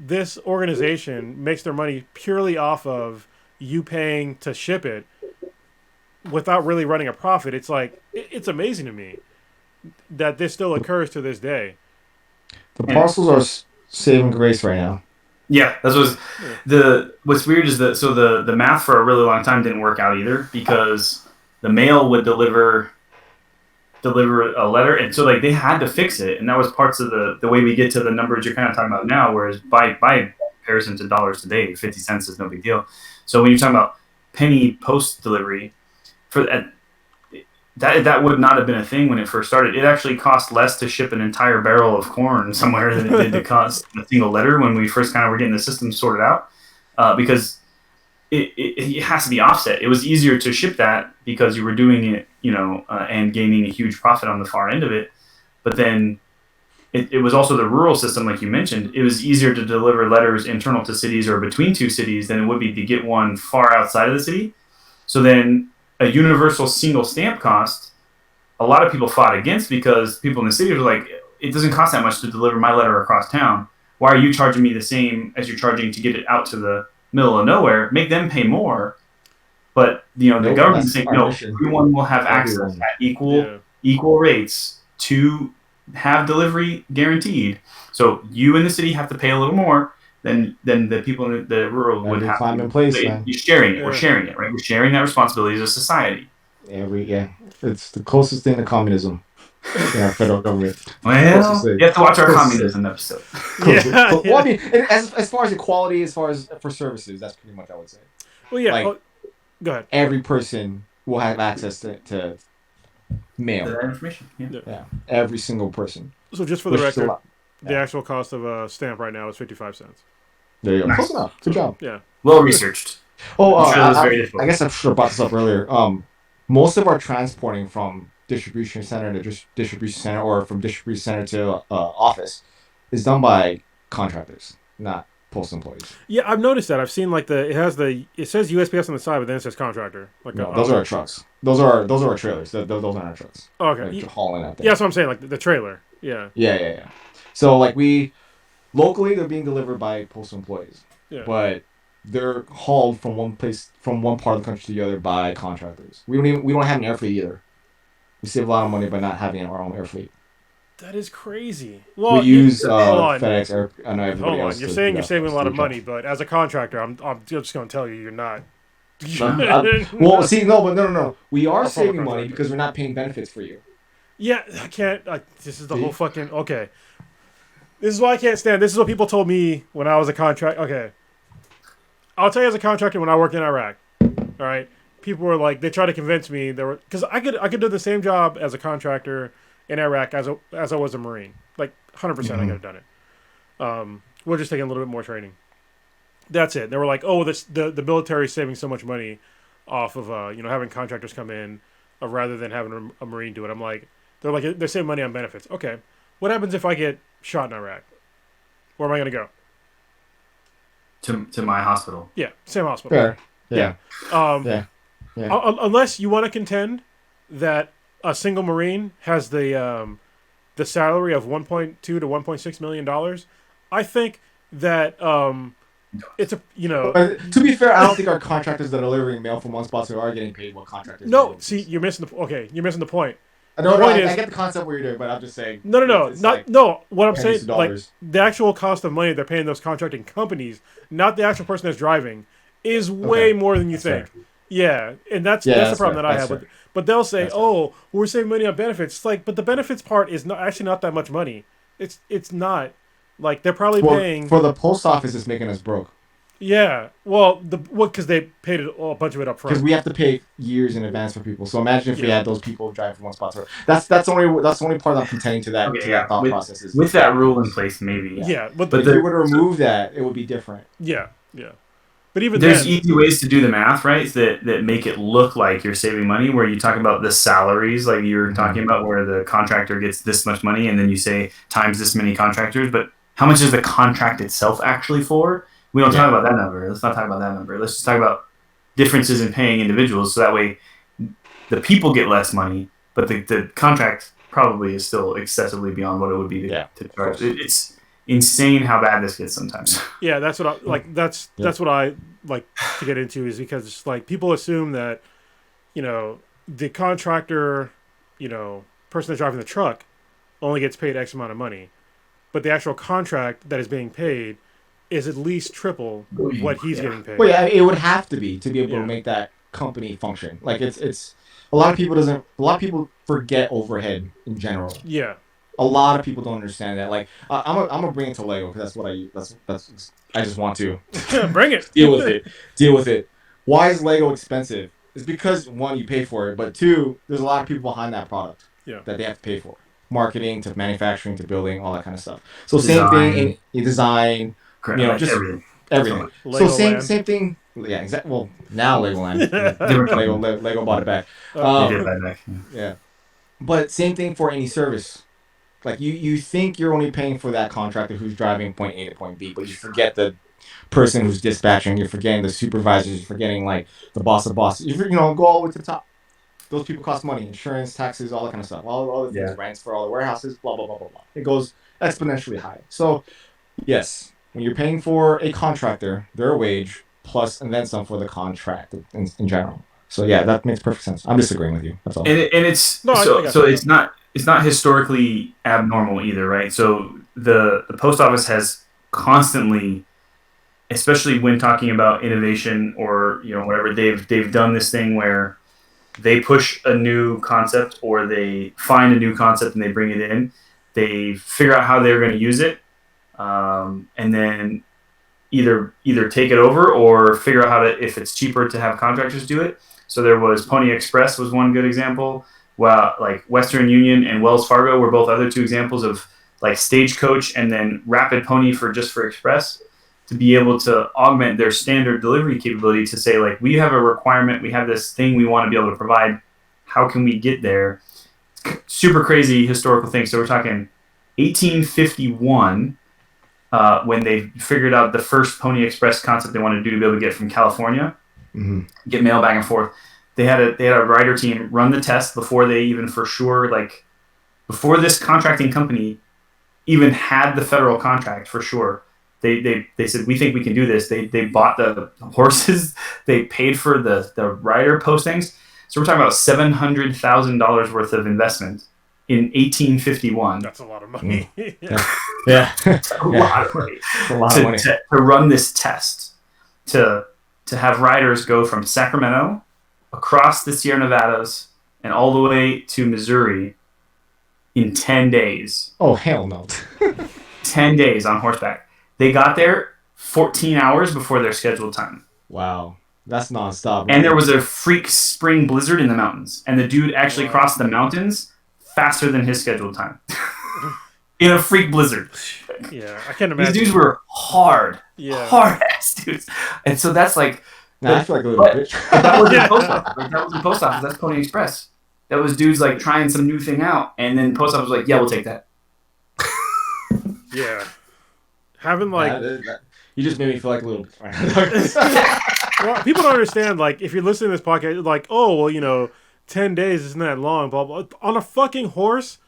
this organization makes their money purely off of you paying to ship it without really running a profit, it's like, it's amazing to me that this still occurs to this day. The parcels are saving grace right now. Yeah, what's weird is that the math for a really long time didn't work out either, because the mail would deliver a letter, and so like they had to fix it, and that was parts of the way we get to the numbers you're kind of talking about now. Whereas by comparison to dollars today, 50 cents is no big deal. So when you're talking about penny post delivery, for that would not have been a thing when it first started. It actually cost less to ship an entire barrel of corn somewhere than it did to cost a single letter when we first kind of were getting the system sorted out, because it has to be offset. It was easier to ship that because you were doing it, and gaining a huge profit on the far end of it. But then it was also the rural system, like you mentioned. It was easier to deliver letters internal to cities or between two cities than it would be to get one far outside of the city. So then a universal single stamp cost, a lot of people fought against, because people in the city were like, it doesn't cost that much to deliver my letter across town. Why are you charging me the same as you're charging to get it out to the middle of nowhere? Make them pay more. But the government's saying, no, everyone will have access at equal rates to have delivery guaranteed. So you in the city have to pay a little more than the people in the rural would have. In place, you're sharing it. We're sharing it, right? We're sharing that responsibility as a society. It's the closest thing to communism in our federal government. Well, you have to watch our communism episode. Well, I mean, as far as equality, as far as for services, that's pretty much I would say. Well, yeah. Like, go ahead. Every person will have access to mail. That information. Yeah. Every single person. So just for the record, the actual cost of a stamp right now is 55 cents. There you go. Nice. Close enough. Good job. Yeah. Well researched. I guess I should have brought this up earlier. Most of our transporting from distribution center to distribution center, or from distribution center to office, is done by contractors, not postal employees. Yeah, I've noticed that. I've seen like it says USPS on the side, but then it says contractor. Like no, those are our trucks. Those are our trailers. Those aren't our trucks. Oh, okay. Like, hauling out there. Yeah, that's what I'm saying. Like the trailer. Yeah. Yeah. So like locally they're being delivered by postal employees. Yeah. But they're hauled from one part of the country to the other by contractors. We don't have an air fleet either. We save a lot of money by not having our own air fleet. That is crazy. Well, we use FedEx. I know everybody hold on. else. You're saying you're saving a lot of money, but as a contractor, I'm just going to tell you, you're not. Well, see, no. We are saving money because we're not paying benefits for you. Yeah, I can't. This is the whole fucking. Okay. This is why I can't stand. This is what people told me when I was a contractor. Okay. I'll tell you, as a contractor, when I worked in Iraq, all right, people were like, they tried to convince me because I could do the same job as a contractor in Iraq as I was a Marine. Like 100%, I could have done it. We're just taking a little bit more training. That's it. They were like, oh, the military is saving so much money off of having contractors come in rather than having a Marine do it. I'm like, they're saving money on benefits. Okay, what happens if I get shot in Iraq? Where am I going to go? To my hospital. Yeah, same hospital. Fair. Yeah. Unless you want to contend that a single Marine has the salary of $1.2 to $1.6 million, I think that it's a to be fair, I don't think our contractors that are delivering mail from one spot to are getting paid what contractors. No, see, you're missing the point. I get the concept what you're doing, but I'm just saying. No. What I'm saying, like dollars. the actual cost of money they're paying those contracting companies, not the actual person that's driving, is way more than you That's think. fair. Yeah, and that's Yeah, the that's problem fair. that I have That's with. But they'll say, That's fair. "Oh, we're saving money on benefits." It's like, but the benefits part is not actually not that much money. It's not. Like they're probably Well, paying. for the post office, it's making us broke Yeah. Well, because they paid a bunch of it up because front. we have to pay years in advance for people. So imagine if we Yeah. had those people driving from one spot to another. That's the only part I'm contending to that Okay, to yeah. that thought With, process is with that rule in place, maybe. Yeah. But But if you were to remove that, it would be different. yeah. But even there's then, easy ways to do the math, right? That make it look like you're saving money. Where you talk about the salaries, like you were talking about, where the contractor gets this much money, and then you say times this many contractors. But how much is the contract itself actually for? We don't talk about that number. Let's not talk about that number. Let's just talk about differences in paying individuals, so that way the people get less money, but the contract probably is still excessively beyond what it would be to charge. It's insane how bad this gets sometimes. yeah, that's what I like. That's what I like to get into is because it's like people assume that, the contractor, person that's driving the truck, only gets paid X amount of money, but the actual contract that is being paid is at least triple what he's getting paid. Well, yeah, it would have to be able Yeah. to make that company function. Like it's a lot of people forget overhead in general. Yeah. A lot of people don't understand that. Like I'm gonna bring it to Lego because that's what I just want to Bring it. deal with it. Why is Lego expensive? It's because one, you pay for it, but two, there's a lot of people behind that product that they have to pay for. Marketing to manufacturing to building, all that kind of stuff. So same thing in design, just everything. So same thing. Yeah, exactly. Well, now Legoland, Lego bought it back. They did that back. Yeah, but same thing for any service. Like you think you're only paying for that contractor who's driving point A to point B, but you forget the person who's dispatching. You're forgetting the supervisors. You're forgetting like the boss of bosses. Go all the way to the top. Those people cost money, insurance, taxes, all that kind of stuff. All the things, rents for all the warehouses, blah blah blah blah blah. It goes exponentially high. So yes, when you're paying for a contractor, their wage plus and then some for the contract in general. So yeah, that makes perfect sense. I'm disagreeing with you. That's all. And it's it's not historically abnormal either, right? So the post office has constantly, especially when talking about innovation or whatever, they've done this thing where they push a new concept or they find a new concept and they bring it in. They figure out how they're going to use it, and then either take it over or figure out how to, if it's cheaper to have contractors do it. So there was Pony Express was one good example. Well, like Western Union and Wells Fargo were both other two examples of like Stagecoach and then Rapid Pony for Express, to be able to augment their standard delivery capability to say, like, we have a requirement, we have this thing we want to be able to provide. How can we get there? Super crazy historical thing. So we're talking 1851 when they figured out the first Pony Express concept they wanted to do to be able to get from California, get mail back and forth. They had a rider team run the test before they even before this contracting company even had the federal contract for sure. They said, we think we can do this. They bought the horses. They paid for the rider postings. So we're talking about $700,000 worth of investment in 1851. That's a lot of money. Yeah. That's a lot of money. It's a lot of money. To run this test, to have riders go from Sacramento across the Sierra Nevadas and all the way to Missouri in 10 days. Oh, hell no. 10 days on horseback. They got there 14 hours before their scheduled time. Wow. That's nonstop. And there was a freak spring blizzard in the mountains. And the dude actually crossed the mountains faster than his scheduled time. In a freak blizzard. Yeah, I can't imagine. These dudes were hard ass dudes. And so that's like... I feel like a little bitch. That was the post office. Like, that was the post office. That's Pony Express. That was dudes like trying some new thing out. And then post office was like, yeah, we'll take that. Yeah. Having like... You just made me feel like a little... Well, people don't understand, like, if you're listening to this podcast, like, oh, well, 10 days isn't that long, blah, blah. On a fucking horse,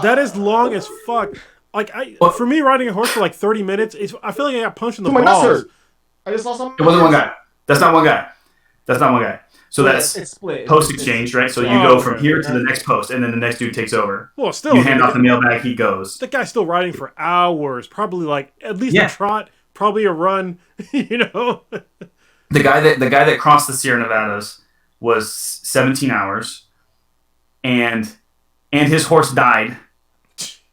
that is long as fuck. Like, for me, riding a horse for like 30 minutes, I feel like I got punched in the balls. I just saw something. It wasn't one guy. That's not one guy. So that's it's split. post exchange, right? So you go from here to the next post, and then the next dude takes over. Well, still, you hand off the mailbag, he goes. The guy's still riding for hours, probably like at least a trot, probably a run, the guy that crossed the Sierra Nevadas was 17 hours, and his horse died,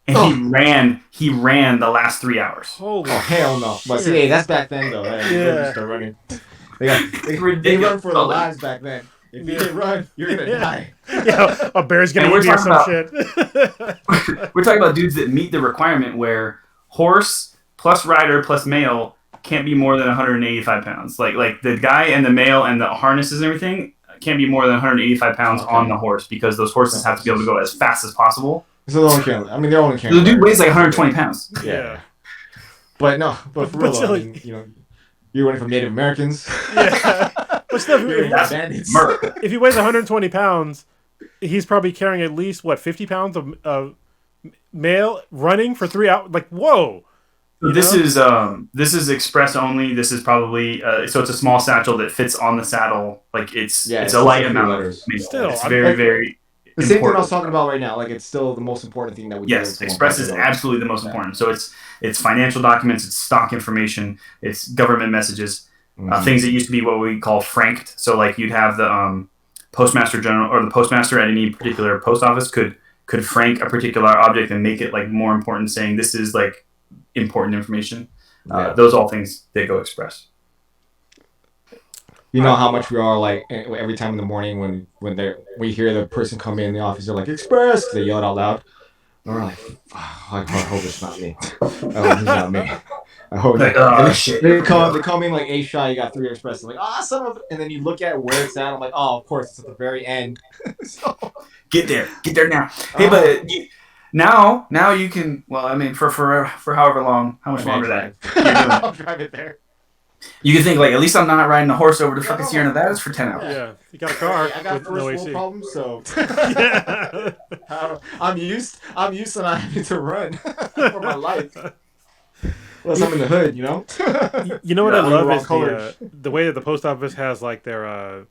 and he ran the last 3 hours. Holy hell no! But see, hey, that's back then though. Hey, Yeah. start running. They run for their lives back then. If you didn't run, you're gonna die. Yeah, a bear's gonna And we're eat you or some talking shit. We're talking about dudes that meet the requirement where horse plus rider plus male can't be more than 185 pounds. Like the guy and the male and the harnesses and everything can't be more than 185 pounds on the horse, because those horses have to be able to go as fast as possible. So they're only carrying. I mean, they're only carrying. The dude weighs like 120 pounds. Yeah. But for real, still, I mean, you're running from Native Americans. Yeah. But still, if he weighs 120 pounds, he's probably carrying at least 50 pounds of male running for 3 hours. Like, whoa! This is express only. This is probably so it's a small satchel that fits on the saddle. Like it's a light amount. Still, it's very the same thing I was talking about right now. Like it's still the most important thing that we. Yes, express is absolutely the most important. So it's financial documents, it's stock information, it's government messages. Things that used to be what we call franked. So like you'd have the postmaster general or the postmaster at any particular post office could frank a particular object and make it like more important, saying this is like important information. Those all things they go express. You know how much we are like every time in the morning when we hear the person come in the office, they're like express. 'Cause they yell it out loud. And we're like, I hope it's not me. I hope it's not me. I hope shit. They come in like, hey, Shy, you got 3 expresses. Like, son of a... And then you look at where it's at. I'm like, oh, of course, it's at the very end. So... Get there now. Hey, but now you can. Well, I mean, for however long, how much longer that you're doing. I'll drive it there. You can think like, at least I'm not riding a horse over to fucking Sierra Nevadas for 10 hours. Yeah, you got a car. I got first world problems, so Yeah. I'm used to not having to run for my life. Unless I'm in the hood, you know. You know what I love is the way that the post office has like their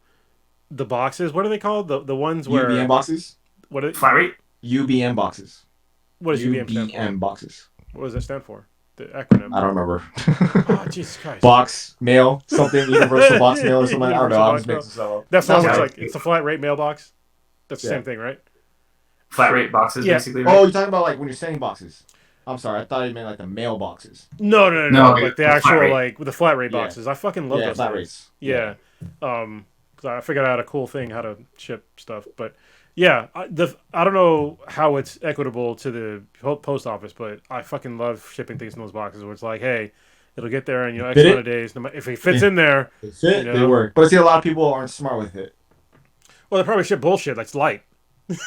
the boxes. What are they called? The ones where UBM boxes. What are flat rate? UBM boxes. What does UBM stand for? UBM boxes. What does that stand for? The acronym. I don't remember. Oh, Jesus Christ. Box mail, something universal box mail or something. I don't know. I'm just making stuff up. That sounds like it's a flat rate mailbox. That's the same thing, right? Flat rate boxes, basically. Right? Oh, you're talking about like when you're sending boxes. I'm sorry, I thought you meant like the mail boxes. No. Like the actual like with the flat rate boxes. I fucking love those flat things. rates. Yeah. Because I figured out a cool thing how to ship stuff, but. Yeah, I don't know how it's equitable to the post office, but I fucking love shipping things in those boxes where it's like, hey, it'll get there in X amount of days. If it fits in there, they work. But I see a lot of people aren't smart with it. Well, they probably ship bullshit that's light.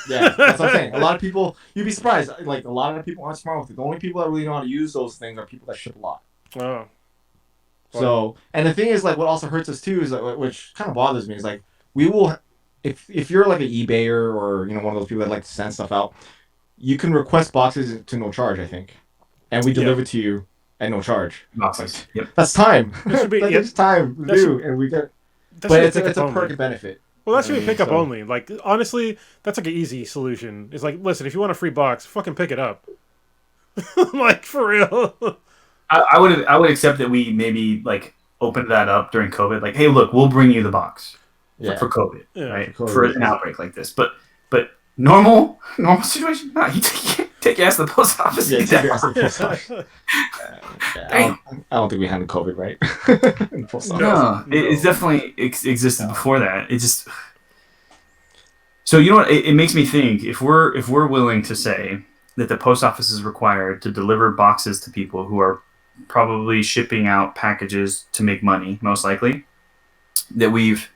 Yeah, that's what I'm saying. A lot of people, you'd be surprised. Like a lot of people aren't smart with it. The only people that really know how to use those things are people that ship a lot. Oh. So, and the thing is, like, what also hurts us too is like, which kind of bothers me is like we will. If you're like an eBayer or one of those people that like to send stuff out, you can request boxes to no charge, I think, and we deliver to you at no charge. Boxes. Yep. That's time. That's time to do, and we get. But it's a perk and benefit. Well, that should be pickup only. Like honestly, that's like an easy solution. It's like, listen, if you want a free box, fucking pick it up. Like for real. I would accept that we maybe like opened that up during COVID. Like, hey, look, we'll bring you the box. Yeah. For COVID, right? For an outbreak like this, but normal situation, no, you take your ass to the post office. Yeah, take your ass to the post office. I don't think we handled COVID right. In the post office. No, it's definitely existed before that. It just so you know what it makes me think if we're willing to say that the post office is required to deliver boxes to people who are probably shipping out packages to make money, most likely, that we've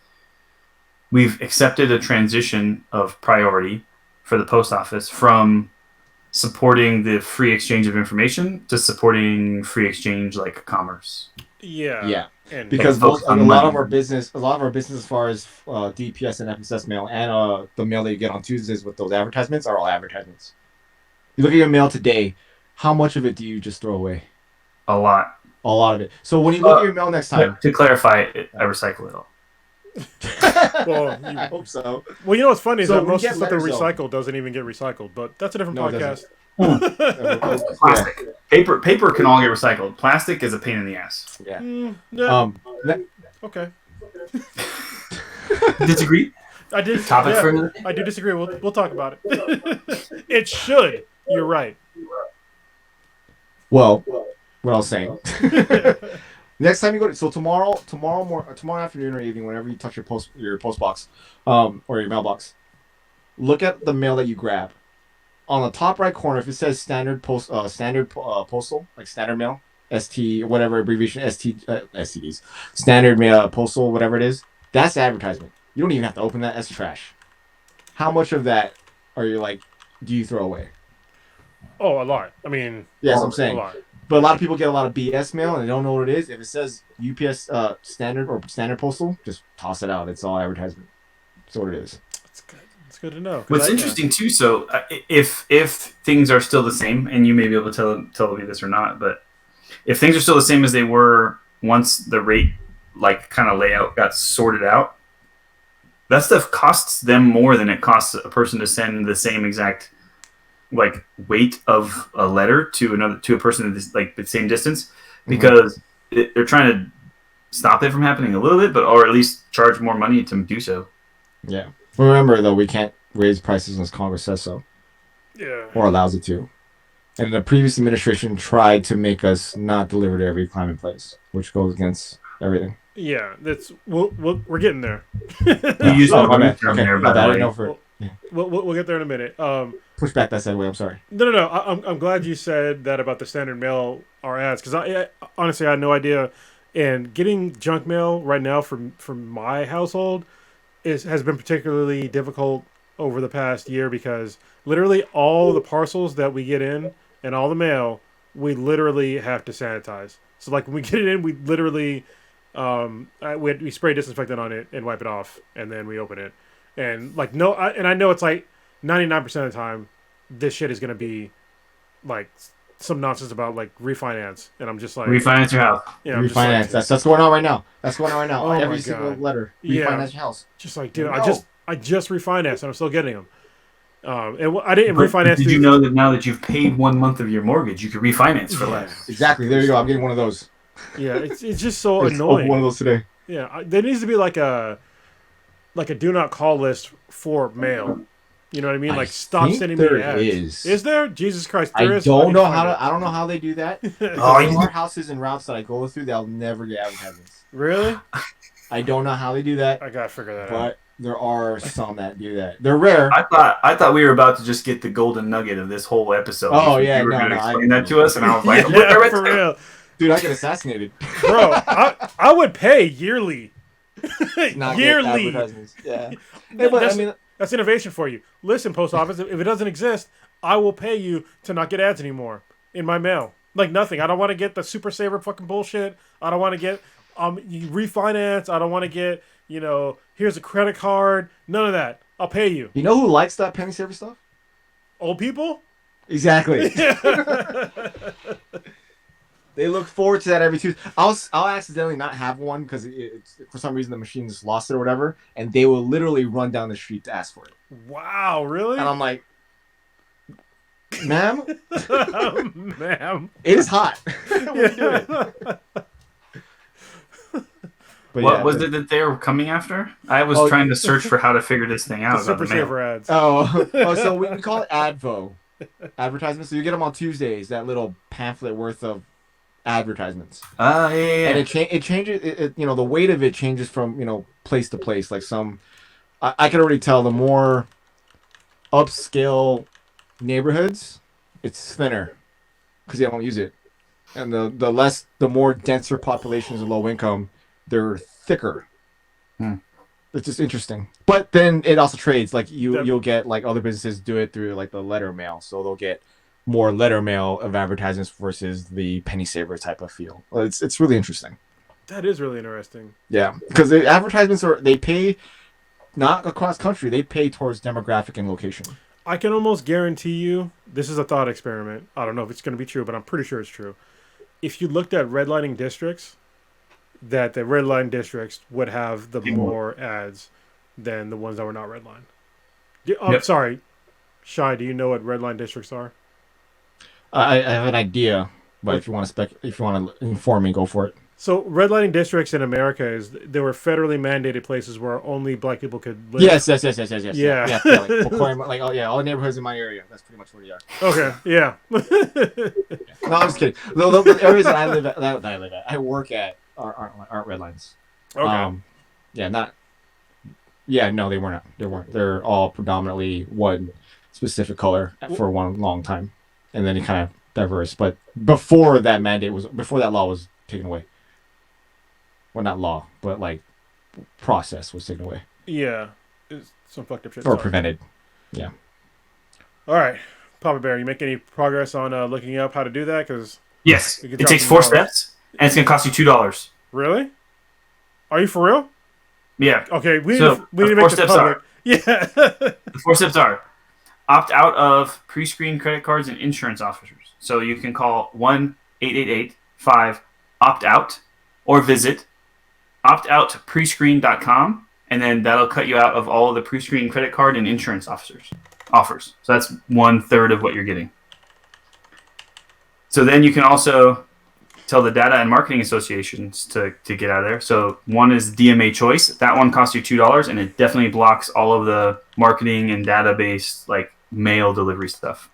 accepted a transition of priority for the post office from supporting the free exchange of information to supporting free exchange like commerce. Yeah. And because a lot of our business as far as DPS and FSS mail and the mail that you get on Tuesdays with those advertisements are all advertisements. You look at your mail today, how much of it do you just throw away? A lot. A lot of it. So when you look at your mail next time, to clarify, I recycle it all. Well, I hope so. Well, you know what's funny is that most of the stuff they recycle doesn't even get recycled, but that's a different podcast. Plastic, paper can all get recycled. Plastic is a pain in the ass. Yeah. No. Okay. Disagree? I did. Topic for another day? I do disagree. We'll talk about it. It should. You're right. Well, what I was saying. Next time you go to tomorrow afternoon or evening, whenever you touch your post box, or your mailbox, look at the mail that you grab. On the top right corner, if it says postal, like standard mail, ST, whatever abbreviation, STDs, standard mail, postal, whatever it is, that's the advertisement. You don't even have to open that as trash. How much of that do you throw away? Oh, a lot. I mean, yes, I'm saying. A lot. But a lot of people get a lot of BS mail and they don't know what it is. If it says UPS standard or standard postal, just toss it out. It's all advertisement. That's what it is. That's good. It's good to know. What's interesting too, so if things are still the same, and you may be able to tell me this or not, but if things are still the same as they were once the rate kind of layout got sorted out, that stuff costs them more than it costs a person to send the same exact weight of a letter to a person at the same distance, because they're trying to stop it from happening a little bit, or at least charge more money to do so. Yeah. Remember though, we can't raise prices unless Congress says so. Yeah. Or allows it to. And the previous administration tried to make us not deliver to every climate place, which goes against everything. Yeah, we're getting there. You used the term there, by the way. We'll get there in a minute. Push back that segue. I'm sorry. No. I'm glad you said that about the standard mail or ads, because I honestly I had no idea. And getting junk mail right now from my household has been particularly difficult over the past year, because literally all the parcels that we get in and all the mail, we literally have to sanitize. So when we get it in, we literally we spray disinfectant on it and wipe it off, and then we open it. And I know it's 99% of the time this shit is gonna be some nonsense about refinance, and I'm just refinance your house. Yeah, refinance. That's going on right now. Oh Every single letter. Refinance your house. Just dude, no. I just refinanced and I'm still getting them. And I didn't refinance. Did you know that now that you've paid 1 month of your mortgage, you can refinance for less? Exactly. There you go. I'm getting one of those. Yeah, it's just so annoying. One of those today. Yeah, there needs to be a do not call list for mail. You know what I mean? Stop sending me ads. Is there? Jesus Christ, there is. I don't know how they do that. There are houses and routes that I go through, they'll never get advertisements. Really? I don't know how they do that. I gotta figure that out. But there are some that do that. They're rare. I thought we were about to just get the golden nugget of this whole episode. Oh yeah, you were going to explain that to us, and I was like, yeah, for real. Dude, I get assassinated. Bro, I would pay yearly. Yearly. Yeah. Hey, but that's innovation for you. Listen, post office, if it doesn't exist, I will pay you to not get ads anymore in my mail. Nothing. I don't want to get the Super Saver fucking bullshit. I don't want to get you refinance. I don't want to get, here's a credit card. None of that. I'll pay you. You know who likes that penny saver stuff? Old people? Exactly. They look forward to that every Tuesday. I'll accidentally not have one because for some reason the machine just lost it or whatever, and they will literally run down the street to ask for it. Wow, really? And I'm like, ma'am? Ma'am. It is hot. What are you doing? What was it that they were coming after? I was trying to search for how to figure this thing out. The Super Saver ads. So we call it Advo. Advertisements. So you get them on Tuesdays, that little pamphlet worth of advertisements. Yeah. And it changes. The weight of it changes from place to place. I can already tell the more upscale neighborhoods, it's thinner because they don't use it, and the more denser populations of low income, they're thicker. It's just interesting. But then it also trades. You'll get other businesses do it through the letter mail, so they'll get more letter mail of advertisements versus the penny saver type of feel. It's really interesting. That is really interesting. Yeah, because the advertisements they pay not across country. They pay towards demographic and location. I can almost guarantee you, this is a thought experiment. I don't know if it's going to be true, but I'm pretty sure it's true. If you looked at redlining districts, that the red line districts would have the more ads than the ones that were not redlined. Yep. Sorry, Shai, do you know what red line districts are? I have an idea, but if you want to inform me, go for it. So redlining districts in America there were federally mandated places where only black people could live. Yes. Yeah. Yeah, like, oh yeah, all the neighborhoods in my area. That's pretty much where they are. Okay. Yeah. No, I'm just kidding. The areas that I live at, I work at aren't red lines. Okay. Yeah, not. Yeah, no, they weren't. They weren't. They're all predominantly one specific color for one long time, and then it kind of diverse. But before that law was taken away. Well, not law, but like process was taken away Yeah. It's some fucked up shit. or prevented. Yeah. All right, Papa Bear, you make any progress on looking up how to do that? Because Yes, it takes 4 steps, and it's going to cost you $2. Really? Are you for real? Yeah. Okay, we So, need to the make 4 this steps public. are. Yeah. The 4 steps are opt out of pre-screened credit cards and insurance officers. So you can call 1-888-5-OPT-OUT or visit optoutprescreen.com, and then that'll cut you out of all of the pre-screened credit card and insurance offers. So that's 1/3 of what you're getting. So then you can also tell the data and marketing associations to get out of there. So one is DMA Choice. That one costs you $2, and it definitely blocks all of the marketing and database like mail delivery stuff.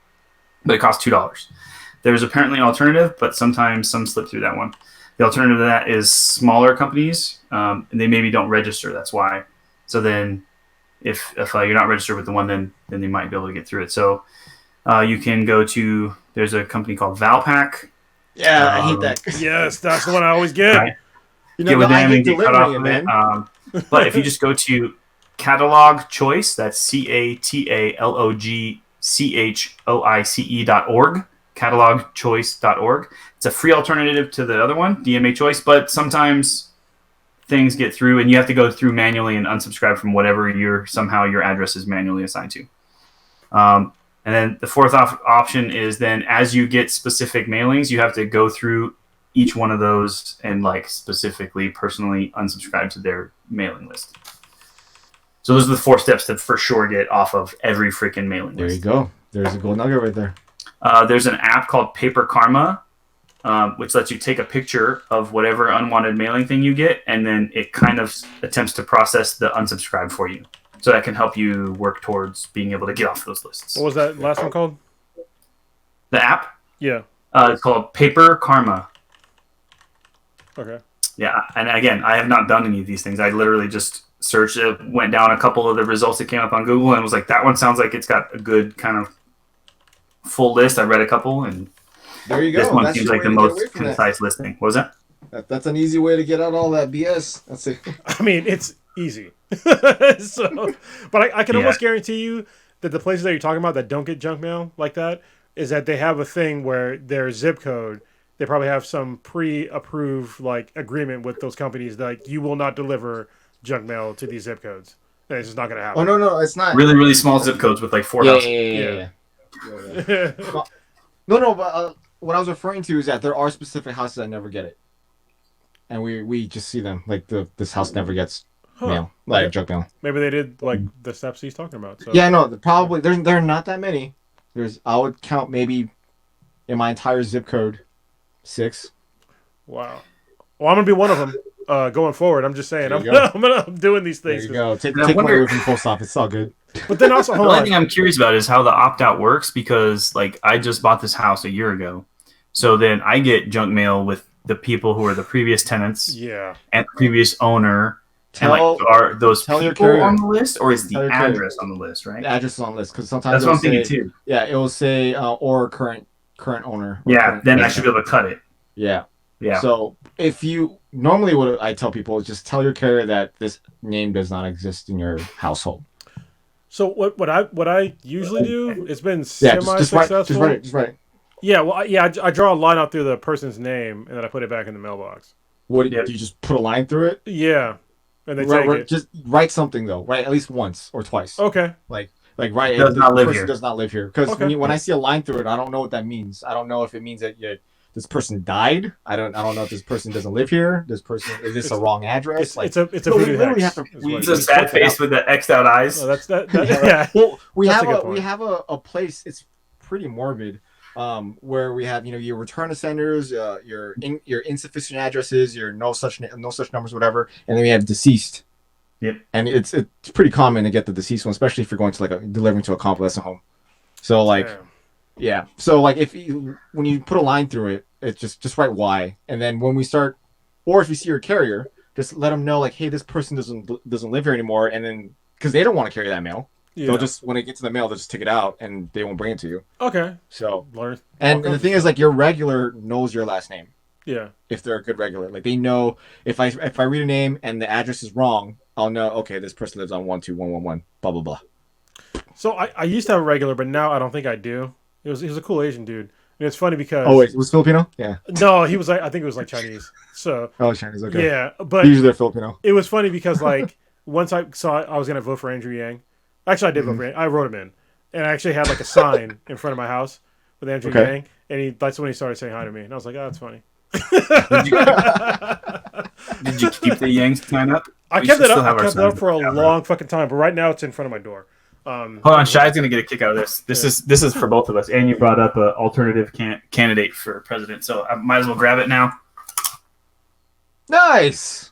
But it costs $2. There's apparently an alternative, but sometimes some slip through that one. The alternative to that is smaller companies, and they maybe don't register. That's why. So then, if you're not registered with the one, then they might be able to get through it. So you can go to. There's a company called Valpak. Yeah, I hate that. Yes, that's the one I always get. Right. You Get know, with I them hate and get cut off delivering of it, it. man. But if you just go to Catalog Choice, that's CATALOGCHOICE.org, catalogchoice.org. It's a free alternative to the other one, DMA Choice, but sometimes things get through and you have to go through manually and unsubscribe from whatever your address is manually assigned to. And then the fourth option is then as you get specific mailings, you have to go through each one of those and like specifically personally unsubscribe to their mailing list. So those are the 4 steps to for sure get off of every freaking mailing There list. you go. There's a gold nugget right there. There's an app called Paper Karma, which lets you take a picture of whatever unwanted mailing thing you get, and then it kind of attempts to process the unsubscribe for you. So that can help you work towards being able to get off those lists. What was that last one called? The app? Yeah. It's called Paper Karma. Okay. Yeah, and again, I have not done any of these things. I literally just searched it, went down a couple of the results that came up on Google, and was like, that one sounds like it's got a good kind of full list. I read a couple, and There you go. this one That's seems your like way the to get most away from that. concise listing. What was that? That's an easy way to get out all that BS. That's it. I mean, it's easy. So, but I can almost guarantee you that the places that you're talking about that don't get junk mail like that is that they have a thing where their zip code, they probably have some pre-approved like agreement with those companies that like, you will not deliver junk mail to these zip codes. And it's just not going to happen. Oh no, it's not. Really, really small zip codes with like 4 houses. Yeah. No, but what I was referring to is that there are specific houses that never get it, and we just see them like this house never gets mail, like junk mail. Maybe they did like the steps he's talking about. So. Yeah, no, probably there are not that many. I would count maybe in my entire zip code 6. Wow. Well, I'm gonna be one of them going forward. I'm just saying. I'm doing these There things. you go. Take I money wonder- away from the post office. It's all good. But then also, The hold only on. thing I'm curious about is how the opt-out works because, like, I just bought this house a year ago. So then I get junk mail with the people who are the previous tenants Yeah. and previous owner. Tell and, like, are those tell your people carrier. on the list or is the Tell your carrier. address on the list, right? the address is on the list because sometimes That's what I'm it'll thinking say, too. Yeah, it will say or current owner. or Yeah, current then I tenant. should be able to cut it. Yeah. Yeah. So if you normally what I tell people is just tell your carrier that this name does not exist in your household. So what I usually do, it's been Yeah, semi-successful. just write it. Yeah, well, I draw a line out through the person's name and then I put it back in the mailbox. What Yeah. do you just put a line through it? Yeah, and they take it. Just write something though. Write at least once or twice. Okay. Like write Does not live here. does not live here. Because Okay. when I see a line through it, I don't know what that means. I don't know if it means that this person died. I don't know if this person doesn't live here. Is this a wrong address? It's a we voodoo literally hex. have to. is what It's it a is. sad face with the X'd out eyes. Oh, that's that. Yeah. Well, we That's have a good point. we have a place. It's pretty morbid. where we have your return senders, your insufficient addresses, your no such numbers, whatever, and then we have deceased. Yep. And it's pretty common to get the deceased one, especially if you're going to like delivering to a convalescent home. So like, Damn. yeah. So like when you put a line through it, it's just write Y, and then when we start, or if you see your carrier, just let them know like, hey, this person doesn't live here anymore, and then because they don't want to carry that mail. Yeah. They'll just when it gets in the mail, they'll just take it out and they won't bring it to you. Okay. So And the thing is, like, your regular knows your last name. Yeah. If they're a good regular, like they know if I read a name and the address is wrong, I'll know. Okay, this person lives on 12111. Blah blah blah. So I used to have a regular, but now I don't think I do. He was a cool Asian dude. And it's funny because Oh wait, was Filipino? Yeah. no, he was like I think it was like Chinese. So Oh, Chinese. Okay. yeah, but Usually they're Filipino. it was funny because like once I saw I was gonna vote for Andrew Yang. Actually, I did vote for Yang. I wrote him in, and I actually had like a sign in front of my house with Andrew Yang, and that's when he started saying hi to me, and I was like, oh, that's funny. Did you keep the Yang sign up? I kept it up. I kept it up for a long fucking time, but right now it's in front of my door. Hold on, Shai's gonna get a kick out of this. This is for both of us, and you brought up an alternative candidate for president, so I might as well grab it now. Nice.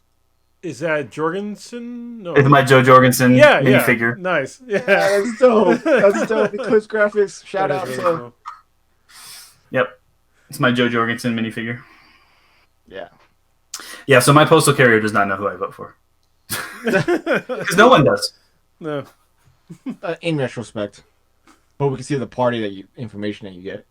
Is that Jorgensen? No. It's my Joe Jorgensen minifigure. Nice. Yeah. That's dope. That's dope. Eclipse Graphics. Shout out Really to. cool. Yep, it's my Joe Jorgensen minifigure. Yeah. Yeah, so my postal carrier does not know who I vote for because no one does. No. In retrospect, but we can see the party information that you get.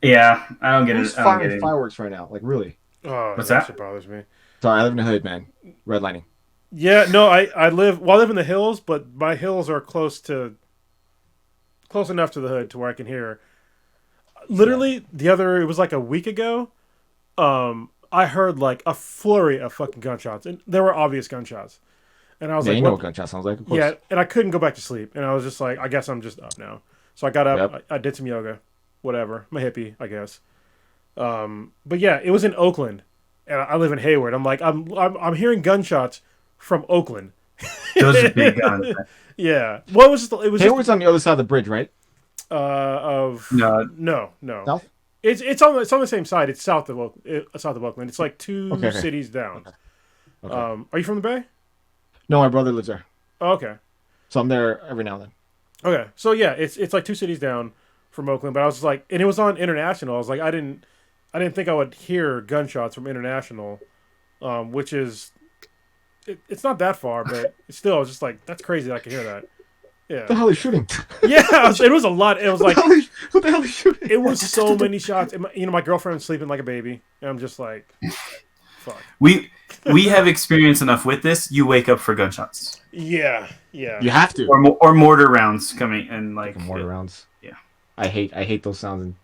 Yeah, I don't get Who's it. I don't get firing it. fireworks right now? Like really? Oh, What's that that? shit bothers me. Sorry, I live in the hood, man. Redlining. Yeah, no, I live in the hills, but my hills are close enough to the hood to where I can hear. Literally, it was like a week ago. I heard like a flurry of fucking gunshots, and there were obvious gunshots, and I was like, you know what what gunshot sounds like? Of course. Yeah, and I couldn't go back to sleep, and I was just like, I guess I'm just up now. So I got up, Yep. I did some yoga, whatever. I'm a hippie, I guess. But yeah, it was in Oakland, and I live in Hayward. I'm like, I'm hearing gunshots from Oakland. Those are big guns. Yeah. What was it? Was Hayward's on the other side of the bridge, right? No. South. It's on the same side. It's south of Oakland. It's like two Okay. cities down. Okay. Are you from the Bay? No, my brother lives there, Oh, okay. so I'm there every now and then. Okay. So yeah, it's like two cities down from Oakland. But I was just like, and it was on International. I was like, I didn't think I would hear gunshots from International, which is, it's not that far, but still, I was just like, that's crazy. That I can hear that. Yeah. What the hell are you shooting? Yeah, it was a lot. It was like what the hell are you shooting? it was so many shots. And my girlfriend was sleeping like a baby, and I'm just like, fuck. We have experienced enough with this. You wake up for gunshots. Yeah. You have to. Or mortar rounds coming and like Mortar rounds. Yeah. I hate those sounds.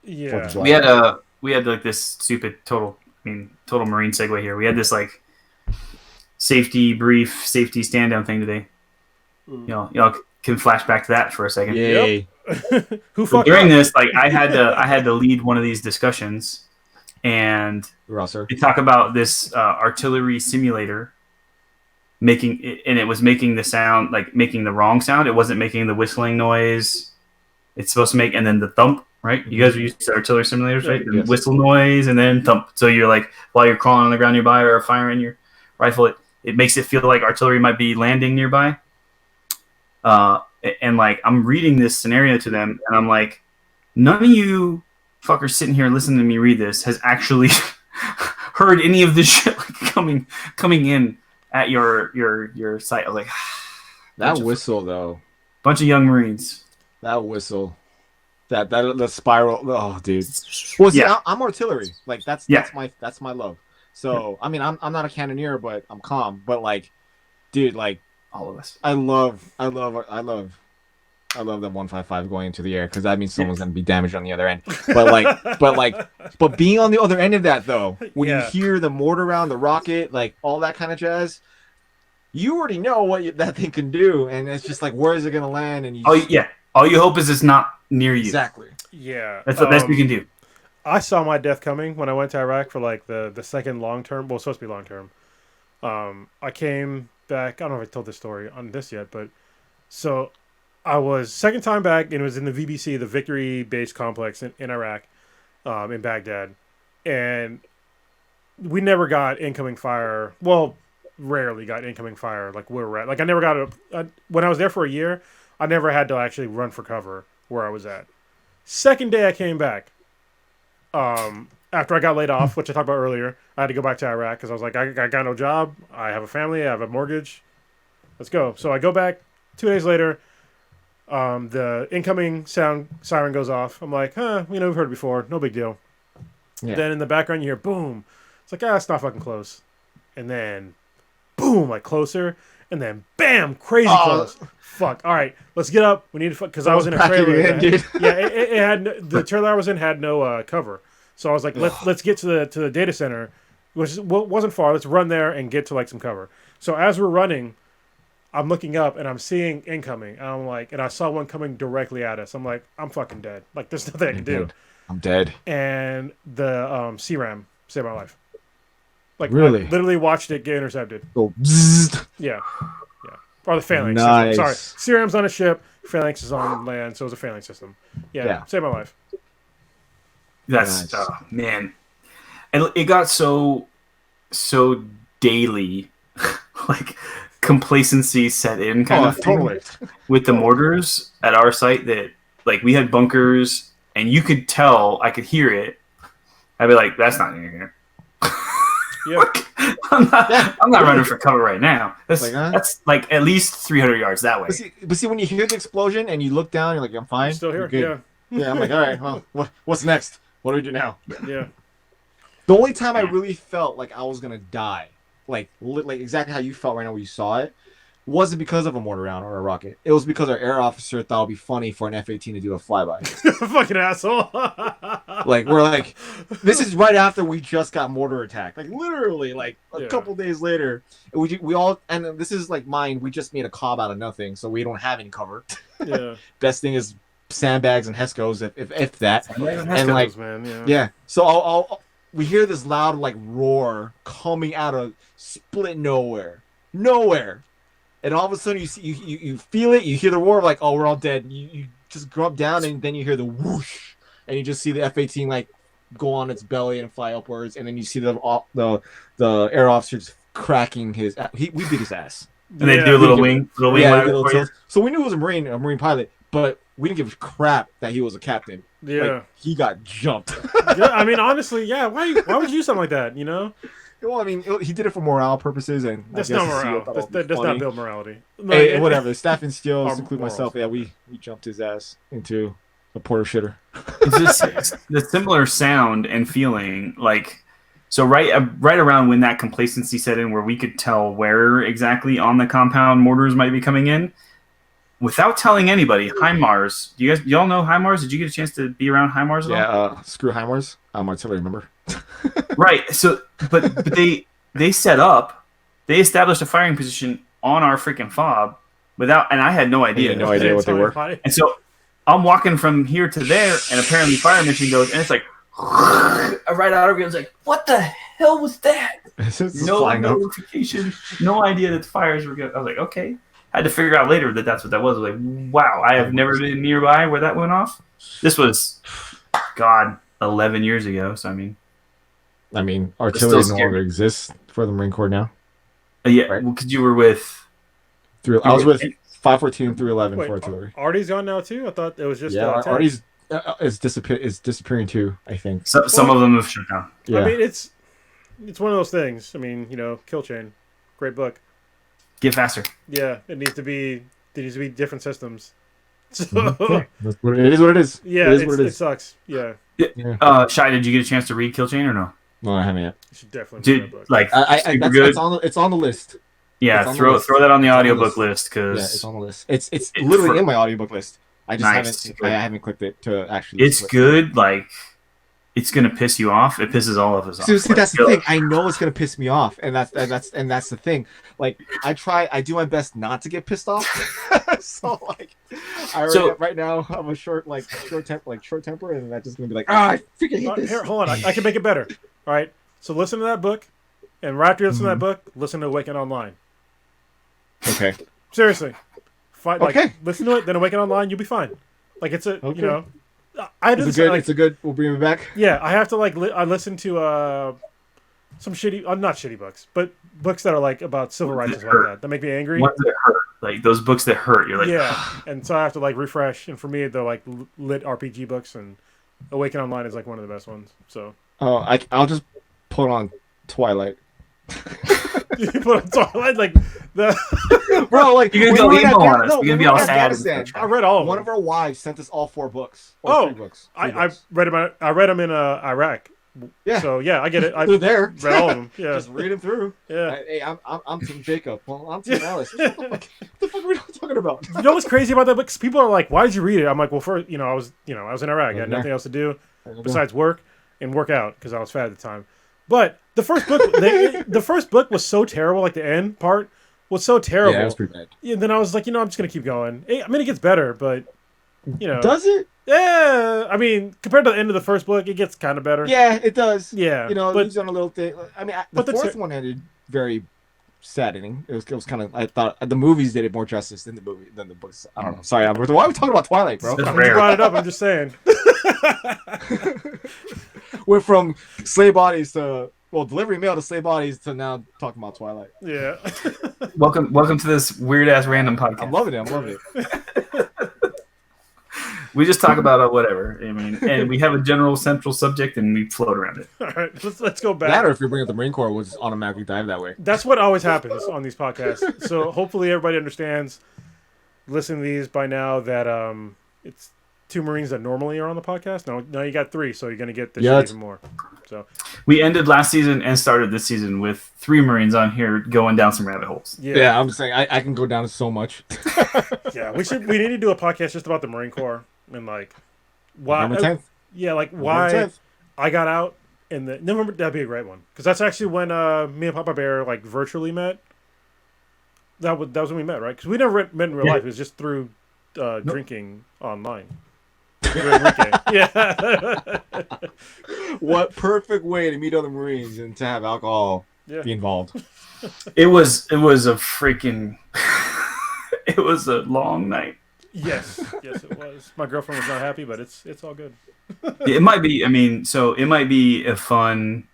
Yeah. 4th of July. we had like this stupid total Marine segue here. We had this like safety stand down thing today. Y'all can flash back to that for a second. Yay. Who So fucked during up? this, like I had to lead one of these discussions, and Rosser. they talk about this artillery simulator it was making the sound, like making the wrong sound. It wasn't making the whistling noise it's supposed to make, and then the thump, right? You guys are used to artillery simulators, right? The Yes. whistle noise and then thump. So you're like, while you're crawling on the ground nearby or firing your rifle, it makes it feel like artillery might be landing nearby. And like I'm reading this scenario to them, and I'm like, none of you fuckers sitting here listening to me read this has actually heard any of this shit like coming in at your site. I was like, That whistle though. bunch of young Marines. That whistle. That the spiral. Oh, dude. Well, see, Yeah. I'm artillery. Like that's my love. So I mean, I'm not a cannoneer, but I'm calm. But like, dude, like All of us. I love that 155 going into the air because that means someone's gonna be damaged on the other end. But being on the other end of that though, when you hear the mortar round, the rocket, like all that kind of jazz, you already know what that thing can do, and it's just like where is it gonna land? And All you hope is it's not near you. exactly. Yeah. That's the best we can do. I saw my death coming when I went to Iraq for like the second long term. Well, it's supposed to be long term. I came back. I don't know if I told this story on this yet, but so I was second time back, and it was in the VBC, the Victory Base Complex in Iraq, in Baghdad, and we never got incoming fire. Well, rarely got incoming fire like where we're at. Like I never got when I was there for a year, I never had to actually run for cover where I was at. Second day I came back, after I got laid off, which I talked about earlier, I had to go back to Iraq because I was like, I got no job, I have a family, I have a mortgage, let's go. So I go back 2 days later. The incoming siren goes off. I'm like, we've heard it before, no big deal. Yeah. Then in the background you hear boom. It's like, it's not fucking close. And then boom, like closer, and then bam, crazy close. Fuck. All right, let's get up. We need to because I was in a trailer. It had the trailer I was in had no cover, so I was like, let's get to the data center, which wasn't far. Let's run there and get to like some cover. So as we're running, I'm looking up and I'm seeing incoming, and I'm like, and I saw one coming directly at us. I'm like, I'm fucking dead. Like there's nothing I can do. I'm dead. And the CRAM saved my life. Like really, I literally watched it get intercepted. Oh, yeah. Or the phalanx. Nice. Sorry, CRM's on a ship. Phalanx is on land, so it was a phalanx system. Yeah. Saved my life. That's man, and it got so daily, like complacency set in kind of thing totally. With the mortars at our site that like we had bunkers and you could tell, I could hear it. I'd be like, that's not in here. Yep. I'm not running for cover right now. That's like at least 300 yards that way. But see, when you hear the explosion and you look down, you're like, I'm fine. I'm still here. Yeah, I'm like, all right, well, what's next? What do we do now? Yeah. The only time I really felt like I was going to die, like exactly how you felt right now when you saw it, wasn't because of a mortar round or a rocket. It was because our air officer thought it would be funny for an F-18 to do a flyby. Fucking asshole. Like, we're like, this is right after we just got mortar attacked. Like, literally, like, a couple days later. We all, and this is like mine, we just made a cob out of nothing, so we don't have any cover. Yeah. Best thing is sandbags and Hescos, if that. And like, man, yeah. So we hear this loud, like, roar coming out of split nowhere. And all of a sudden, you feel it. You hear the roar, like, oh, we're all dead. You just grub down, and then you hear the whoosh, and you just see the F-18 like go on its belly and fly upwards, and then you see the air officer just cracking his. We beat his ass. And they do a little wing. So we knew it was a marine pilot, but we didn't give a crap that he was a captain. Yeah, like, he got jumped. Yeah, I mean, honestly, yeah. Why would you do something like that? You know. Well, I mean, he did it for morale purposes, and that's not morale. That does not build morality. Hey, whatever. Staff and steals, include myself. Yeah, we jumped his ass into a porter shitter. It's just the similar sound and feeling, like so right around when that complacency set in, where we could tell where exactly on the compound mortars might be coming in, without telling anybody. HIMARS. Y'all know HIMARS? Did you get a chance to be around HIMARS at all? Yeah. Screw HIMARS. I'm artillery, remember? Right. So, but they set up, they established a firing position on our freaking fob and I had no idea. No idea what they were. And so I'm walking from here to there, and apparently fire mission goes, and it's like right out of it. It's like, what the hell was that? No notification, no idea that the fires were good. I was like, okay. I had to figure out later that that's what that was. I was like, wow, I have never been nearby where that went off. This was, 11 years ago. So I mean, artillery no longer exists for the Marine Corps now. Yeah, right? Well, because you were with... I was with 514 through 11 for artillery. Artie's gone now, too? I thought it was just... Artie's is disappearing, too, I think. Some of them have shut down. Yeah. I mean, it's one of those things. I mean, Kill Chain, great book. Get faster. Yeah, it needs to be different systems. So... It is what it is. Yeah, it sucks. Yeah. Shai, did you get a chance to read Kill Chain or no? No, I haven't yet. You should definitely read that book. Like, it's on the list. Yeah, throw that on the audiobook list because it's on the list. It's literally in my audiobook list. I just haven't clicked it to actually. It's good. Like, it's gonna piss you off. It pisses all of us off. See, that's the thing. I know it's gonna piss me off, and that's the thing. Like, I do my best not to get pissed off. So like, right now I'm a short temper, and that's just gonna be like, I freaking hate this. Here, hold on, I can make it better. All right, so listen to that book, and right after you listen to that book, listen to Awaken Online. Okay. Seriously, Fine, Okay. like listen to it, then awaken online. You'll be fine. Like it's a Okay. you know, I do It's this, a good. like, It's a good. We'll bring it back. yeah. I have to like I listen to some shitty, not shitty books, but books that are like about civil rights and stuff like that make me angry. Ones that hurt, like those books that hurt. You're like, Yeah, and so I have to like refresh. And for me, they're like lit RPG books, and Awaken Online is like one of the best ones. So Oh, I'll just put on Twilight. you put on Twilight, like the Bro, like You're gonna when go we were in emo on Afghan- us. no, You're when gonna we be were all in sad. Afghanistan, I read all of one them. of our wives sent us all 4 books. Or Oh, 3 books. I read them. I read them in Iraq. Yeah. So yeah, I get it. I They're there. read all of them. Yeah, Just read them through. yeah. Hey, I'm Team Jacob. Well, I'm Team Alice. What the fuck are we talking about? You know what's crazy about that book? 'Cause people are like, "Why did you read it?" I'm like, "Well, first, I was in Iraq. I had nothing else to do besides work and work out because I was fat at the time." But the first book, the first book was so terrible. Like the end part was so terrible. Yeah, it was pretty bad. And then I was like, I'm just gonna keep going. I mean, it gets better, but Does it? yeah. I mean, compared to the end of the first book, it gets kind of better. Yeah, it does. Yeah, You know, it but leaves on a little thing. I mean, the But the fourth one ended very saddening. It was kind of. I thought the movies did it more justice than the books. I don't know. Sorry, Alberto. Why are we talking about Twilight, bro? It's I rare. brought it up. I'm just saying. Went from slave bodies to delivery mail to slave bodies to now talking about Twilight. Yeah. welcome to this weird ass random podcast. I'm loving it. We just talk about whatever. I mean, and we have a general central subject, and we float around it. All right. Let's go back. That, or if you bring up the Marine Corps, we'll just automatically dive that way. That's what always happens on these podcasts. So hopefully everybody understands, listening to these by now, that it's 2 Marines that normally are on the podcast. Now you got 3, so you're gonna get this shit even more. So We ended last season and started this season with 3 Marines on here going down some rabbit holes. Yeah, I'm saying I can go down to so much. Yeah. We need to do a podcast just about the Marine Corps and like why. November 10th. Yeah, like November why 10th. I got out in the November. That'd be a great one because that's actually when me and Papa Bear like virtually met. That was when we met, right? Because we never met in real life. It was just through drinking online. Yeah. What perfect way to meet other Marines and to have alcohol be involved. It was a freaking. It was a long night. Yes, it was. My girlfriend was not happy, but it's all good. It might be. I mean, so it might be a fun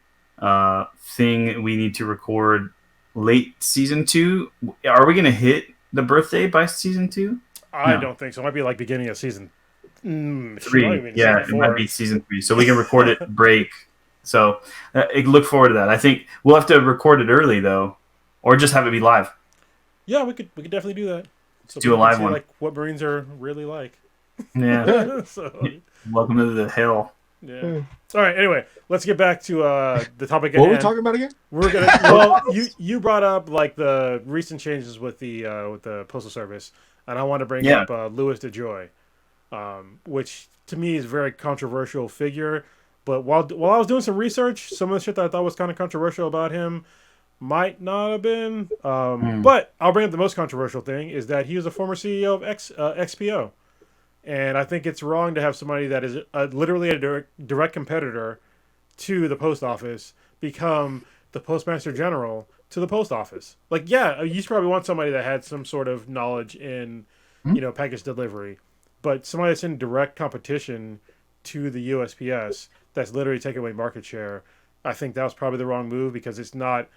thing we need to record late season 2. Are we gonna hit the birthday by season 2? I don't think so. It might be like beginning of season 3. Yeah, it might be season 3. So we can record it break. So look forward to that. I think we'll have to record it early though, or just have it be live. Yeah, we could definitely do that. So Do a people can live see, one. like what Marines are really like. Yeah. So Welcome to the hell. yeah. All right. Anyway, let's get back to the topic at What were we hand. talking about again? We're gonna. Well, you brought up like the recent changes with the Postal Service, and I want to bring up Louis DeJoy, which to me is a very controversial figure. But while I was doing some research, some of the shit that I thought was kind of controversial about him might not have been. But I'll bring up the most controversial thing is that he was a former CEO of XPO. And I think it's wrong to have somebody that is literally a direct competitor to the post office become the postmaster general to the post office. Like, yeah, you probably want somebody that had some sort of knowledge in, package delivery, but somebody that's in direct competition to the USPS that's literally taking away market share. I think that was probably the wrong move because it's not,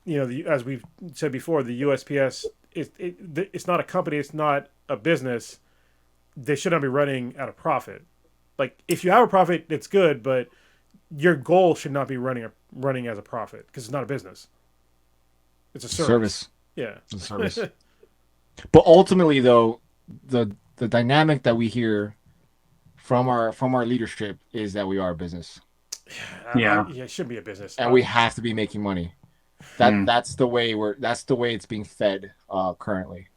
as we've said before, the USPS it's not a company, it's not a business. They should not be running at a profit. Like, if you have a profit, it's good, but your goal should not be running as a profit because it's not a business. It's a service. Yeah, it's a service. But ultimately, though, the dynamic that we hear from our leadership is that we are a business. It shouldn't be a business, and we have to be making money. That's the way it's being fed currently.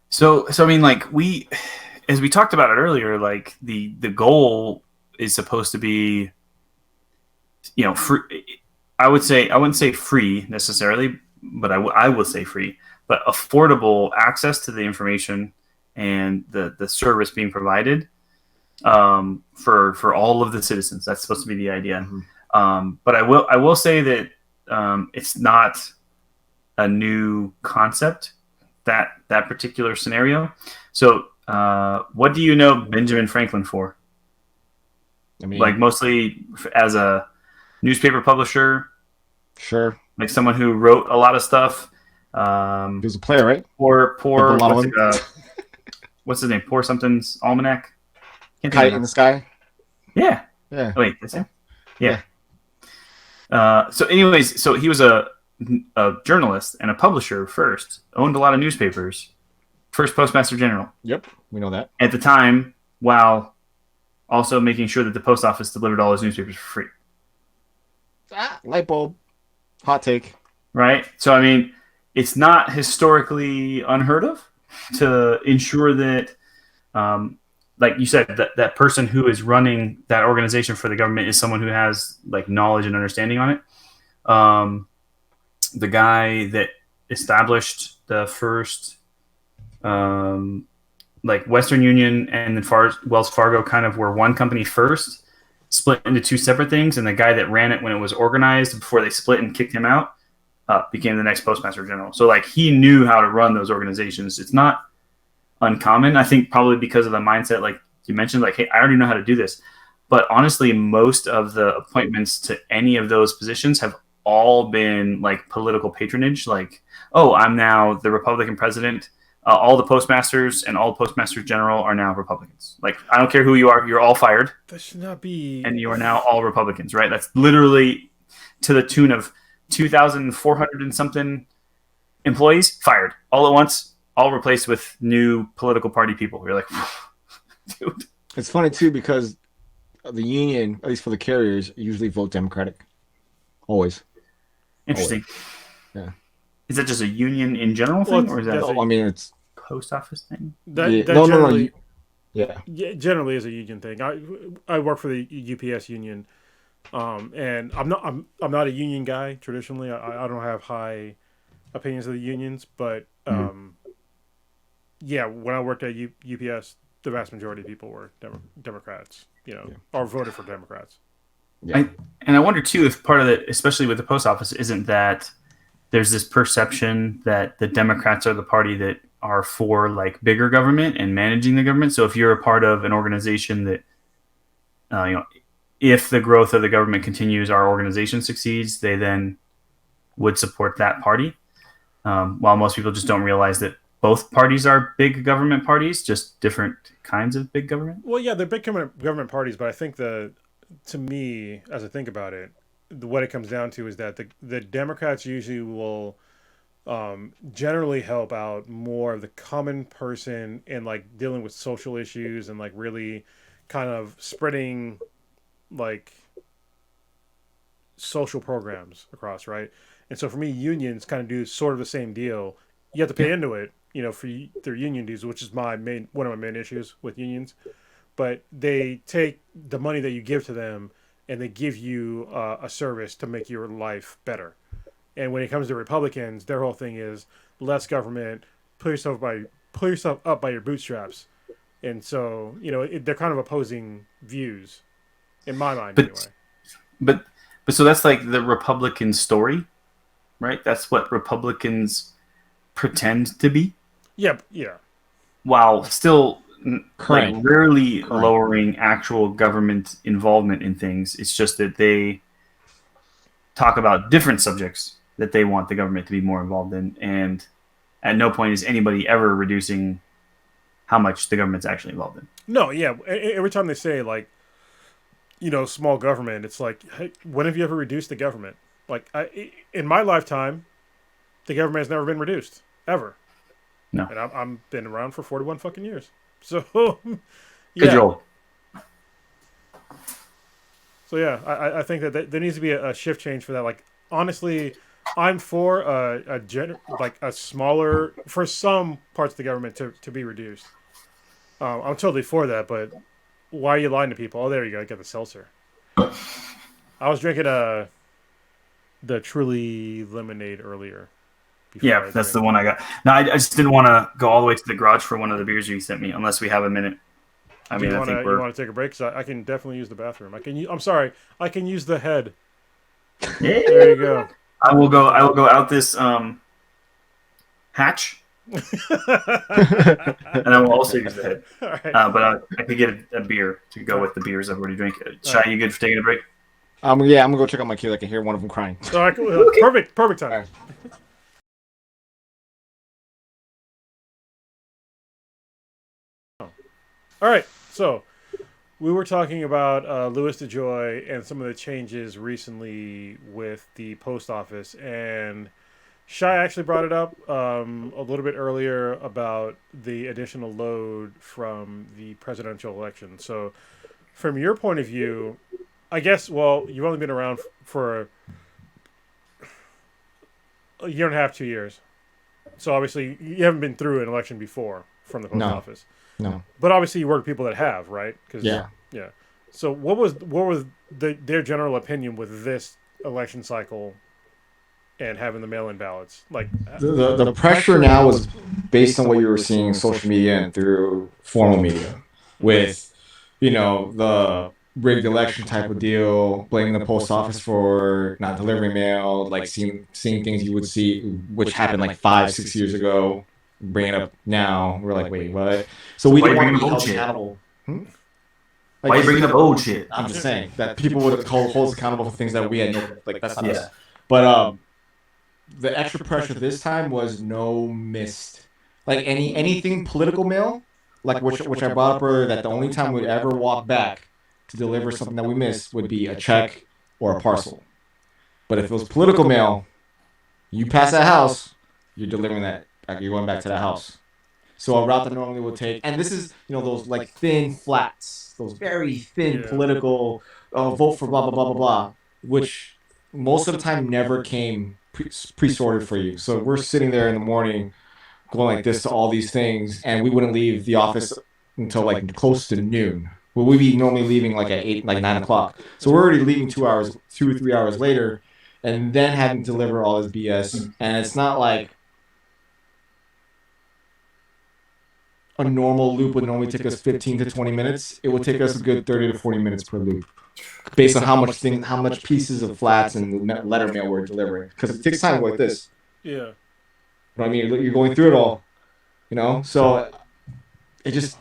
So I mean, like as we talked about it earlier, like the goal is supposed to be, free. I wouldn't say free necessarily, but I will say free, but affordable access to the information and the service being provided for all of the citizens. That's supposed to be the idea. Mm-hmm. But I will say that it's not a new concept that particular scenario. So, what do you know Benjamin Franklin for? I mean, Like mostly as a newspaper publisher, sure. like someone who wrote a lot of stuff. He was a player, right? Poor. A lot of What's, women. what's his name? Poor something's almanac. Can't think Kite of in it. the sky. Yeah. Yeah. Oh, wait, that's him. Yeah. So, anyways, so he was a journalist and a publisher first. Owned a lot of newspapers. First Postmaster General Yep. We know that. at the time, while also making sure that the post office delivered all his newspapers for free. Light bulb. Hot take. Right. So, I mean, it's not historically unheard of to ensure that, like you said, that person who is running that organization for the government is someone who has like knowledge and understanding on it. The guy that established the first, like Western Union and then Wells Fargo kind of were one company first, split into two separate things, and the guy that ran it when it was organized before they split and kicked him out became the next Postmaster General. So like he knew how to run those organizations. It's not uncommon. I think probably because of the mindset, like you mentioned, like, hey, I already know how to do this. But honestly, most of the appointments to any of those positions have all been like political patronage. Like, oh, I'm now the Republican president. All the postmasters and all postmasters general are now Republicans. Like, I don't care who you are, you're all fired. That should not be. And you are now all Republicans, right? That's literally to the tune of 2,400 and something employees fired all at once, all replaced with new political party people. You're like, dude. It's funny too because the union, at least for the carriers, usually vote Democratic. Always. Interesting. Always. Yeah. Is that just a union in general thing, or is that I mean, it's post office thing? That no. generally, Yeah. generally is a union thing. I work for the UPS union, and I'm not a union guy traditionally. I don't have high opinions of the unions, but yeah, when I worked at UPS, the vast majority of people were Democrats, or voted for Democrats. Yeah. And I wonder too if part of it, especially with the post office, isn't that there's this perception that the Democrats are the party that are for like bigger government and managing the government. So if you're a part of an organization that, if the growth of the government continues, our organization succeeds, they then would support that party. While most people just don't realize that both parties are big government parties, just different kinds of big government. Well, yeah, they're big government parties, but I think to me, as I think about it, what it comes down to is that the Democrats usually will generally help out more of the common person in like dealing with social issues and like really kind of spreading like social programs across, right? And so for me, unions kind of do sort of the same deal. You have to pay into it, for their union dues, which is one of my main issues with unions. But they take the money that you give to them and they give you a service to make your life better. And when it comes to Republicans, their whole thing is less government, pull yourself up by your bootstraps. And so, they're kind of opposing views, in my mind, anyway. But so that's like the Republican story, right? That's what Republicans pretend to be. Yeah. While still Correct. like rarely lowering actual government involvement in things. It's just that they talk about different subjects that they want the government to be more involved in, and at no point is anybody ever reducing how much the government's actually involved in. No, yeah. Every time they say like, small government, it's like, hey, when have you ever reduced the government? Like, in my lifetime, the government has never been reduced ever. No, and I'm been around for 41 fucking years. So, yeah. Good. So yeah, I think that there needs to be a shift change for that. Like, honestly, I'm for a smaller, for some parts of the government to be reduced. I'm totally for that, but why are you lying to people? Oh, there you go. I got the seltzer. I was drinking the Truly lemonade earlier. Yeah, that's the one I got. No, I just didn't want to go all the way to the garage for one of the beers you sent me, unless we have a minute. I mean, I think you want to take a break? Because I can definitely use the bathroom. I'm sorry. I can use the head. Yeah. There you go. I will go out this hatch and then we'll also use the head. All right. But I could get a beer to go with the beers I've already drank. Shai, you good for taking a break? I'm gonna go check out my kid. I can hear one of them crying. All right, cool. Perfect time. All right. All right, so we were talking about Louis DeJoy and some of the changes recently with the post office, and Shai actually brought it up a little bit earlier about the additional load from the presidential election. So, from your point of view, I guess, well, you've only been around for a year and a half, 2 years. So, obviously, you haven't been through an election before from the post office. No. But obviously, you work with people that have, right? Yeah. Yeah. So, what was their general opinion with this election cycle and having the mail-in ballots? Like The pressure now is based on what you were seeing in social media and through formal media, with the rigged election type of deal, blaming the post office for not delivering mail, like seeing things you would see which happened like 5-6 years ago. Bring it up now. We're like, wait, what? So we didn't want to be held accountable. Why are you bringing up old shit? I'm just saying that people would hold us accountable for things that we had that's not us. But the extra pressure this time was no missed. Like anything political mail, like which I brought up earlier, that the only time we'd ever walk back to deliver something that we missed would be a check or a parcel. But if it was political mail, you pass that house, you're delivering that. You're going back to that house. So a route that normally would take, and this is those like thin flats, those very thin political vote for blah blah blah blah blah, which most of the time never came pre-sorted for you. So we're sitting there in the morning, going like this to all these things, and we wouldn't leave the office until like close to noon. Well, we'd be normally leaving like at 9 o'clock. So we're already leaving 2 or 3 hours later, and then having to deliver all this BS. And it's not like a normal loop would normally take us 15 to 20 minutes. It would take us a good 30 to 40 minutes per loop, based on how much pieces of flats and letter mail we're delivering. Because it takes time like this. Yeah. But I mean, you're going through it all, So it just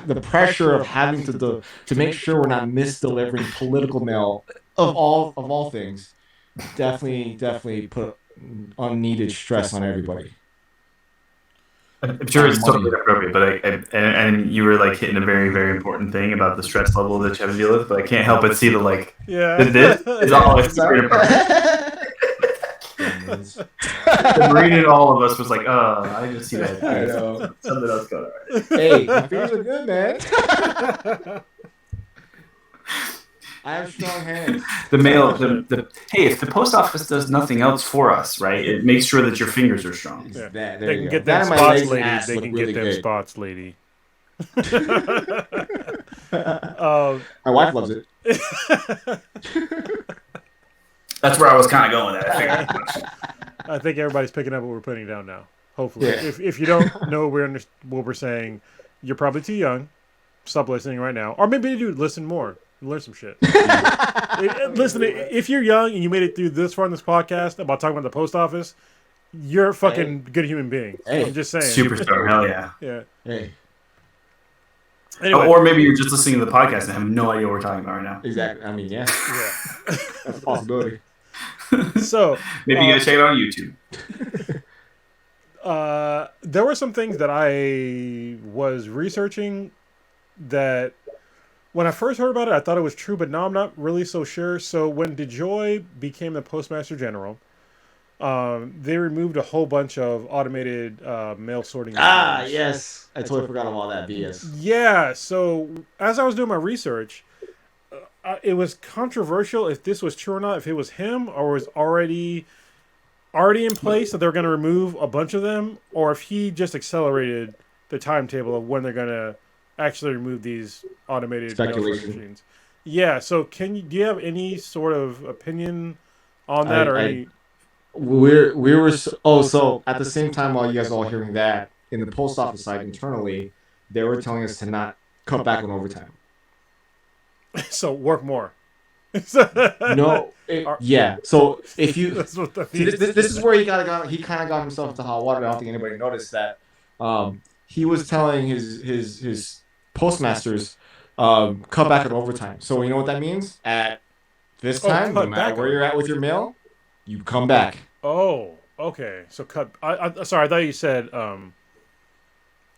the pressure of having to make sure we're not misdelivering political mail of all things definitely put unneeded stress on everybody. I'm sure it's totally inappropriate, but and you were like hitting a very, very important thing about the stress level that you have to deal with, but I can't help but see this is all inappropriate. The Marine in all of us was like, I just see that. I know. Something else going on. Hey, my fingers are good, man. I have strong hands. The mail, hey, if the post office does nothing else for us, right, it makes sure that your fingers are strong. Yeah. They They can get them spots, lady. They can get them spots, lady. My wife loves it. That's where I was kind of going at. I think everybody's picking up what we're putting down now. Hopefully, Yeah. if you don't know what we're saying, you're probably too young. Stop listening right now, or maybe you do listen more. Learn some shit. Listen, if you're young and you made it through this far in this podcast about talking about the post office, you're a fucking good human being. Hey. I'm just saying. Superstar, hell yeah. Yeah. Hey, Anyway, Or maybe you're just listening to the podcast and have no idea what we're talking about right now. exactly. I mean, yeah, yeah. that's a possibility. So Maybe you gotta check it out on YouTube. there were some things that I was researching that when I first heard about it, I thought it was true, but now I'm not really so sure. So when DeJoy became the Postmaster General, they removed a whole bunch of automated mail sorting. machines. Yes. I totally forgot about all that BS. Yeah. So as I was doing my research, it was controversial if this was true or not. If it was him or was already in place that they're going to remove a bunch of them, or if he just accelerated the timetable of when they're going to actually remove these automated mail sorting machines. Yeah. So do you have any sort of opinion on that So at the same time, while you guys are all hearing that, in the post office side internally, they were telling us to not cut back on overtime. So work more. No, Are- yeah. So if you That's what that see, means. this is where he kind of got himself into hot water. I don't think anybody noticed that. He was telling his postmasters, cut back on overtime. So you know what that means? At this Oh, time, no cut matter back where on. you're at with your mail, you come back. Oh, okay. So cut. Sorry, I thought you said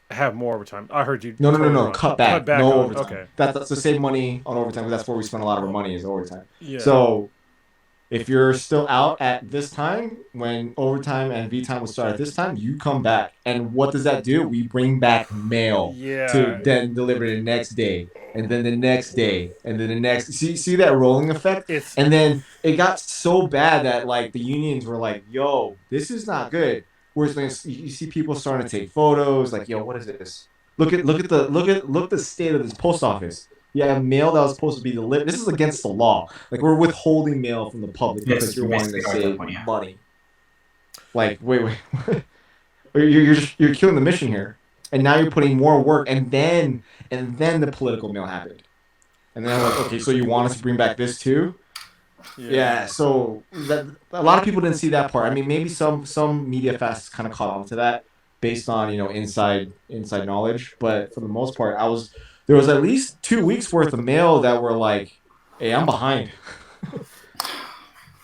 have more overtime. I heard you. No, no, no, totally no. wrong. Cut back. back No on. overtime. Okay. That's to save money on overtime because that's where we spend a lot of our money is overtime. Yeah. So if you're still out at this time, when overtime and V time will start at this time, you come back. And what does that do? We bring back mail Yeah. to then deliver the next day, and then the next day, and then the next. See that rolling effect? It's And then it got so bad that like the unions were like, "Yo, this is not good." Whereas when you see people starting to take photos, like, "Yo, what is this? Look the state of this post office." Yeah, mail that was supposed to be delivered. This is against the law. Like we're withholding mail from the public Yes, because you're you wanting to basically are at that save point, yeah. money. Like, wait. You're killing the mission here, and now you're putting more work, and then the political mail happened, and then I'm like, okay, so you want us to bring back this too? Yeah. So that a lot of people didn't see that part. I mean, maybe some media fasts kind of caught on to that based on inside knowledge, but for the most part, there was at least 2 weeks worth of mail that were like, hey, I'm behind.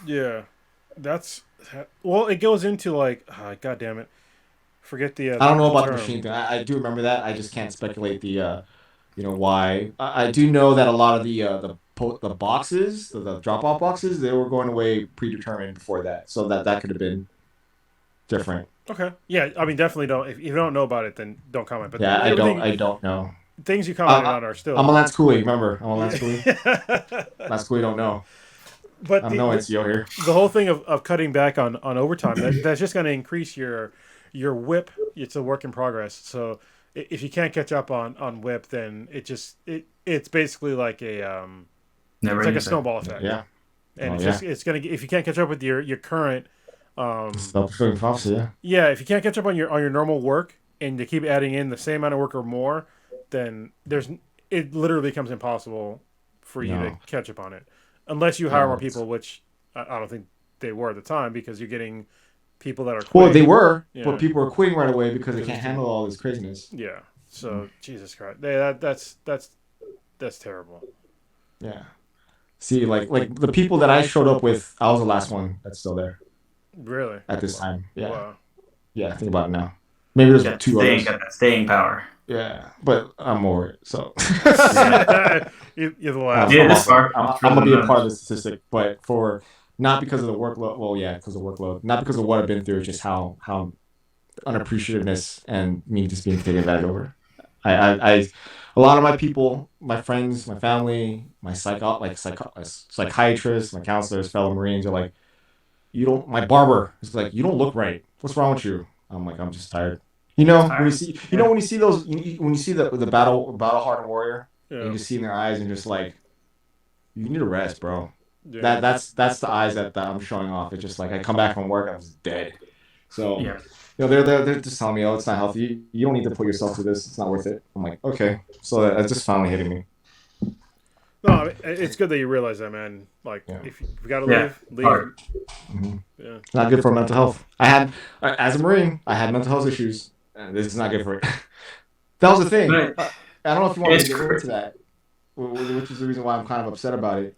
Yeah. That's well. It goes into like, God damn it. Forget the. I don't know about the term. machine thing. I do remember that. I just can't speculate why. I do know that a lot of the boxes, the drop off boxes, they were going away predetermined before that, so that could have been different. Okay. Yeah. I mean, definitely don't. If you don't know about it, then don't comment. But Yeah, everything, I don't know. things you commented on are still. I'm a Lance Cooley. Remember, I'm a Lance Cooley. Yeah. Lance Cooley don't know. But I'm no NCO here. the whole thing of cutting back on overtime, that's just going to increase your whip. It's a work in progress. So if you can't catch up on whip, then it's basically like a Never it's like a ending. snowball effect. Yeah. And Oh, it's gonna if you can't catch up with your current Self-fulfilling prophecy, yeah. if you can't catch up on your normal work and you keep adding in the same amount of work or more, then it literally becomes impossible for you to catch up on it unless you hire more people, which I don't think they were at the time because you're getting people that are quitting. Well, they were, Yeah. but people are quitting right away because they can't handle all this craziness. Yeah. So Jesus Christ, that's terrible. Yeah. See, like the people that I showed up with, I was the last one that's still there Really? at this time. Yeah. Wow. Yeah, think about it now. Maybe there's Yeah, two they others. ain't got that staying power. Yeah, but I'm over it. So You're the last. Yeah, this far. I'm gonna be a part of the statistic, but for not because of the workload. Well, yeah, because of the workload, not because of what I've been through. It's just how unappreciativeness and me just being taken advantage over. I a lot of my people, my friends, my family, my psychiatrists, my counselors, fellow Marines are like, you don't. My barber is like, you don't look right. What's wrong with you? I'm like, I'm just tired. When you see, when you see those, when you see the battle hardened warrior, Yeah. you just see in their eyes and just like, you need a rest, bro. Yeah. That's the eyes that I'm showing off. It's just like I come back from work, I'm just dead. So Yeah. they're just telling me, oh, it's not healthy. You don't need to put yourself through this. It's not worth it. I'm like, okay. So that's just finally hitting me. No, I mean, it's good that you realize that, man. Like, if you gotta leave. Hard. Mm-hmm. Yeah. It's not good for mental health. As a Marine, I had mental health issues. And this is not good for it. That was the thing. Right. I don't know if you want me to It's get into that, which is the reason why I'm kind of upset about it.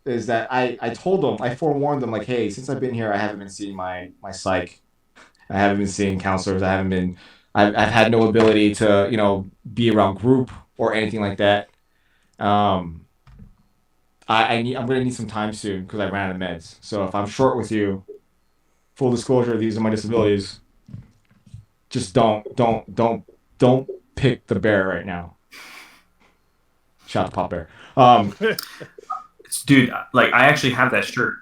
Is that I told them, I forewarned them, like, hey, since I've been here, I haven't been seeing my psych. I haven't been seeing counselors. I've had no ability to, be around group or anything like that. I'm going to need some time soon because I ran out of meds. So if I'm short with you, full disclosure, these are my disabilities. Just don't pick the bear right now. Shout out to Pop Bear. Dude, like I actually have that shirt.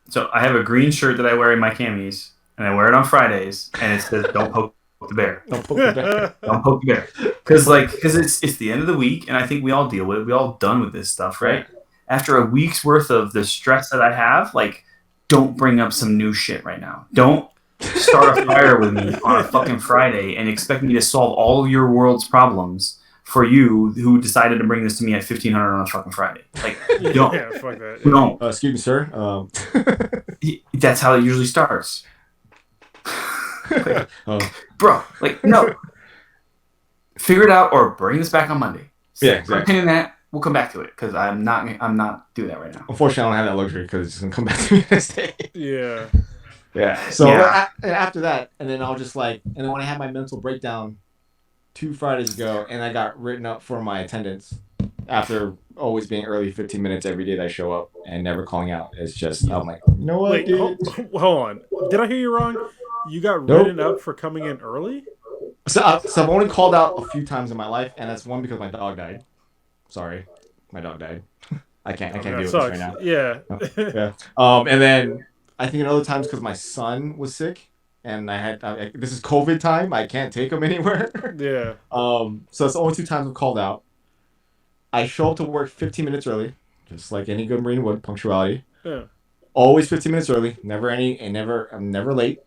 So I have a green shirt that I wear in my camis, and I wear it on Fridays, and it says "Don't poke the bear." Don't poke the bear. Don't poke the bear. Because it's the end of the week, and I think we all deal with it. We all done with this stuff, right? After a week's worth of the stress that I have, like, don't bring up some new shit right now. Don't start a fire with me on a fucking Friday and expect me to solve all of your world's problems for you who decided to bring this to me at 1,500 on a fucking Friday. Like, don't. Yeah, fuck that. Don't. Excuse me, sir. That's how it usually starts. Like, Oh. bro, like, no. Figure it out or bring this back on Monday. Yeah, exactly. In that, we'll come back to it because I'm not doing that right now. Unfortunately, I don't have that luxury because it's gonna come back to me next day. Yeah. Yeah. So Yeah. after that, and then I was just like, and then when I had my mental breakdown 2 Fridays ago, and I got written up for my attendance after always being early 15 minutes every day that I show up and never calling out. It's just, I'm like, you know what, Wait, dude? hold on. Did I hear you wrong? You got written up for coming in early? So I've only called out a few times in my life, and that's one because my dog died. Sorry, my dog died. I can't deal with this right now. Yeah. Yeah. And then I think another times because my son was sick, and this is COVID time. I can't take him anywhere. Yeah. So it's the only 2 times I've called out. I show up to work 15 minutes early, just like any good Marine would. Punctuality. Yeah. Always 15 minutes early. I'm never late.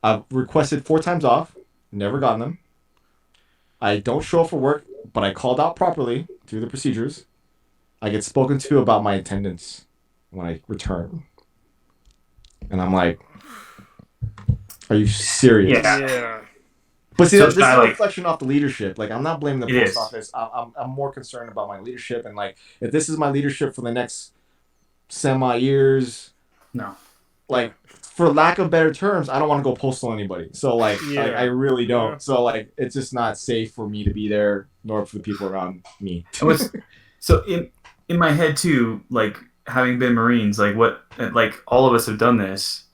I've requested 4 times off. Never gotten them. I don't show up for work, but I called out properly through the procedures. I get spoken to about my attendance when I return. And I'm like, are you serious? Yeah. But see, So this is a like- reflection off the leadership. Like, I'm not blaming the It post is. office. I'm more concerned about my leadership. And, like, if this is my leadership for the next semi-years, No. like, for lack of better terms, I don't want to go postal anybody. So, like, Yeah. I really don't. Yeah. So, like, it's just not safe for me to be there, nor for the people around me. So in my head too, like having been Marines, like all of us have done this,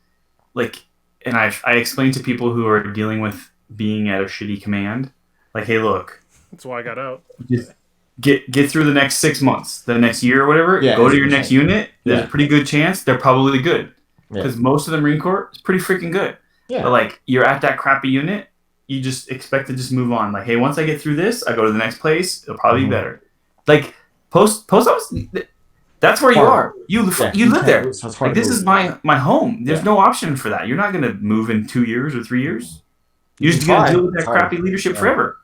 like, and I explained to people who are dealing with being at a shitty command, like, hey, look, That's why I got out. just get through the next 6 months, the next year or whatever. Yeah, go to your 100%. next unit. There's Yeah. a pretty good chance they're probably good Yeah. because most of the Marine Corps is pretty freaking good. Yeah. But like you're at that crappy unit, you just expect to just move on. Like, hey, once I get through this, I go to the next place. It'll probably be better. Like post office, that's where you are. You live there. It's hard Like, to this is believe. my home. There's Yeah. no option for that. You're not gonna move in 2 years or 3 years. You're just It's gonna hard. deal with It's that hard. crappy leadership Yeah. forever.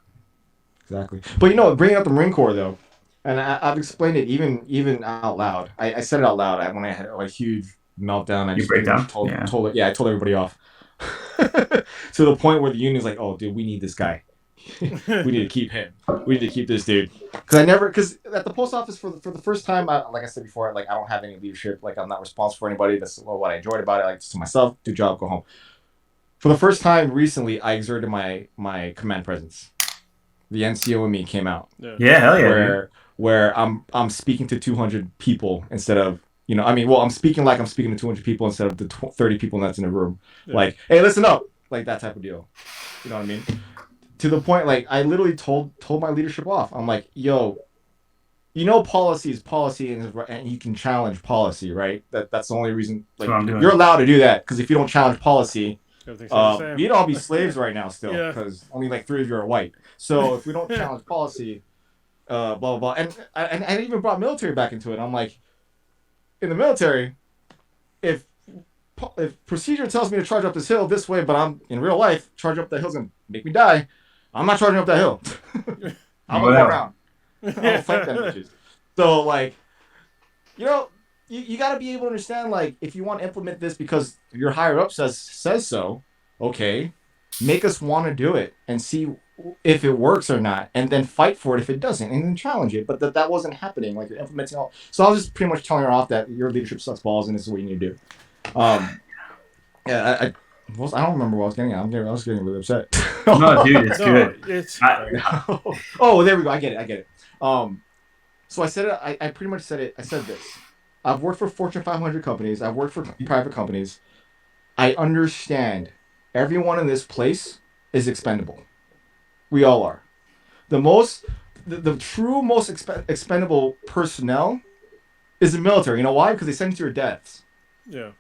Exactly. But, bringing up the Marine Corps, though, and I've explained it even out loud. I said it out loud when I had a huge meltdown. I You just break down? told Yeah. I told everybody off. To the point where the union's like, oh, dude, we need this guy. We need to keep him. We need to keep this dude. Because at the post office for the first time, like I said before, like, I don't have any leadership. Like, I'm not responsible for anybody. That's what I enjoyed about it. Like, just to myself, do job, go home. For the first time recently, I exerted my command presence. The NCO in me came out. Yeah, hell yeah. dude. Where I'm speaking to 200 people instead of, I'm speaking like I'm speaking to 200 people instead of the 30 people that's in the room. Yeah. Like, hey, listen up, like that type of deal. You know what I mean? To the point, like, I literally told my leadership off. I'm like, yo, policy is policy, and you can challenge policy, right? That's the only reason. Like, That's what I'm doing. you're allowed to do that, because if you don't challenge policy, Everything's the same. we'd all be slaves right now still, Yeah. because only like 3 of you are white. So if we don't challenge policy, blah blah blah, and I even brought military back into it. I'm like, in the military, if procedure tells me to charge up this hill this way, but I'm in real life charge up that hill's gonna make me die, I'm not charging up that hill. I'm gonna go around. I'm gonna fight them bitches. So, like, you got to be able to understand, like, if you want to implement this because your higher up says so, okay, make us want to do it and see if it works or not, and then fight for it if it doesn't, and then challenge it. But that wasn't happening. Like, you're implementing all. So I was just pretty much telling her off that your leadership sucks balls and this is what you need to do. Yeah, I don't remember what I was getting at. I was getting really upset. No, dude, it's good. It's Oh, there we go. I get it. So I said it. I pretty much said it. I said this. I've worked for Fortune 500 companies. I've worked for private companies. I understand everyone in this place is expendable. We all are. The true most expendable personnel is the military. You know why? Because they send you to your deaths. yeah.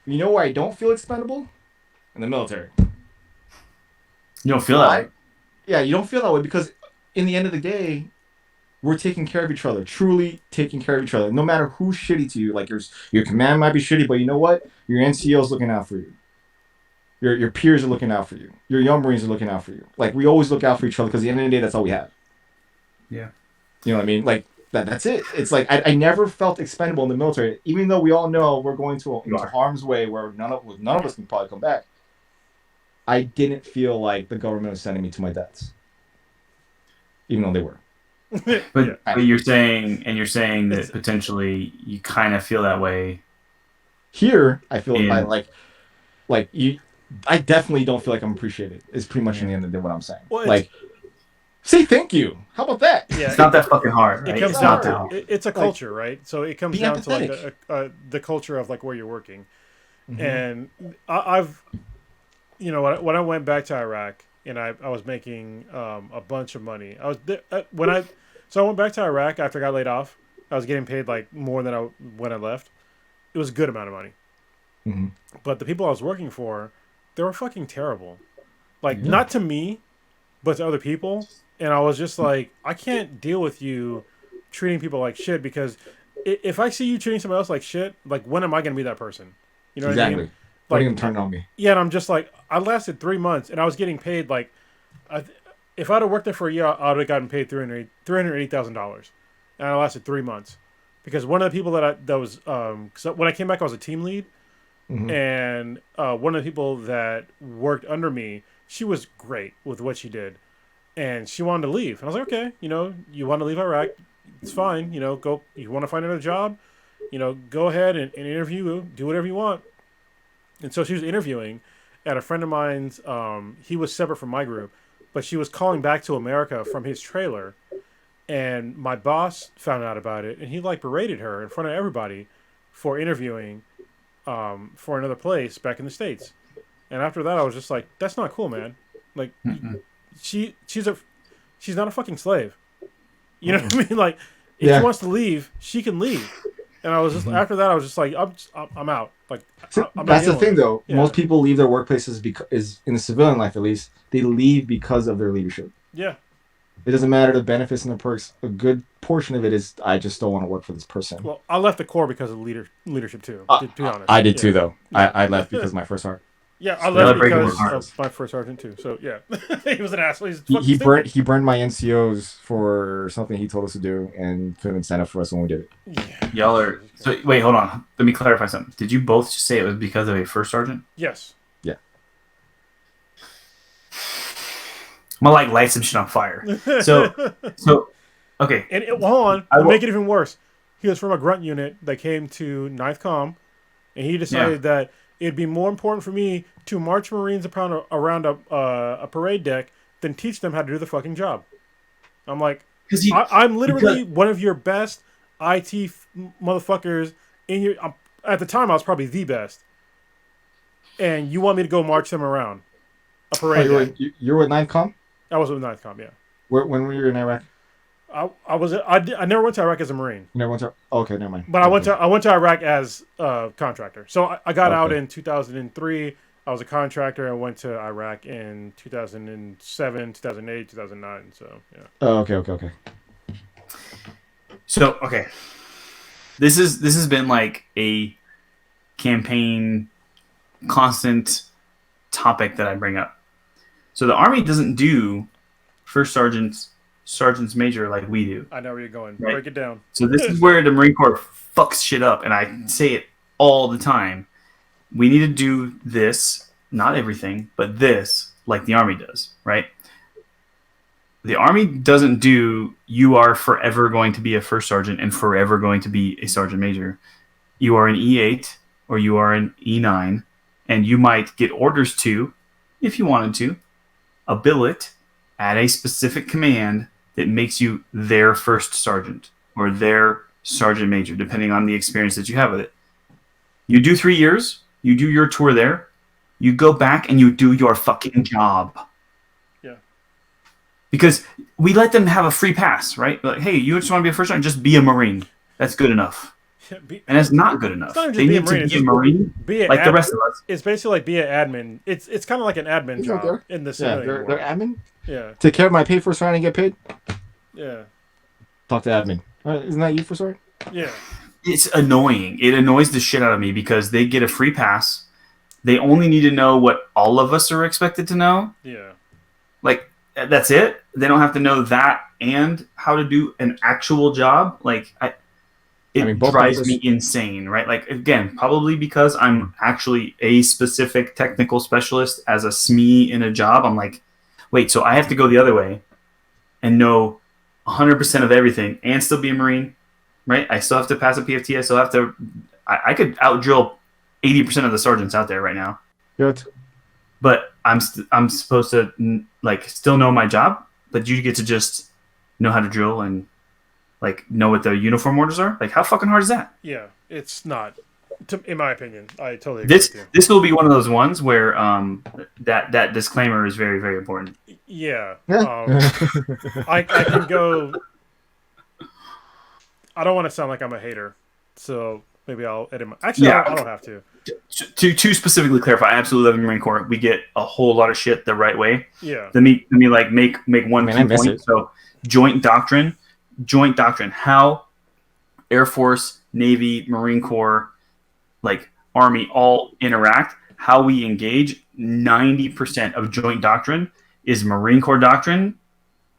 You know where I don't feel expendable? In the military. You don't feel that way. Yeah, you don't feel that way because in the end of the day, we're taking care of each other. Truly taking care of each other. No matter who's shitty to you. Like, your command might be shitty, but you know what? Your NCO is looking out for you. Your peers are looking out for you. Your young Marines are looking out for you. Like, we always look out for each other because at the end of the day, that's all we have. Yeah. You know what I mean? Like, that's it. It's like, I never felt expendable in the military, even though we all know we're going into harm's way where none of us can probably come back. I didn't feel like the government was sending me to my deaths, even though they were. But you're saying that potentially you kind of feel that way. Here, I feel like you. I definitely don't feel like I'm appreciated. Is pretty much in the end of the day what I'm saying. Well, like, say thank you. How about that? Yeah, it's not that fucking hard. Right? It comes down to it's a culture, right? So it comes down empathetic. to like the culture of like where you're working, Mm-hmm. and I've, you know, when I went back to Iraq and I was making a bunch of money. I was I went back to Iraq after I got laid off. I was getting paid like more than when I left. It was a good amount of money, Mm-hmm. but the people I was working for, they were fucking terrible. Like not to me, but to other people. And I was just like, I can't deal with you treating people like shit, because if I see you treating somebody else like shit, like when am I going to be that person? You know what I mean? Why are you Like, gonna turn on me? yeah, and I'm just like, I lasted 3 months and I was getting paid like, if I'd have worked there for a year, I would have gotten paid $380,000, and I lasted 3 months because one of the people that was so when I came back, I was a team lead, Mm-hmm. and one of the people that worked under me, she was great with what she did, and she wanted to leave. And I was like, okay, you know, you want to leave Iraq, it's fine. You know, go. You want to find another job, you know, go ahead and interview, do whatever you want. And so she was interviewing, and a friend of mine's, he was separate from my group, but she was calling back to America from his trailer, and my boss found out about it, and he like berated her in front of everybody for interviewing for another place back in the States. And after that, I was just like, that's not cool, man. Like, she's not a fucking slave. You know what I mean? Like, if she wants to leave, she can leave. And I was just after that, I was just like, I'm out. Like, I'm that's the thing, it. though. Yeah. Most people leave their workplaces because, in the civilian life at least, they leave because of their leadership. Yeah. It doesn't matter the benefits and the perks. A good portion of it is, I just don't want to work for this person. Well, I left the Corps because of leadership too. To be honest, I did too, though. I left because of my first heart. Yeah, I left Celebrating because of my first sergeant too. So yeah, he was an asshole. He burned my NCOs for something he told us to do, and put an incentive for us when we did it. Yeah. Y'all are so. Wait, hold on. Let me clarify something. Did you both just say it was because of a first sergeant? Yes. Yeah. I'm gonna like light some shit on fire. So okay. And hold on, to make it even worse, he was from a grunt unit that came to 9th Com, and he decided that it'd be more important for me to march Marines around a parade deck than teach them how to do the fucking job. I'm like, I'm literally one of your best IT motherfuckers in your. At the time, I was probably the best, and you want me to go march them around a parade deck? You were with 9th Com? I was with 9th Com, yeah. When were you in Iraq? I never went to Iraq as a Marine. You never went to. Oh, okay, never mind. But I went to Iraq as a contractor. So I got out in 2003. I was a contractor. I went to Iraq in 2007, 2008, 2009. So yeah. Oh, okay. So okay, this has been like a campaign constant topic that I bring up. So the Army doesn't do first sergeants major like we do. I know where you're going. Right? Break it down. So this is where the Marine Corps fucks shit up, and I say it all the time. We need to do this, not everything, but this, like the Army does, right? The Army doesn't do, you are forever going to be a first sergeant and forever going to be a sergeant major. You are an E8 or you are an E9, and you might get orders to, if you wanted to, a billet at a specific command that makes you their first sergeant or their sergeant major, depending on the experience that you have with it. You do 3 years, you do your tour there, you go back and you do your fucking job. Yeah. Because we let them have a free pass, right? Like, hey, you just want to be a first sergeant, just be a Marine. That's good enough. Yeah, and that's not good enough. Not they need to be a Marine like the rest of us. It's basically like be an admin. It's kind of like an admin job in the civilian world. They're admin? Yeah. Take care of my pay for sergeant and get paid? Yeah. Talk to admin. Isn't that you for sergeant? Yeah. It's annoying. It annoys the shit out of me because they get a free pass they only need to know what all of us are expected to know. Yeah. Like, that's it. They don't have to know that and how to do an actual job. Like, it both drives companies- me insane, right? Like, again, probably because I'm actually a specific technical specialist as a SME in a job. I'm like, wait, so I have to go the other way and know 100% of everything and still be a Marine, right? I still have to pass a PFT. I still have to, I could outdrill 80% of the sergeants out there right now. Good. But I'm supposed to like still know my job, but you get to just know how to drill and like know what the uniform orders are. Like, how fucking hard is that? Yeah, it's not. In my opinion, I totally agree with you. This will be one of those ones where that disclaimer is very, very important. Yeah, I can go. I don't want to sound like I'm a hater, so maybe I'll edit my. Actually, Yeah. I don't have to. To specifically clarify, I absolutely love the Marine Corps. We get a whole lot of shit the right way. Yeah. Let me like make one Man, I key miss point. it. So joint doctrine. How Air Force, Navy, Marine Corps, like Army all interact, how we engage. 90% of joint doctrine is Marine Corps doctrine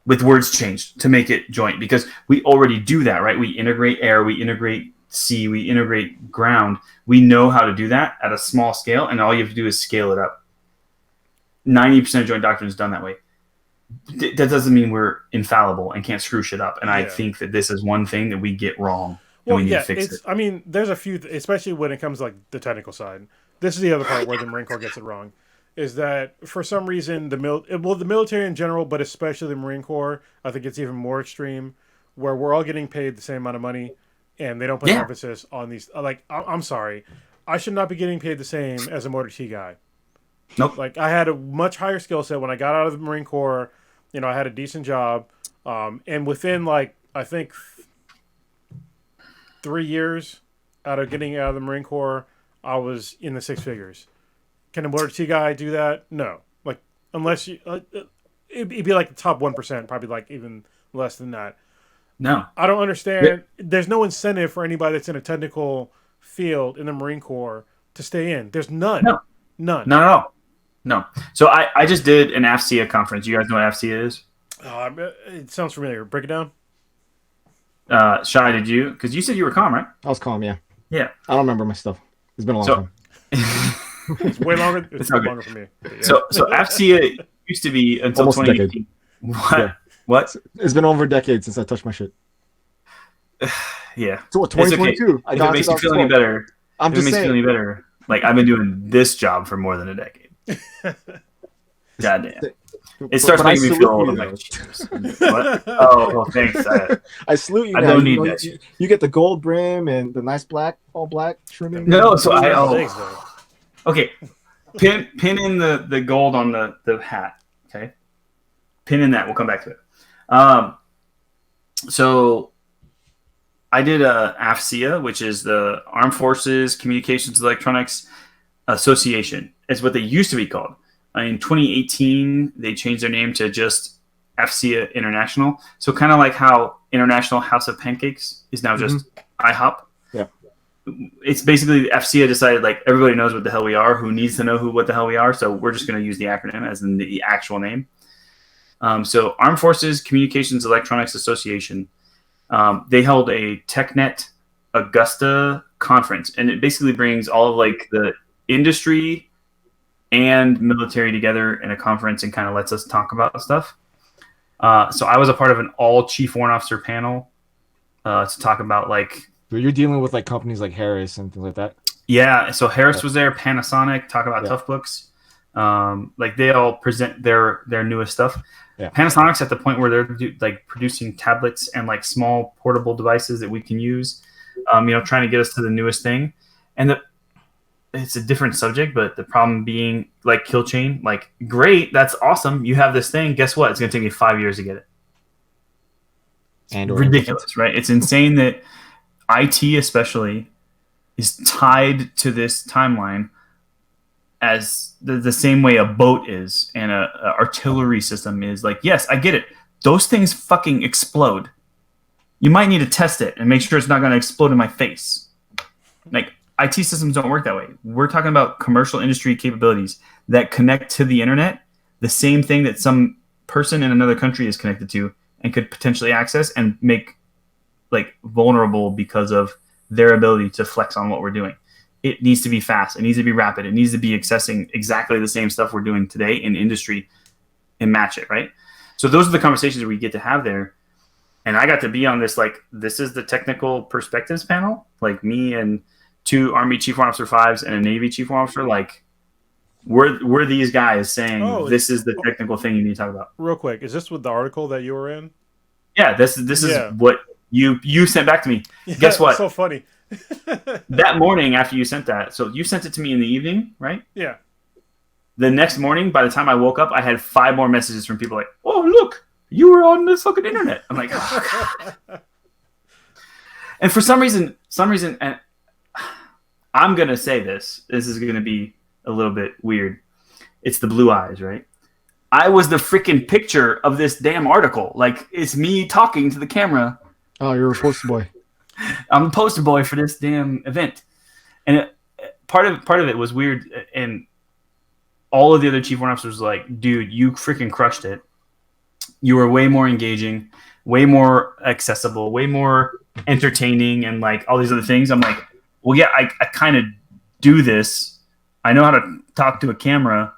with words changed to make it joint, because we already do that, right? We integrate air, we integrate sea, we integrate ground. We know how to do that at a small scale, and all you have to do is scale it up. 90% of joint doctrine is done that way. That doesn't mean we're infallible and can't screw shit up. And I Yeah. think that this is one thing that we get wrong, and Well, we need yeah, to fix it. I mean, there's a few, especially when it comes to like the technical side. This is the other part where the Marine Corps gets it wrong, is that for some reason the military in general, but especially the Marine Corps, I think it's even more extreme, where we're all getting paid the same amount of money, and they don't put Yeah. emphasis on these. Like, I'm sorry, I should not be getting paid the same as a motor T guy. Nope. Like, I had a much higher skill set when I got out of the Marine Corps. You know, I had a decent job, and within like I think 3 years out of getting out of the Marine Corps, I was in the six figures. Can a motor T guy do that? No. Like, unless you, it'd be like the top 1%, probably like even less than that. No. I don't understand. There's no incentive for anybody that's in a technical field in the Marine Corps to stay in. There's none. No. None. Not at all. No. So I just did an AFCEA conference. You guys know what AFCEA is? It sounds familiar. Break it down. Shai, did you? Because you said you were calm, right? I was calm, yeah. Yeah. I don't remember my stuff. It's been a long So- time. It's way longer. It's It's all good. longer for me. But yeah. So AFCEA used to be until Almost a 2018. What? Yeah. What? It's been over a decade since I touched my shit. Yeah. So what, It's okay. 2022? I If got it makes you feel any 2012. better, I'm if it just makes you feel any saying. better, like I've been doing this job for more than a decade. Goddamn. It starts But I making me salute feel old. you, I'm though. like, Jesus. What? Oh, thanks. I salute you I guys. don't You need know, that you, shit. you get the gold brim and the nice all black trimming. No, so I Thanks, though. okay. Pin in the gold on the hat. Okay. Pin in that. We'll come back to it. So I did a AFCEA, which is the Armed Forces Communications Electronics Association. It's what they used to be called. In 2018, they changed their name to just AFCEA International. So kind of like how International House of Pancakes is now just IHOP. Yeah. It's basically AFCEA decided like everybody knows what the hell we are. Who needs to know what the hell we are? So we're just going to use the acronym as in the actual name. So Armed Forces Communications Electronics Association. They held a TechNet Augusta conference, and it basically brings all of like the industry and military together in a conference and kind of lets us talk about stuff. So I was a part of an all chief warrant officer panel to talk about like. So you're dealing with like companies like Harris and things like that. Yeah, so Harris was there, Panasonic, talk about Yeah. Tough Books. Like they all present their newest stuff. Yeah. Panasonic's at the point where they're like producing tablets and like small portable devices that we can use. Trying to get us to the newest thing, and it's a different subject, but the problem being like kill chain. Like, great, that's awesome. You have this thing. Guess what? It's going to take me 5 years to get it. And Ridiculous, right? It's insane that IT especially is tied to this timeline as the same way a boat is and a artillery system is. Like, yes, I get it. Those things fucking explode. You might need to test it and make sure it's not going to explode in my face. Like, IT systems don't work that way. We're talking about commercial industry capabilities that connect to the internet, the same thing that some person in another country is connected to and could potentially access and make like vulnerable because of their ability to flex on what we're doing. It needs to be fast. It needs to be rapid. It needs to be accessing exactly the same stuff we're doing today in industry and match it, right? So those are the conversations we get to have there. And I got to be on this, like, this is the technical perspectives panel, like me and 2 Army Chief Warrant Officer 5s and a Navy Chief Warrant Officer. Like, we're these guys saying this is the technical thing you need to talk about. Real quick, is this with the article that you were in? Yeah, this is what you sent back to me. Yeah, guess what? So funny. That morning after you sent that, so you sent it to me in the evening, right? Yeah. The next morning, by the time I woke up, I had 5 more messages from people like, "Oh, look, you were on the fucking internet." I'm like, oh, God. And for some reason, and I'm gonna say this. This is gonna be a little bit weird. It's the blue eyes, right? I was the freaking picture of this damn article. Like, it's me talking to the camera. Oh, you're a poster boy. I'm the poster boy for this damn event, and part of it was weird. And all of the other chief warrant officers were like, "Dude, you freaking crushed it. You were way more engaging, way more accessible, way more entertaining, and like all these other things." I'm like, "Well, yeah, I kind of do this. I know how to talk to a camera."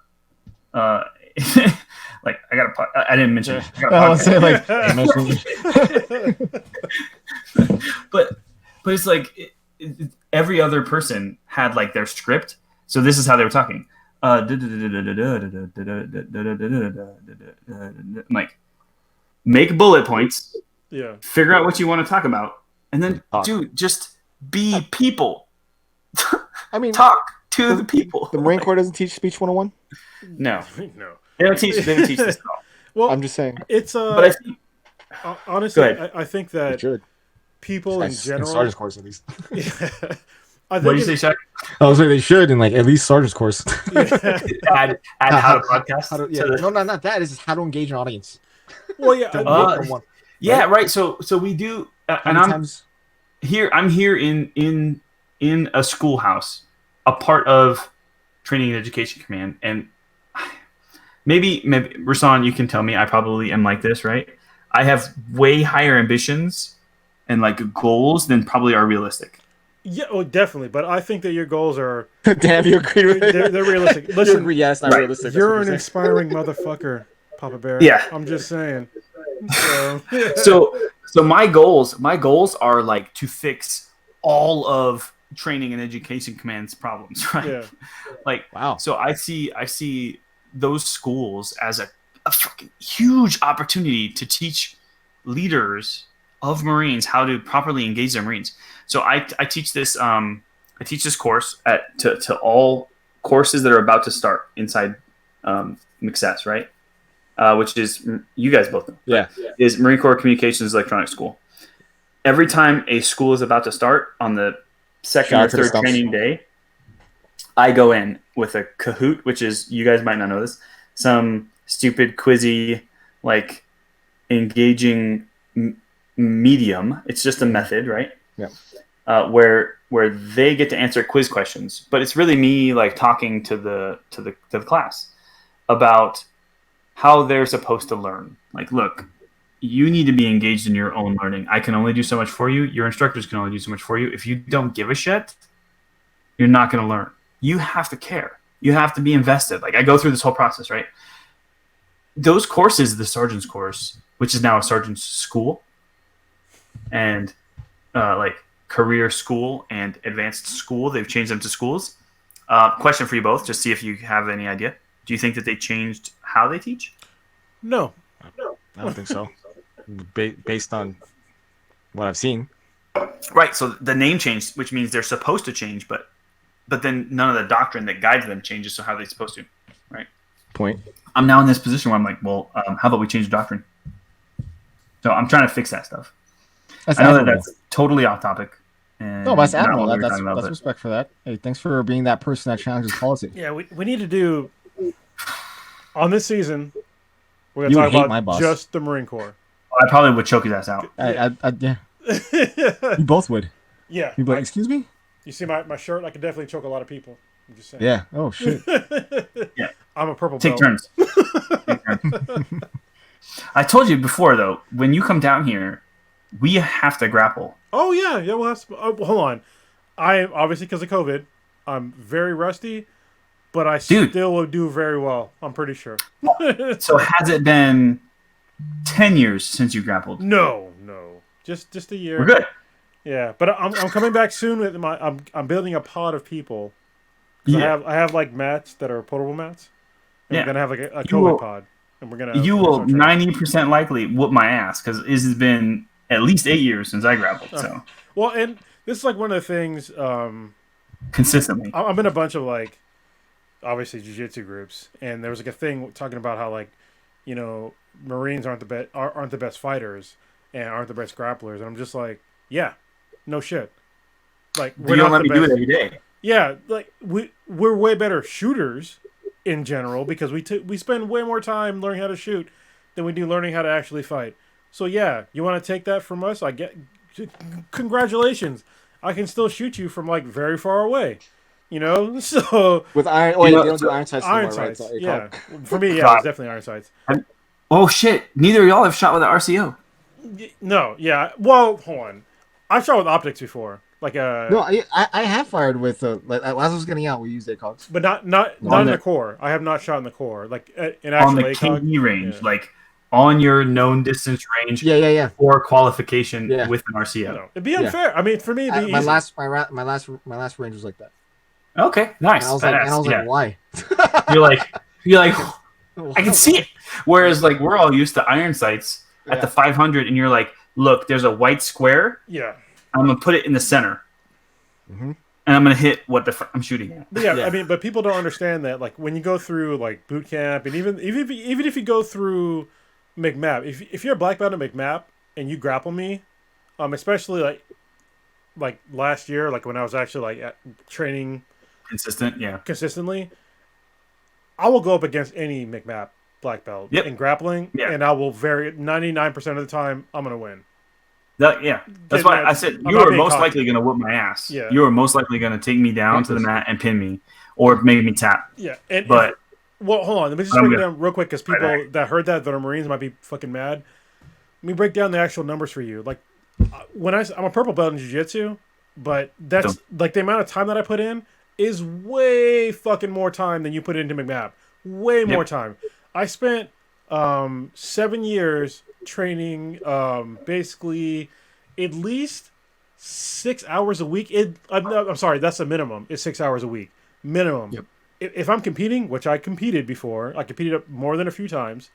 Like, I didn't mention it. I would say like, but it's like every other person had like their script. So this is how they were talking. Like, make bullet points. Yeah. Figure out what you want to talk about, and then dude, just be people. I mean, talk to the people. The Marine Corps doesn't teach speech 101? No. No. They don't teach this at all. Well, I'm just saying. It's But I think, honestly, I think that people in general. Sergeant's course, at least. Yeah, what do you say, Shaq? I was like, they should in like at least sergeant's course. add how to podcast. No, not that. It's just how to engage an audience. Well, yeah. Yeah, right. So we do, and I'm here in a schoolhouse, a part of Training and Education Command, and maybe Rasan, you can tell me I probably am like this, right? I have way higher ambitions and like goals than probably are realistic. Yeah, oh, definitely. But I think that your goals are. Damn, you agree with it? They're realistic. Listen, yes, not realistic. You're an inspiring motherfucker, Papa Bear. Yeah, I'm just saying. So my goals are like to fix all of Training and Education Command's problems, right? Yeah. Like, wow. So I see those schools as a fucking huge opportunity to teach leaders of Marines how to properly engage their Marines. So I teach this course to all courses that are about to start inside MCSS, right? Which is, you guys both know. Yeah. Is Marine Corps Communications Electronic School. Every time a school is about to start on the second or third training day, I go in with a Kahoot, which is, you guys might not know this, some stupid quizzy, like, engaging medium. It's just a method, right? Yeah. Where they get to answer quiz questions, but it's really me like talking to the class about how they're supposed to learn. Like, look, you need to be engaged in your own learning. I can only do so much for you. Your instructors can only do so much for you. If you don't give a shit, you're not going to learn. You have to care. You have to be invested. Like, I go through this whole process, right? Those courses, the sergeant's course, which is now a sergeant's school, and like career school and advanced school, they've changed them to schools. Question for you both, just see if you have any idea. Do you think that they changed how they teach? No. I don't think so. Based on what I've seen. Right. So the name changed, which means they're supposed to change, but then none of the doctrine that guides them changes. So how are they supposed to? Right. Point. I'm now in this position where I'm like, well, how about we change the doctrine? So I'm trying to fix that stuff. I know that's totally off topic. No, but that's admirable. That's respect for that. Hey, thanks for being that person that challenges policy. Yeah, we need to do, on this season, we're going to talk about just the Marine Corps. I probably would choke his ass out. Yeah. You both would. Yeah. You'd be like, excuse me? You see my shirt? I can definitely choke a lot of people. I'm just saying. Yeah. Oh shit. Yeah. I'm a purple Take belt. turns. Take turns. I told you before, though, when you come down here, we have to grapple. Oh yeah, yeah. We'll have some, hold on. I obviously because of COVID, I'm very rusty, but I Dude. still will do very well. I'm pretty sure. So has it been 10 years since you grappled? No, just a year. We're good. Yeah, but I'm coming back soon with my. I'm building a pod of people. Yeah. I have like mats that are portable mats. And Yeah. we're gonna have like a You COVID will- pod, and we're gonna. You we're will gonna start training. 90% likely whoop my ass because this has been at least 8 years since I grappled. So Well, and this is like one of the things. consistently. I'm in a bunch of like, obviously jiu-jitsu groups, and there was like a thing talking about how like, Marines aren't the best fighters and aren't the best grapplers, and I'm just like, yeah, no shit. Like You don't let me do it every day. Yeah, like we're way better shooters in general because we spend way more time learning how to shoot than we do learning how to actually fight. So yeah, you want to take that from us? Congratulations. I can still shoot you from like very far away. So With iron. You Wait, know, they don't do iron sights iron anymore, right? sights. So you Yeah, call- for me, yeah, God. it's definitely iron sights. Oh shit! Neither of y'all have shot with an RCO. No, yeah. Well, hold on. I've shot with optics before, like No, I have fired with like as I was getting out, we used ACOGs. but not On in the- the core. I have not shot in the core, like an On actual the ACOG. KE range, Yeah. like on your known distance range Yeah. for qualification Yeah. with an RCO. No, it'd be unfair. I mean, for me, it'd be My easy. last range was like that. Okay, nice. And I was Badass. like, why? You're like, I can see it. Whereas like we're all used to iron sights at Yeah. the 500, and you're like, look, there's a white square. Yeah. I'm gonna put it in the center, Mhm. and I'm gonna hit what I'm shooting at. But yeah, Yeah. I mean, but people don't understand that. Like when you go through like boot camp, and even if you go through McMap, if you're a black belt at McMap and you grapple me, especially like last year, like when I was actually like training Consistent, yeah. consistently, I will go up against any McMap black belt Yep. in grappling, Yeah. and I will 99% of the time I'm gonna win. That's Get why mad. I said I'm you not are being most cocky. likely gonna whoop my ass. Yeah. You are most likely gonna take me down to the mat and pin me, or make me tap. Yeah, and But well, hold on. Let me just I'm break it good. down real quick because people that heard that are Marines might be fucking mad. Let me break down the actual numbers for you. Like, when I'm a purple belt in jiu-jitsu, but that's like the amount of time that I put in is way fucking more time than you put into McMap. Way more time. I spent 7 years training basically at least 6 hours a week. I'm sorry, that's the minimum. It's 6 hours a week. Minimum. Yep. If I'm competing, which I competed before, I competed up more than a few times,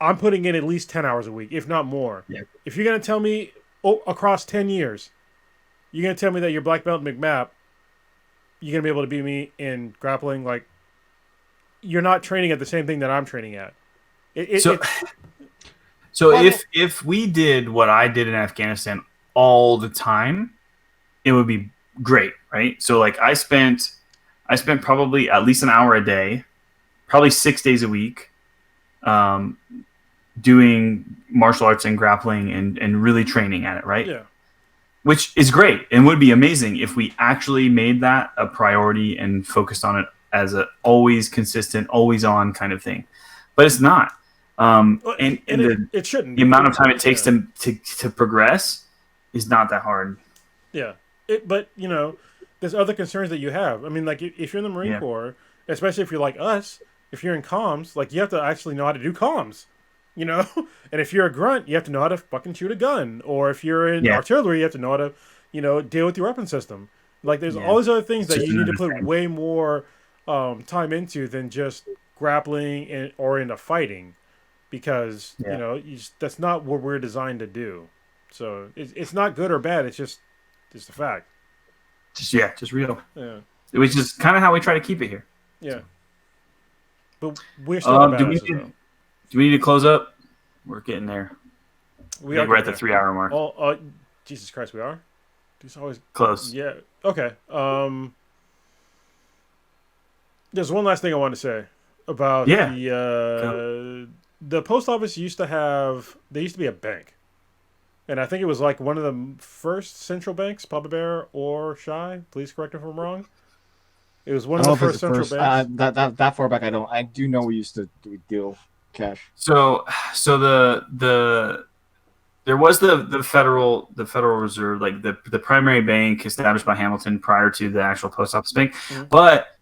I'm putting in at least 10 hours a week, if not more. Yep. If you're going to tell me across 10 years, you're going to tell me that you're black belt in McMap, you're going to be able to beat me in grappling, like, you're not training at the same thing that I'm training at. So if we did what I did in Afghanistan all the time, it would be great, right? So like I spent probably at least an hour a day, probably 6 days a week, doing martial arts and grappling and really training at it, right? Yeah. Which is great and would be amazing if we actually made that a priority and focused on it as a always consistent, always on kind of thing. But it's not. And it shouldn't. the amount of time it takes to progress is not that hard. Yeah. But, there's other concerns that you have. I mean, like, if you're in the Marine Corps, especially if you're like us, if you're in comms, like, you have to actually know how to do comms, And if you're a grunt, you have to know how to fucking shoot a gun. Or if you're in artillery, you have to know how to, deal with your weapon system. Like, there's all these other things that you need to put way more time into than just grappling or into fighting. Because, that's not what we're designed to do. So, it's not good or bad. It's just a fact. Just real. Yeah. Which is kind of how we try to keep it here. Yeah. But we're still do we need to close up? We're getting there. We're at the 3 hour mark. Oh, Jesus Christ, we are? It's always Close. Yeah. Okay. There's one last thing I want to say about the post office used to be a bank. And I think it was like one of the first central banks, Papa Bear or Shy. Please correct me if I'm wrong. It was one I of don't the know if it's first the central first. banks. That far back, I don't. I do know we used to deal cash. So there was the Federal Reserve, like the primary bank established by Hamilton prior to the actual post office bank, but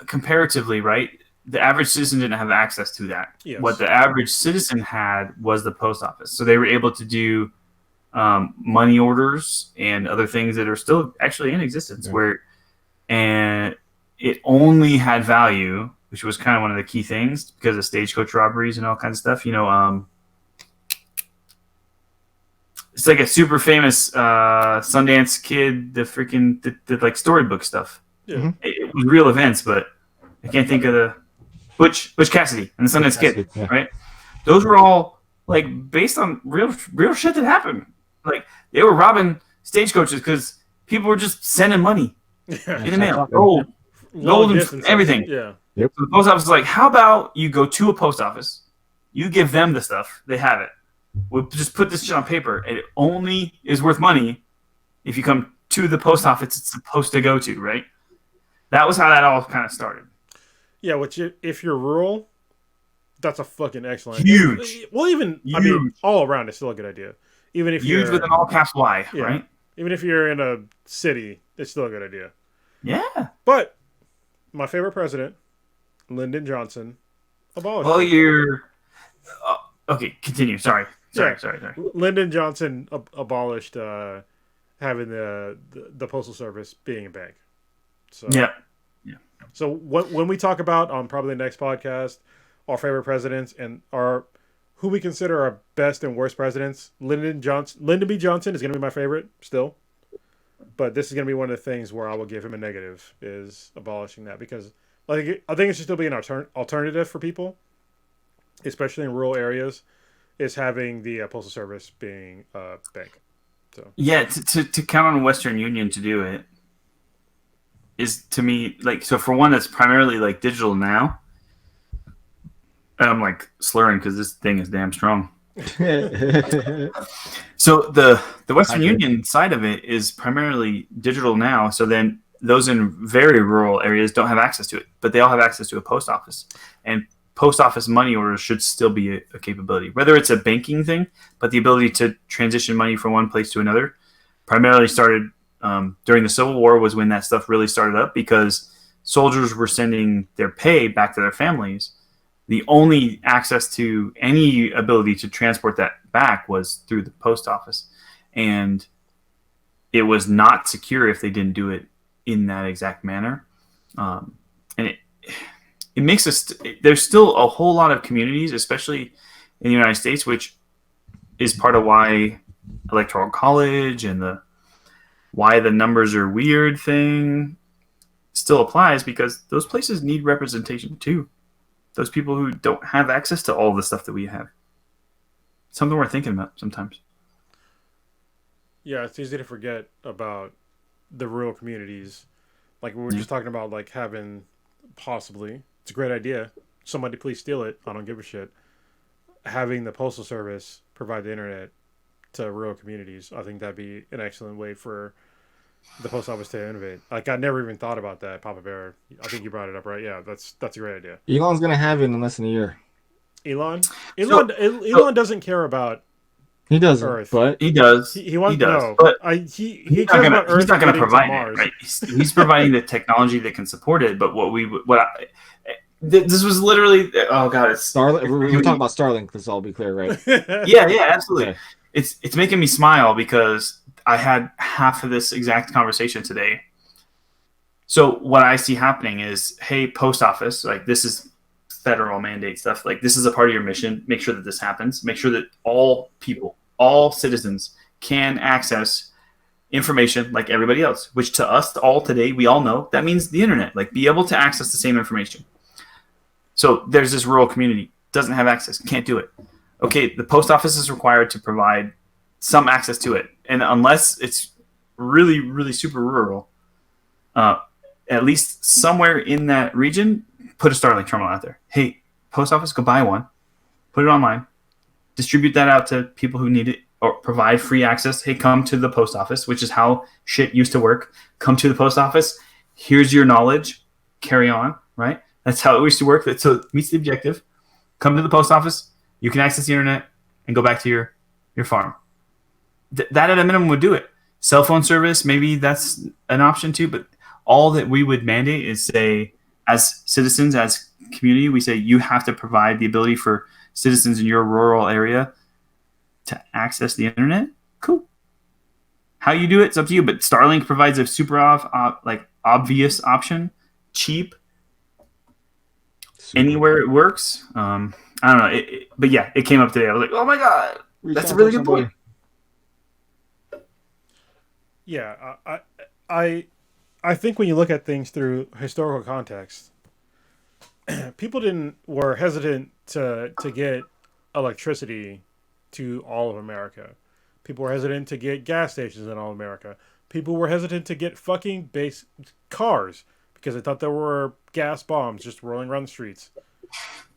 comparatively, right, the average citizen didn't have access to that. Yes. What the average citizen had was the post office, so they were able to do money orders and other things that are still actually in existence. And it only had value, which was kind of one of the key things because of stagecoach robberies and all kinds of stuff. It's like a super famous Sundance kid, the like storybook stuff. Yeah. It was real events, but I can't think of the Butch Cassidy and the Sundance Kid, right? Those were all like based on real shit that happened. Like they were robbing stagecoaches because people were just sending money in the mail, gold and everything. Yeah. Yep. So the post office is like, how about you go to a post office, you give them the stuff, they have it. We'll just put this shit on paper, and it only is worth money if you come to the post office it's supposed to go to, right? That was how that all kind of started. Yeah, which if you're rural, that's a fucking excellent. Huge. Well, even Huge. I mean, all around, it's still a good idea. Even if Huge you're with an all caps Y, yeah, right? even if you're in a city, it's still a good idea. Yeah. But my favorite president, Lyndon Johnson, abolished. Well, it. you're okay. Continue. Sorry. Lyndon Johnson abolished having the postal service being a bank. So Yeah. So when we talk about on probably the next podcast our favorite presidents and who we consider our best and worst presidents, Lyndon B. Johnson is going to be my favorite still. But this is going to be one of the things where I will give him a negative is abolishing that because I think it should still be an alternative for people, especially in rural areas, is having the postal service being a bank. So yeah, to count on Western Union to do it is to me like so for one that's primarily like digital now. And I'm like slurring because this thing is damn strong. So the Western Union side of it is primarily digital now. So then those in very rural areas don't have access to it, but they all have access to a post office. And post office money orders should still be a capability, whether it's a banking thing, but the ability to transition money from one place to another primarily started during the Civil War was when that stuff really started up because soldiers were sending their pay back to their families. The only access to any ability to transport that back was through the post office. And it was not secure if they didn't do it in that exact manner. And it makes us, there's still a whole lot of communities, especially in the United States, which is part of why Electoral College and why the numbers are weird thing still applies because those places need representation too. Those people who don't have access to all the stuff that we have. Something we're thinking about sometimes. yeah, it's easy to forget about the rural communities. Like we were just talking about, like having possibly it's a great idea. Somebody please steal it. I don't give a shit. Having the postal service provide the internet to rural communities, I think that'd be an excellent way for the post office to innovate. Like I never even thought about that, Papa Bear. I think you brought it up, right? Yeah, that's a great idea. Elon's gonna have it in less than a year. Elon doesn't care about He doesn't, Earth. but He does. He wants he does, no, but he cares about Earth. He's not going to getting provide Mars. it, right? He's providing the technology that can support it. But this was literally oh god, it's Starlink. We're talking about Starlink. Let's all be clear, right? yeah, absolutely. Okay. It's making me smile because I had half of this exact conversation today. So what I see happening is, hey, post office, like this is federal mandate stuff. Like this is a part of your mission. Make sure that this happens. Make sure that all people, all citizens can access information like everybody else, which to us all today, we all know that means the internet, like be able to access the same information. So there's this rural community, doesn't have access, can't do it. Okay, the post office is required to provide some access to it. And unless it's really, really super rural, at least somewhere in that region, put a Starlink terminal out there. Hey, post office, go buy one, put it online, distribute that out to people who need it or provide free access. Hey, come to the post office, which is how shit used to work. Come to the post office. Here's your knowledge. Carry on, right? That's how it used to work. So it meets the objective. Come to the post office. You can access the internet and go back to your farm. That at a minimum would do it. Cell phone service, maybe that's an option too. But all that we would mandate is say, as citizens, as community, we say you have to provide the ability for citizens in your rural area to access the internet. Cool. How you do it's up to you. But Starlink provides a super obvious option, cheap, Super. anywhere it works. I don't know, but yeah, it came up today. I was like, oh my god, that's a really good point. Yeah, I think when you look at things through historical context, people were hesitant to get electricity to all of America. People were hesitant to get gas stations in all of America. People were hesitant to get fucking base cars because they thought there were gas bombs just rolling around the streets.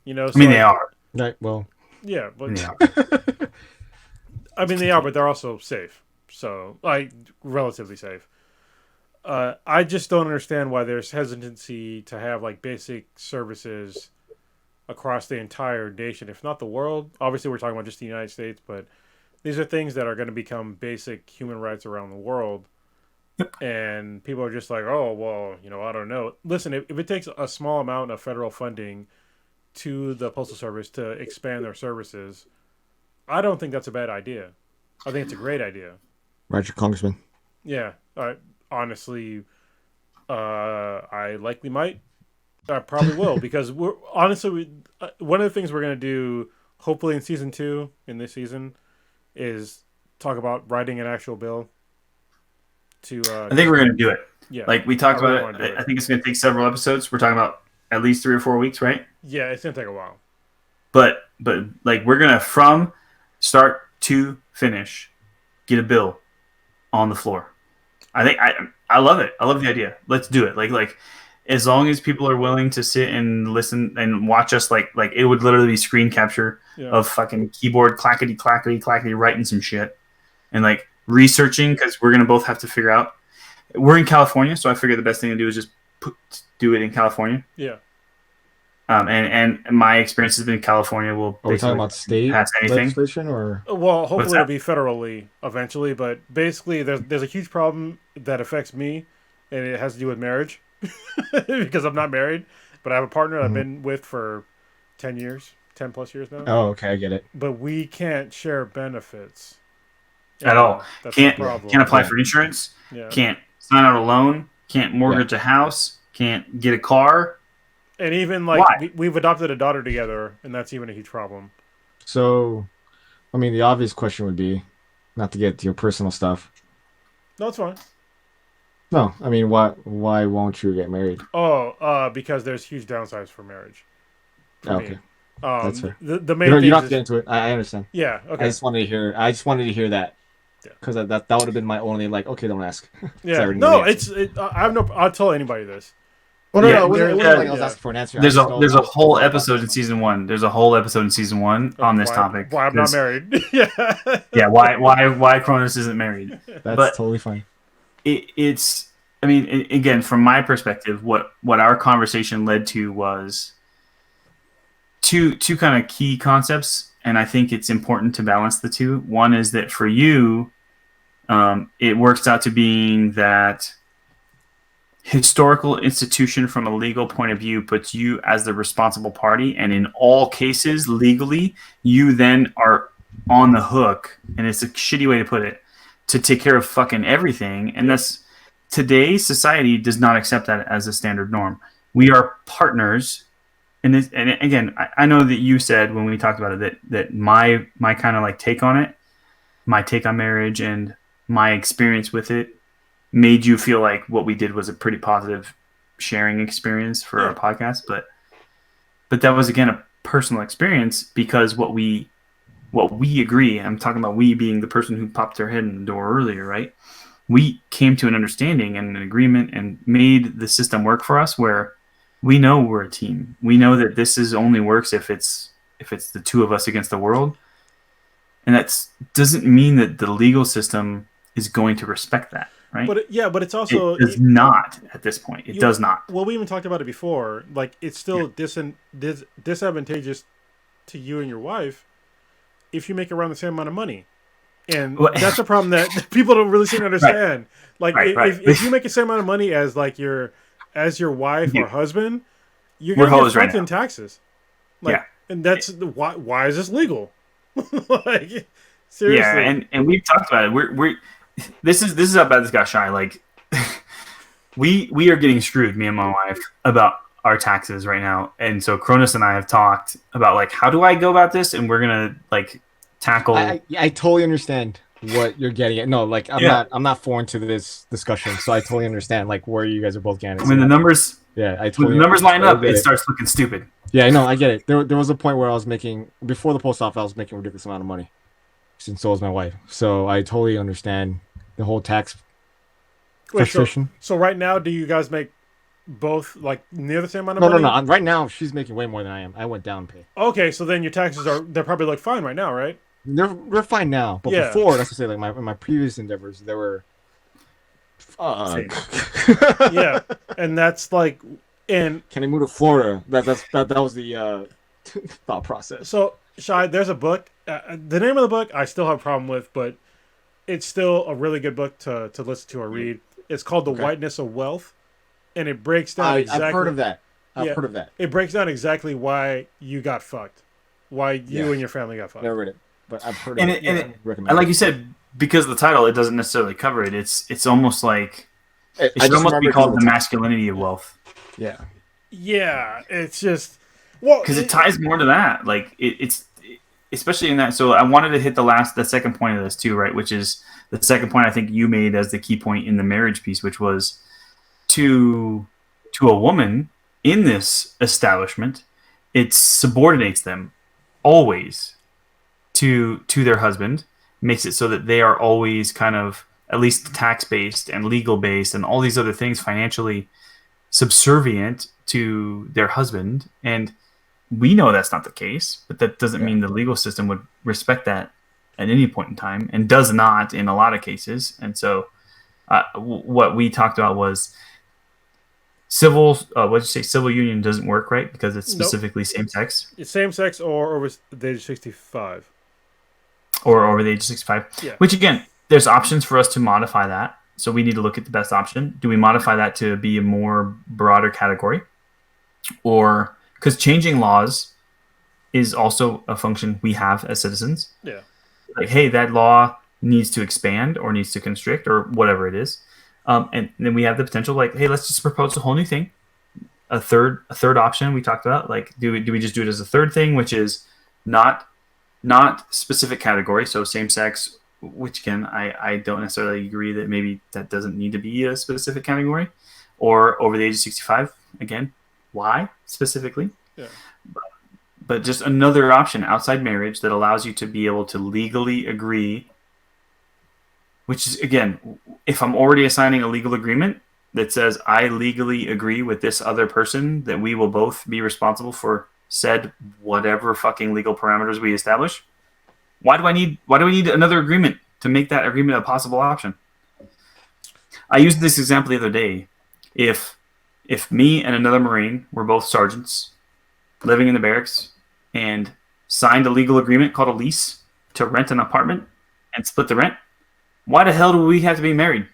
You know, so I mean, they are. Right. Well. Yeah, but They are. I mean, they are, but they're also safe. So, like, relatively safe. I just don't understand why there's hesitancy to have, like, basic services across the entire nation, if not the world. Obviously, we're talking about just the United States, but these are things that are going to become basic human rights around the world. And people are just like, oh, well, you know, I don't know. Listen, if it takes a small amount of federal funding to the Postal Service to expand their services, I don't think that's a bad idea. I think it's a great idea. Roger, Congressman. Yeah. Honestly, I likely might. I probably will because one of the things we're going to do, hopefully in season 2, in this season, is talk about writing an actual bill. I think we're going to do it. Yeah. Like we talked about it. I think it's going to take several episodes. We're talking about at least 3 or 4 weeks, right? Yeah, it's going to take a while. But like we're going to, from start to finish, get a bill on the floor. I think I love it. I love the idea. Let's do it. Like as long as people are willing to sit and listen and watch us, like it would literally be screen capture of fucking keyboard clackety clackety writing some shit and like researching, because we're gonna both have to figure out. We're in California, so I figure the best thing to do is just do it in California. Yeah. And my experience has been in California. Will Are we talking about state legislation or? Well, hopefully it'll be federally eventually, but basically there's a huge problem that affects me, and it has to do with marriage because I'm not married, but I have a partner I've been with for 10 plus years now. Oh, okay, I get it. But we can't share benefits at all. That's Can't the apply for insurance. Yeah. Can't sign out a loan. Can't mortgage a house. Can't get a car. And even like we've adopted a daughter together, and that's even a huge problem. So, I mean, the obvious question would be, not to get to your personal stuff. No, it's fine. No, I mean, why won't you get married? Oh, because there's huge downsides for marriage. Okay, that's fair. The main you thing don't have to get into it. I understand. Yeah. Okay. I just wanted to hear that. Because that would have been my only okay, don't ask. Yeah. No, I'll tell anybody this. Well, no, it wasn't like I was asking for an answer. There's a whole episode in season 1. There's a wole episode in season 1 on this topic. Why I'm not married? Yeah. Yeah. Why Cronus isn't married? That's totally fine. It's. I mean, again, from my perspective, what our conversation led to was two kind of key concepts, and I think it's important to balance the two. One is that for you, it works out to being that historical institution from a legal point of view puts you as the responsible party, and in all cases legally you then are on the hook, and it's a shitty way to put it, to take care of fucking everything. And that's, today's society does not accept that as a standard norm. We are partners, and again, I know that you said when we talked about it that my kind of like take on it, my take on marriage and my experience with it made you feel like what we did was a pretty positive sharing experience for our podcast. But that was, again, a personal experience, because what we agree, I'm talking about we being the person who popped their head in the door earlier, right? We came to an understanding and an agreement and made the system work for us, where we know we're a team. We know that this only works if it's the two of us against the world. and that doesn't mean that the legal system is going to respect that, right? But it's also it does not at this point. It does not. Well, we even talked about it before. Like, it's still disadvantageous to you and your wife if you make around the same amount of money. And that's a problem that people don't really seem to understand. Like, if you make the same amount of money as like your wife or husband, you're gonna get fucked in taxes. Like, and that's why is this legal? Like, seriously. Yeah, and we've talked about it. This is how bad this got shy. Like, we are getting screwed, me and my wife, about our taxes right now. And so Cronus and I have talked about, like, how do I go about this? And we're gonna like tackle. I totally understand what you're getting at. No, like I'm not foreign to this discussion, so I totally understand like where you guys are both getting at. When the numbers, when the numbers line up, it starts looking stupid. Yeah, I know, I get it. There was a point where I was making, before the post office, I was making a ridiculous amount of money, since so was my wife. So I totally understand the whole tax frustration. So right now, do you guys make both like near the same amount of money? No. Right now, she's making way more than I am. I went down pay. Okay, so then your taxes they're probably like fine right now, right? We're fine now, but before, that's to say, like my previous endeavors, there were. Yeah, and that's like, and can I move to Florida? That was the thought process. So, Shai, there's a book. The name of the book I still have a problem with, but it's still a really good book to listen to or read. It's called The Whiteness of Wealth, and it breaks down exactly. I've heard of that. I've heard of that. It breaks down exactly why you got fucked, why you and your family got fucked. Never read it, but I've heard of it. And like you said, because of the title, it doesn't necessarily cover it. It's almost like it should almost be called The Masculinity of Wealth. Yeah. Yeah, it's just because it ties more to that. Like it's especially in that. So I wanted to hit the second point of this too, right? Which is the second point I think you made as the key point in the marriage piece, which was to a woman in this establishment, it subordinates them always to their husband, makes it so that they are always kind of at least tax based and legal based and all these other things financially subservient to their husband. And we know that's not the case, but that doesn't mean the legal system would respect that at any point in time, and does not in a lot of cases. And so what we talked about was civil union doesn't work, right? Because it's specifically same sex. It's same sex or over the age of 65. Or over the age of 65. Yeah. Which again, there's options for us to modify that. So we need to look at the best option. Do we modify that to be a more broader category? Or because changing laws is also a function we have as citizens. Yeah. Like, hey, that law needs to expand or needs to constrict or whatever it is. And then we have the potential, like, hey, let's just propose a whole new thing. A third option we talked about, like, do we just do it as a third thing, which is not specific category, so same sex, which again, I don't necessarily agree that maybe that doesn't need to be a specific category, or over the age of 65, again, why specifically? Yeah. But just another option outside marriage that allows you to be able to legally agree, which is, again, if I'm already assigning a legal agreement that says I legally agree with this other person that we will both be responsible for said whatever fucking legal parameters we establish, why do I need another agreement to make that agreement a possible option? I used this example the other day. If me and another Marine were both sergeants living in the barracks and signed a legal agreement called a lease to rent an apartment and split the rent, why the hell do we have to be married?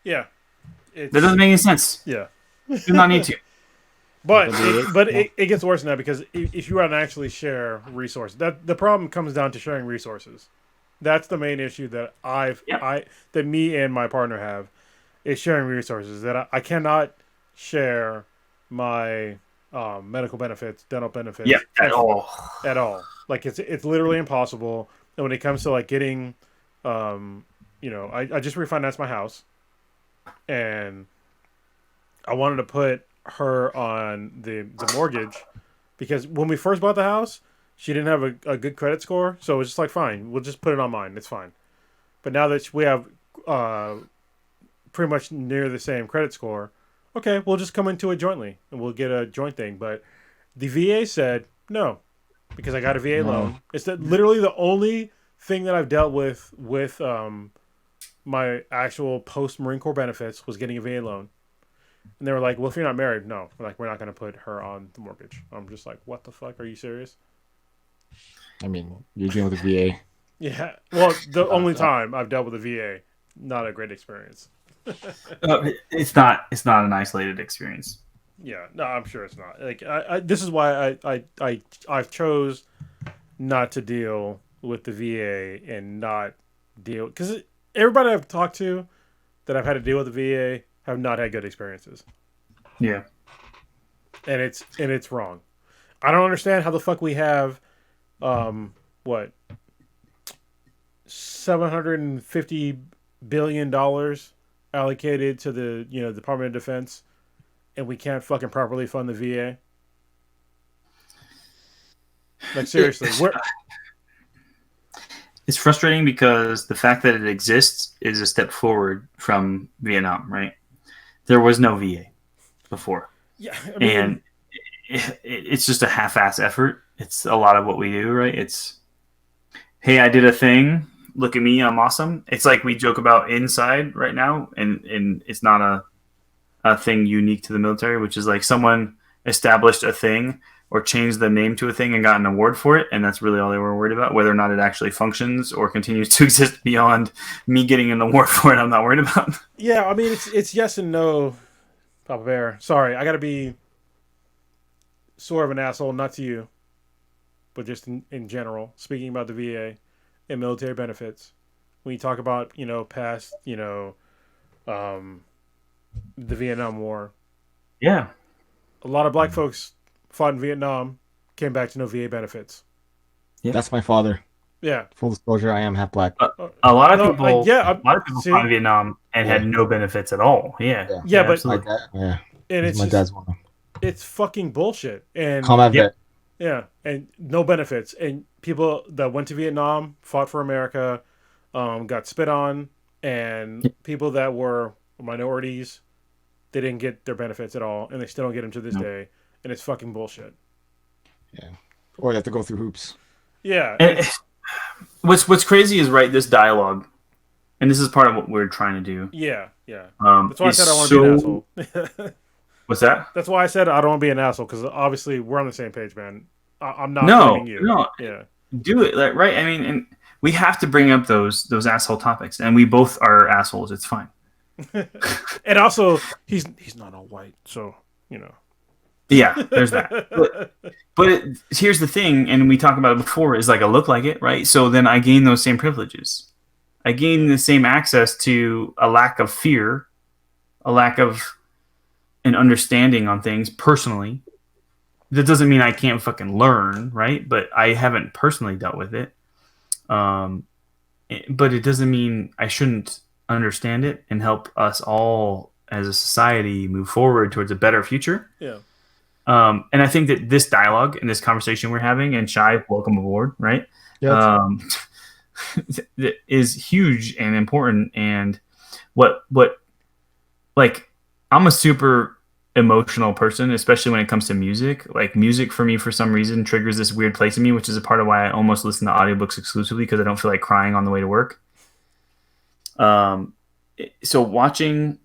Yeah. That doesn't make any sense. Yeah. Do not need to. But it gets worse now, because if you want to actually share resources, that the problem comes down to sharing resources. That's the main issue that that me and my partner have, is sharing resources. That I cannot share my medical benefits, dental benefits, at all. Like it's literally impossible. And when it comes to like getting, I just refinanced my house, and I wanted to put her on the mortgage, because when we first bought the house, she didn't have a good credit score, so it was just like, fine, we'll just put it on mine, it's fine. But now that we have pretty much near the same credit score, okay, we'll just come into it jointly and we'll get a joint thing. But the VA said no, because I got a VA loan. It's literally the only thing that I've dealt with my actual post Marine Corps benefits was getting a VA loan. And they were like, well, if you're not married, no. Like, we're not going to put her on the mortgage. I'm just like, what the fuck? Are you serious? I mean, you're dealing with the VA. Yeah. Well, the only time I've dealt with a VA, not a great experience. It's not an isolated experience. Yeah. No, I'm sure it's not. Like, this is why I've chose not to deal with the VA and not deal, because everybody I've talked to that I've had to deal with the VA have not had good experiences. Yeah. And it's wrong. I don't understand how the fuck we have what $750 billion allocated to the Department of Defense, and we can't fucking properly fund the VA. Like, seriously, it's frustrating because the fact that it exists is a step forward from Vietnam, right? There was no VA before. Yeah, I mean, and it's just a half-ass effort. It's a lot of what we do, right? It's, hey, I did a thing. Look at me, I'm awesome. It's like we joke about inside right now, and it's not a thing unique to the military, which is like someone established a thing or changed the name to a thing and got an award for it, and that's really all they were worried about. Whether or not it actually functions or continues to exist beyond me getting an award for it, I'm not worried about. Yeah, I mean, it's yes and no, Papa Bear. Sorry, I gotta be sort of an asshole, not to you, but just in general, speaking about the VA and military benefits. When you talk about, past, the Vietnam War. Yeah. A lot of black folks fought in Vietnam, came back to no VA benefits. Yeah. That's my father. Yeah. Full disclosure, I am half black. A lot of people, a lot of people fought in Vietnam and had no benefits at all. Yeah. Yeah, but absolutely. And it's my dad's one. It's fucking bullshit. And Combat vet. Yeah, and no benefits. And people that went to Vietnam, fought for America, got spit on, and people that were minorities, they didn't get their benefits at all, and they still don't get them to this day. And it's fucking bullshit. Yeah. Or they have to go through hoops. Yeah. And what's crazy is, right, this dialogue, and this is part of what we're trying to do. Yeah. That's why I is said I want to be an asshole. What's that? That's why I said I don't want to be an asshole, because obviously we're on the same page, man. I'm not blaming you. No. Yeah. Do it, right? I mean, and we have to bring up those asshole topics, and we both are assholes. It's fine. And also, he's not all white, so Yeah, there's that. But here's the thing, and we talked about it before, is like I look like it, right? So then I gain those same privileges. I gain the same access to a lack of fear, a lack of an understanding on things personally. That doesn't mean I can't fucking learn, right? But I haven't personally dealt with it. But it doesn't mean I shouldn't understand it and help us all as a society move forward towards a better future. Yeah. And I think that this dialogue and this conversation we're having, and Shai, welcome aboard, right? Yeah. Is huge and important. And what like, I'm a super emotional person, especially when it comes to music. Like, music for me, for some reason, triggers this weird place in me, which is a part of why I almost listen to audiobooks exclusively, because I don't feel like crying on the way to work. So watching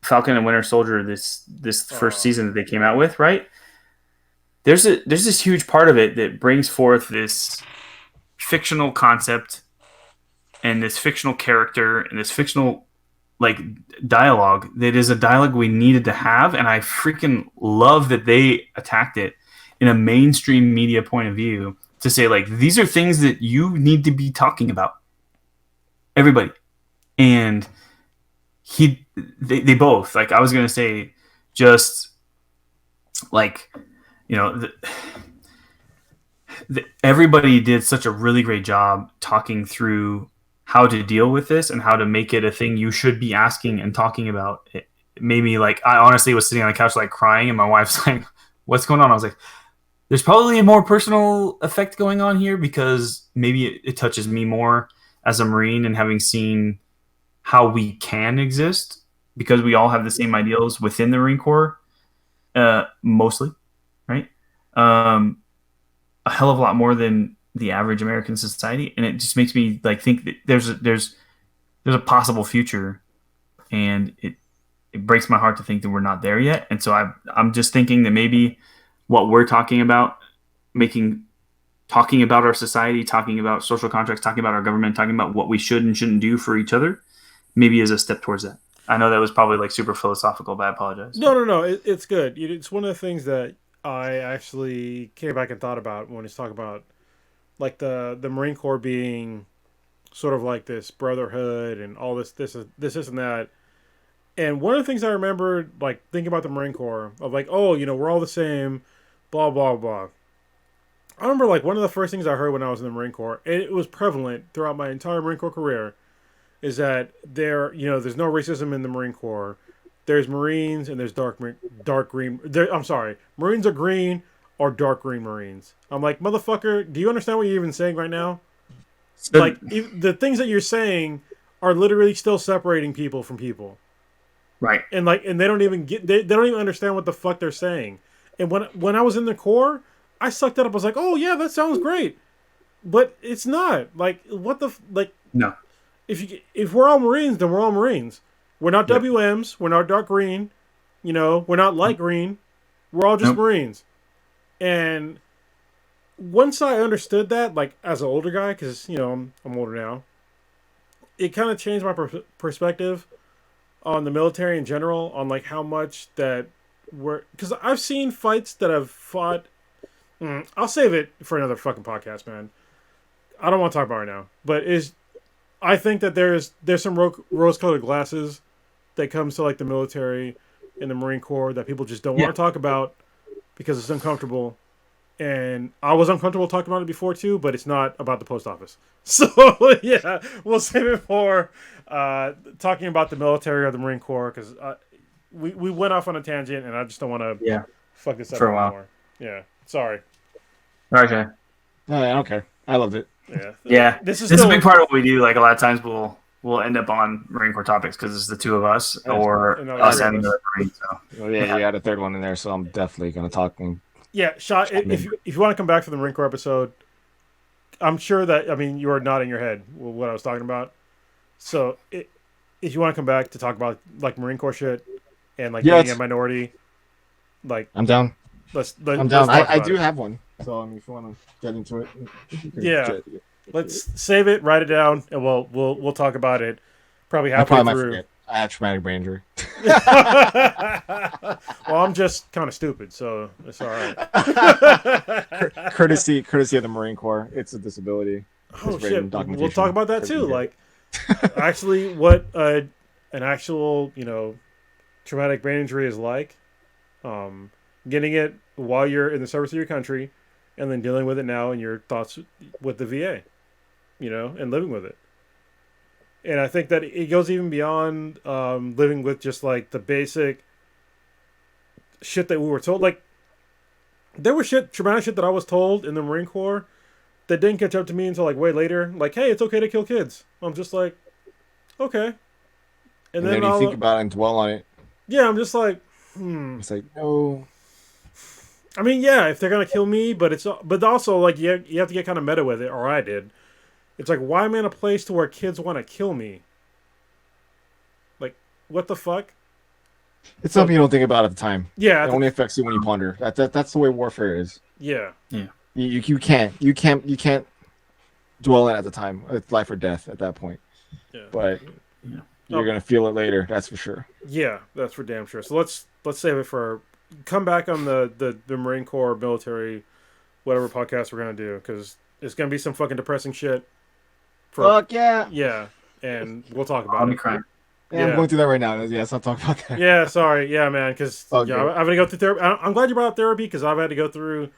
Falcon and Winter Soldier, this first season that they came out with, right? There's this huge part of it that brings forth this fictional concept and this fictional character and this fictional dialogue that is a dialogue we needed to have, and I freaking love that they attacked it in a mainstream media point of view to say, like, these are things that you need to be talking about, everybody. And they both, like, I was gonna say, just like, everybody did such a really great job talking through how to deal with this and how to make it a thing you should be asking and talking about. It made me, like, I honestly was sitting on the couch, like, crying, and my wife's like, what's going on? I was like, there's probably a more personal effect going on here, because maybe it touches me more as a Marine, and having seen how we can exist, because we all have the same ideals within the Marine Corps, mostly, right? A hell of a lot more than the average American society, and it just makes me like think that there's a possible future, and it breaks my heart to think that we're not there yet. And so I'm just thinking that maybe what we're talking about, talking about our society, talking about social contracts, talking about our government, talking about what we should and shouldn't do for each other, maybe is a step towards that. I know that was probably like super philosophical, but I apologize. No. It's good. It's one of the things that I actually came back and thought about when he's talking about like the Marine Corps being sort of like this brotherhood and all this and that. And one of the things I remember like thinking about the Marine Corps of like, oh, we're all the same, blah blah blah. I remember like one of the first things I heard when I was in the Marine Corps, and it was prevalent throughout my entire Marine Corps career, is that there's no racism in the Marine Corps. There's Marines and there's dark green. I'm sorry, Marines are green or dark green Marines. I'm like, motherfucker, do you understand what you're even saying right now? Like the things that you're saying are literally still separating people from people, right? And they don't even they don't even understand what the fuck they're saying. And when I was in the Corps, I sucked it up. I was like, oh yeah, that sounds great, but it's not. Like what the like no. If we're all Marines, then we're all Marines. We're not WMs. We're not dark green. We're not light green. We're all just Marines. And once I understood that, like as an older guy, because I'm older now, it kind of changed my perspective on the military in general, on like how much that because I've seen fights that I've fought. I'll save it for another fucking podcast, man. I don't want to talk about it right now, but I think that there's some rose-colored glasses that comes to like the military and the Marine Corps that people just don't want to talk about because it's uncomfortable. And I was uncomfortable talking about it before too, but it's not about the post office. So yeah, we'll save it for talking about the military or the Marine Corps because we went off on a tangent and I just don't want to fuck this up anymore. Yeah, sorry. Okay. No, I don't care. I loved it. Yeah. This is a big part of what we do. Like a lot of times we'll end up on Marine Corps topics because it's the two of us or us and the Marine. So. Well, you had a third one in there, so I'm definitely going to talk. Yeah, Shot, if you want to come back for the Marine Corps episode, I'm sure that, you are nodding your head with what I was talking about. So if you want to come back to talk about like Marine Corps shit and like being a minority, like I'm down. I'm down. I do have one. So if you want to get into it, let's save it, write it down, and we'll talk about it. Probably halfway through. Forget. I have traumatic brain injury. Well, I'm just kind of stupid, so it's all right. courtesy of the Marine Corps. It's a disability. Oh shit! We'll talk about that too. Like, actually, what an actual traumatic brain injury is like. Getting it while you're in the service of your country, and then dealing with it now and your thoughts with the VA, and living with it. And I think that it goes even beyond living with just like the basic shit that we were told. Like, there was traumatic shit that I was told in the Marine Corps that didn't catch up to me until like way later. Like, hey, it's okay to kill kids. I'm just like, okay. And then you think about it and dwell on it. Yeah, I'm just like, It's like, no. If they're gonna kill me, but also like you have to get kind of meta with it, or I did. It's like, why am I in a place to where kids want to kill me? Like, what the fuck? It's something you don't think about at the time. Yeah, it only affects you when you ponder. That's the way warfare is. Yeah. You can't dwell in at the time. It's life or death at that point. Yeah. But you're gonna feel it later. That's for sure. Yeah, that's for damn sure. So let's save it for. Come back on the Marine Corps military, whatever podcast we're gonna do, because it's gonna be some fucking depressing shit. Fuck yeah! Yeah, and we'll talk about it. I'll be crying. Yeah, I'm going through that right now. Yeah, let's not talk about that. Yeah, sorry. Yeah, man, because I've had to go through therapy. I'm glad you brought up therapy because I've had to go through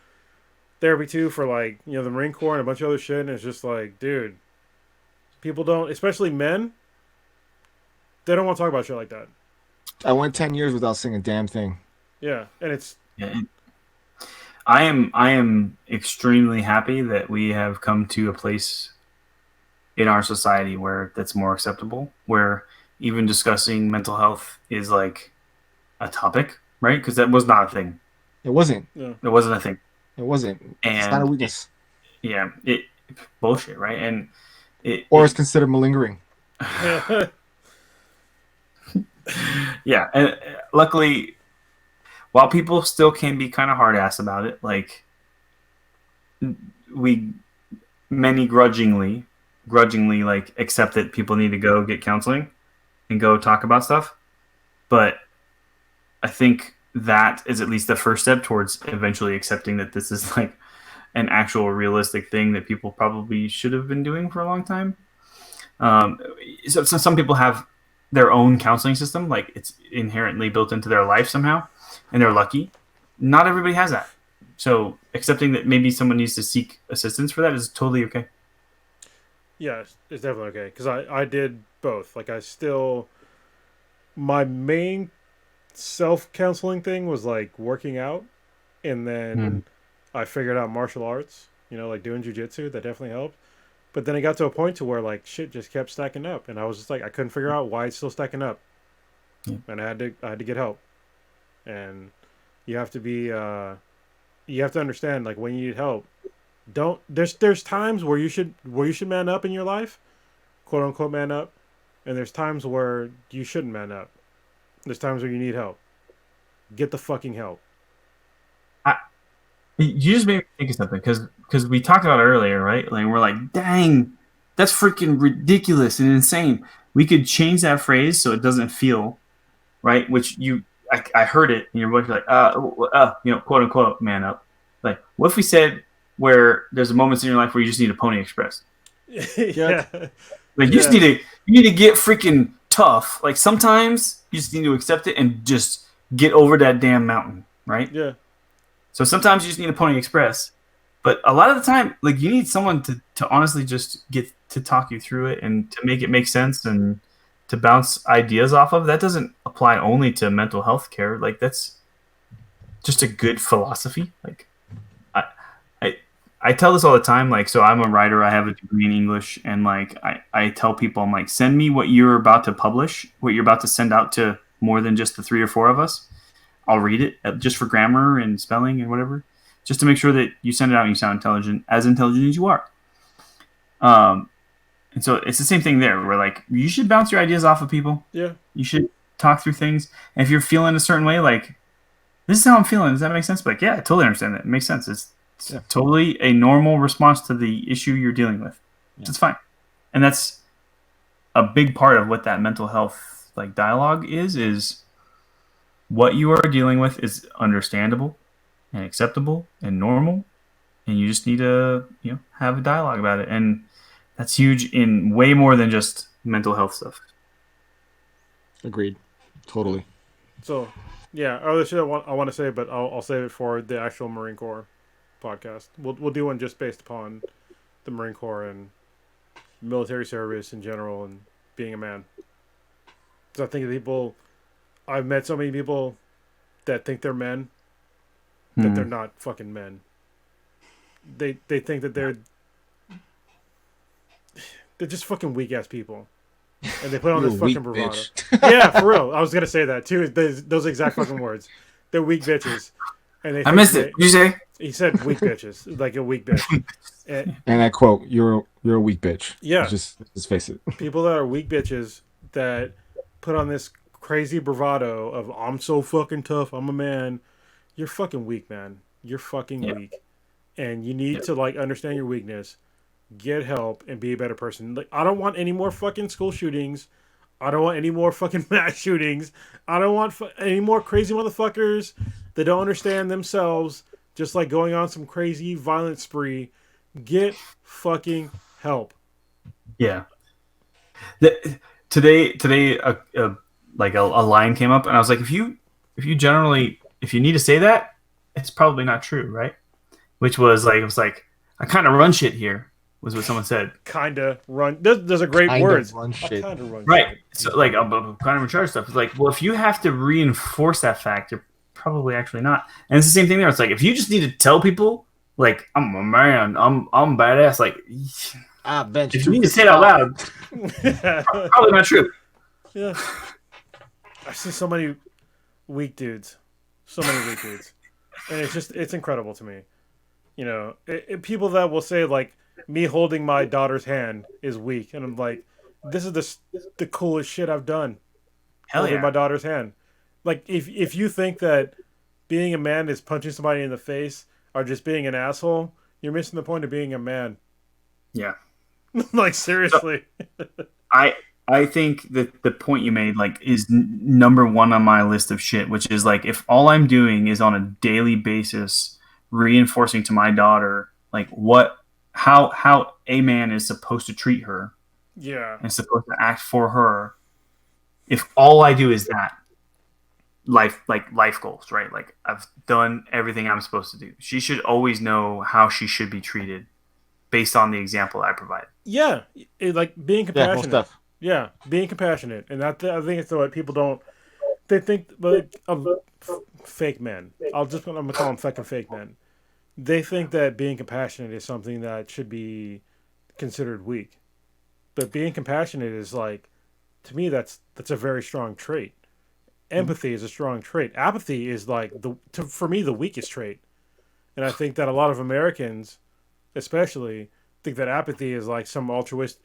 therapy too for like the Marine Corps and a bunch of other shit, and it's just like, dude, people don't, especially men, they don't want to talk about shit like that. I went 10 years without saying a damn thing. Yeah, and it's. Yeah. I am extremely happy that we have come to a place in our society where that's more acceptable, where even discussing mental health is like a topic, right? Because that was not a thing. It wasn't. Yeah. It wasn't a thing. It wasn't. And it's not a weakness. bullshit, right? And Or it's considered malingering. yeah, and luckily, while people still can be kind of hard ass about it, like we many grudgingly like accept that people need to go get counseling and go talk about stuff. But I think that is at least the first step towards eventually accepting that this is like an actual realistic thing that people probably should have been doing for a long time. So some people have their own counseling system, like it's inherently built into their life somehow, and they're lucky. Not everybody has that. So accepting that maybe someone needs to seek assistance for that is totally okay. Yeah, it's definitely okay. Because I did both. Like, my main self counseling thing was like working out. And then I figured out martial arts, like doing jujitsu. That definitely helped. But then it got to a point to where like shit just kept stacking up. And I was just like, I couldn't figure out why it's still stacking up. And I had to get help. And you have to be, you have to understand, like, when you need help, there's times where you should man up in your life, quote unquote man up, and there's times where you shouldn't man up. There's times where you need help. Get the fucking help. You just made me think of something because we talked about it earlier, right? Like we're like, dang, that's freaking ridiculous and insane. We could change that phrase so it doesn't feel right. Which I heard it in your voice, you're like, quote unquote, man up. Like, what if we said where there's moments in your life where you just need a Pony Express? Yeah. Like you need to get freaking tough. Like sometimes you just need to accept it and just get over that damn mountain, right? Yeah. So sometimes you just need a Pony Express, but a lot of the time, like you need someone to honestly just get to talk you through it and to make it make sense and to bounce ideas off of. That doesn't apply only to mental health care. Like that's just a good philosophy. Like I tell this all the time. Like, so I'm a writer. I have a degree in English, and like I tell people, I'm like, send me what you're about to publish, what you're about to send out to more than just the 3 or 4 of us. I'll read it just for grammar and spelling and whatever, just to make sure that you send it out and you sound intelligent as you are. And so it's the same thing there. Where like you should bounce your ideas off of people. Yeah. You should talk through things. And if you're feeling a certain way, like this is how I'm feeling. Does that make sense? But like, yeah, I totally understand that. It makes sense. It's totally a normal response to the issue you're dealing with. Yeah. It's fine. And that's a big part of what that mental health like dialogue is what you are dealing with is understandable and acceptable and normal, and you just need to have a dialogue about it. And that's huge in way more than just mental health stuff. Agreed. Totally. So, yeah, other shit I want to say, but I'll save it for the actual Marine Corps podcast. We'll do one just based upon the Marine Corps and military service in general and being a man. Because I think I've met so many people that think they're men, that they're not fucking men. They think that they're just fucking weak ass people, and they put on this fucking bravado. Yeah, for real. I was gonna say that too. Those exact fucking words. They're weak bitches. And I missed it. What did you say? He said weak bitches, like a weak bitch. And I quote, "You're a weak bitch." Yeah. Just face it. People that are weak bitches that put on this crazy bravado of I'm so fucking tough, I'm a man. You're fucking weak, man. You're fucking weak. And you need to like understand your weakness, get help, and be a better person. Like, I don't want any more fucking school shootings. I don't want any more fucking mass shootings. I don't want any more crazy motherfuckers that don't understand themselves, just like going on some crazy violent spree. Get fucking help. Yeah. Today, like a line came up, and I was like, if you need to say that, it's probably not true, right? Which was like, it was like, I kind of run shit here, was what someone said. Kinda run. There's a great words. Run shit. Right. Shit. So like, I'm kind of in charge of stuff. It's like, well, if you have to reinforce that fact, you're probably actually not. And it's the same thing there. It's like, if you just need to tell people, like, I'm a man, I'm badass, like, if you need to say it out loud, probably not true. Yeah. I see so many weak dudes. And it's incredible to me. People that will say, like, me holding my daughter's hand is weak, and I'm like, this is the coolest shit I've done. Hell Holding yeah. my daughter's hand. Like if you think that being a man is punching somebody in the face or just being an asshole, you're missing the point of being a man. Yeah. Like seriously. I think that the point you made like is number one on my list of shit, which is like if all I'm doing is on a daily basis reinforcing to my daughter like how a man is supposed to treat her Yeah. and supposed to act for her. If all I do is that, life goals, right? Like I've done everything I'm supposed to do. She should always know how she should be treated based on the example I provide. Yeah. Like being Yeah, most compassionate. stuff. Yeah, being compassionate, and I think it's what people don't. They think like fake men. I'm gonna call them fucking fake men. They think that being compassionate is something that should be considered weak, but being compassionate is like, to me, that's a very strong trait. Empathy is a strong trait. Apathy is like for me the weakest trait, and I think that a lot of Americans, especially, think that apathy is like some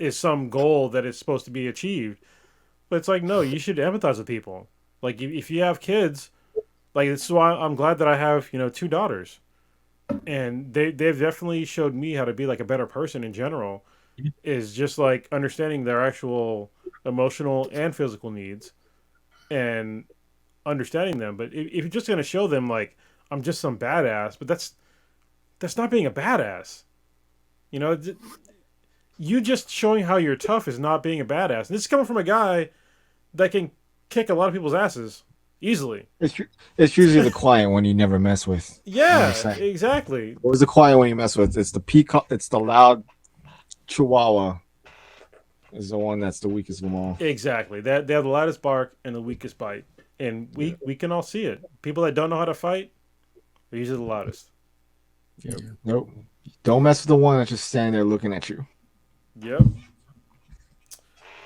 some goal that is supposed to be achieved. But it's like, no, you should empathize with people. Like if you have kids, like this is why I'm glad that I have, 2 daughters. And they've definitely showed me how to be like a better person in general, is just like understanding their actual emotional and physical needs and understanding them. But if you're just gonna show them like I'm just some badass, but that's not being a badass. You just showing how you're tough is not being a badass. And this is coming from a guy that can kick a lot of people's asses easily. It's usually the quiet one you never mess with. Yeah, exactly. What was the quiet one you mess with? It's the peacock. It's the loud chihuahua. Is the one that's the weakest of them all. Exactly. They have the loudest bark and the weakest bite, and we can all see it. People that don't know how to fight are usually the loudest. Yep. Nope. Don't mess with the one that's just standing there looking at you. Yep.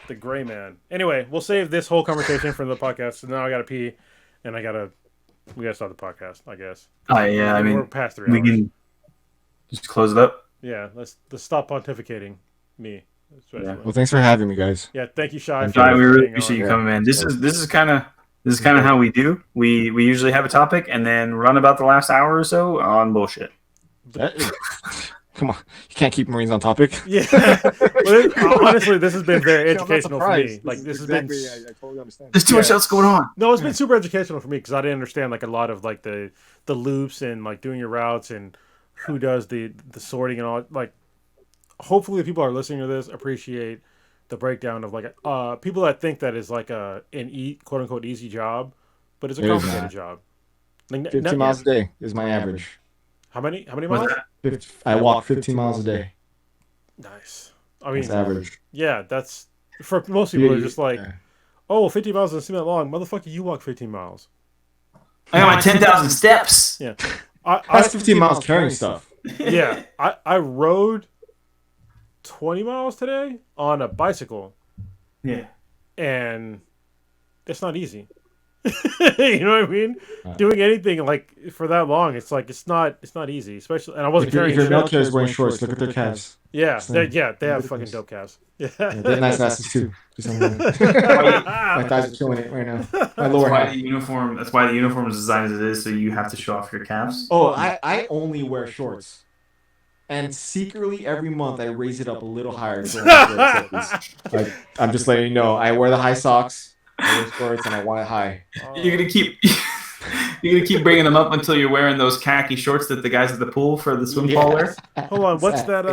The gray man. Anyway, we'll save this whole conversation for the podcast. So now I gotta pee, and we gotta start the podcast, I guess. Yeah, I mean, we're past 3 we hours. can just close it up. Yeah, let's stop pontificating me. Especially. Yeah. Well, thanks for having me, guys. Yeah, thank you, Shy. Shai, we really being appreciate on. you coming, man. This is kind of how we do. We usually have a topic and then run about the last hour or so on bullshit. Come on, you can't keep Marines on topic. Yeah. Honestly, this has been very educational for me. Like this has been. I totally understand. There's too much else going on. No, it's been super educational for me because I didn't understand like a lot of like the loops and like doing your routes and who does the sorting and all. Like, hopefully, the people who are listening to this appreciate the breakdown of like people that think that is like an quote unquote easy job, but it's a complicated job. Like, 15 miles a day is my average. How many miles? I walk 15 miles a day. Nice. I mean, That's average. yeah, that's for most people. They're just like, oh, 15 miles doesn't seem that long. Motherfucker, you walk 15 miles. I got my 10,000 steps. Yeah. That's 15 miles carrying stuff. Yeah. I rode 20 miles today on a bicycle. Yeah. And it's not easy. You know what I mean? Doing anything like for that long, it's like it's not easy. Especially, and I wasn't carrying. If your military is wearing shorts, look at their calves. Yeah, they have fucking dope calves. Yeah, they're nice asses too. My thighs are killing it right now. My lower half. That's why the uniform is designed as it is, so you have to show off your calves. Oh, I only wear shorts. And secretly, every month, I raise it up a little higher. Like, I'm just letting you know. I wear the high socks, I wear shorts, and I want it high. You're gonna keep bringing them up until you're wearing those khaki shorts that the guys at the pool for the swim pool wear. Hold on, what's that?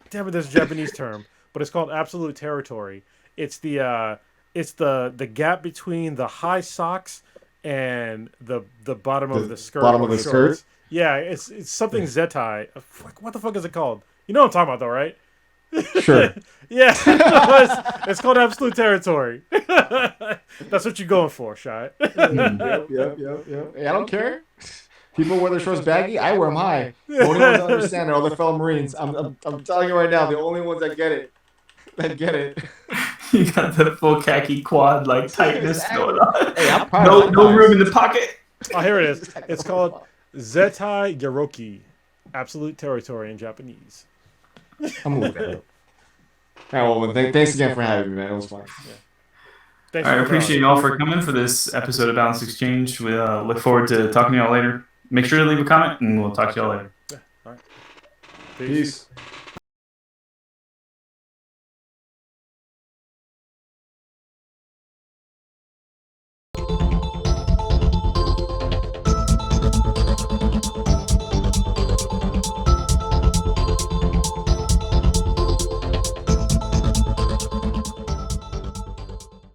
Damn it, there's a Japanese term, but it's called absolute territory. It's the gap between the high socks and the bottom of the skirt. Bottom of the skirt. Yeah, it's something Zetai. What the fuck is it called? You know what I'm talking about, though, right? Sure. Yeah, it's called absolute territory. That's what you're going for, Shy. Yep. Hey, I don't care. People wear their shorts baggy. I wear them high. The only ones that understand are all the fellow Marines. I'm telling you right now, the only ones that get it. You got the full khaki quad like tightness going on. Hey, I'm proud no room in the pocket. Oh, here it is. It's called Zetai Yaroki, absolute territory in Japanese. I'm gonna look that up. All right, well, thanks again for having me, man. It was fun. Thanks I for appreciate coming you all for coming for this episode of Balance Exchange. We look forward to talking to y'all later. Make sure to leave a comment, and we'll talk to y'all later. on. All right. Peace.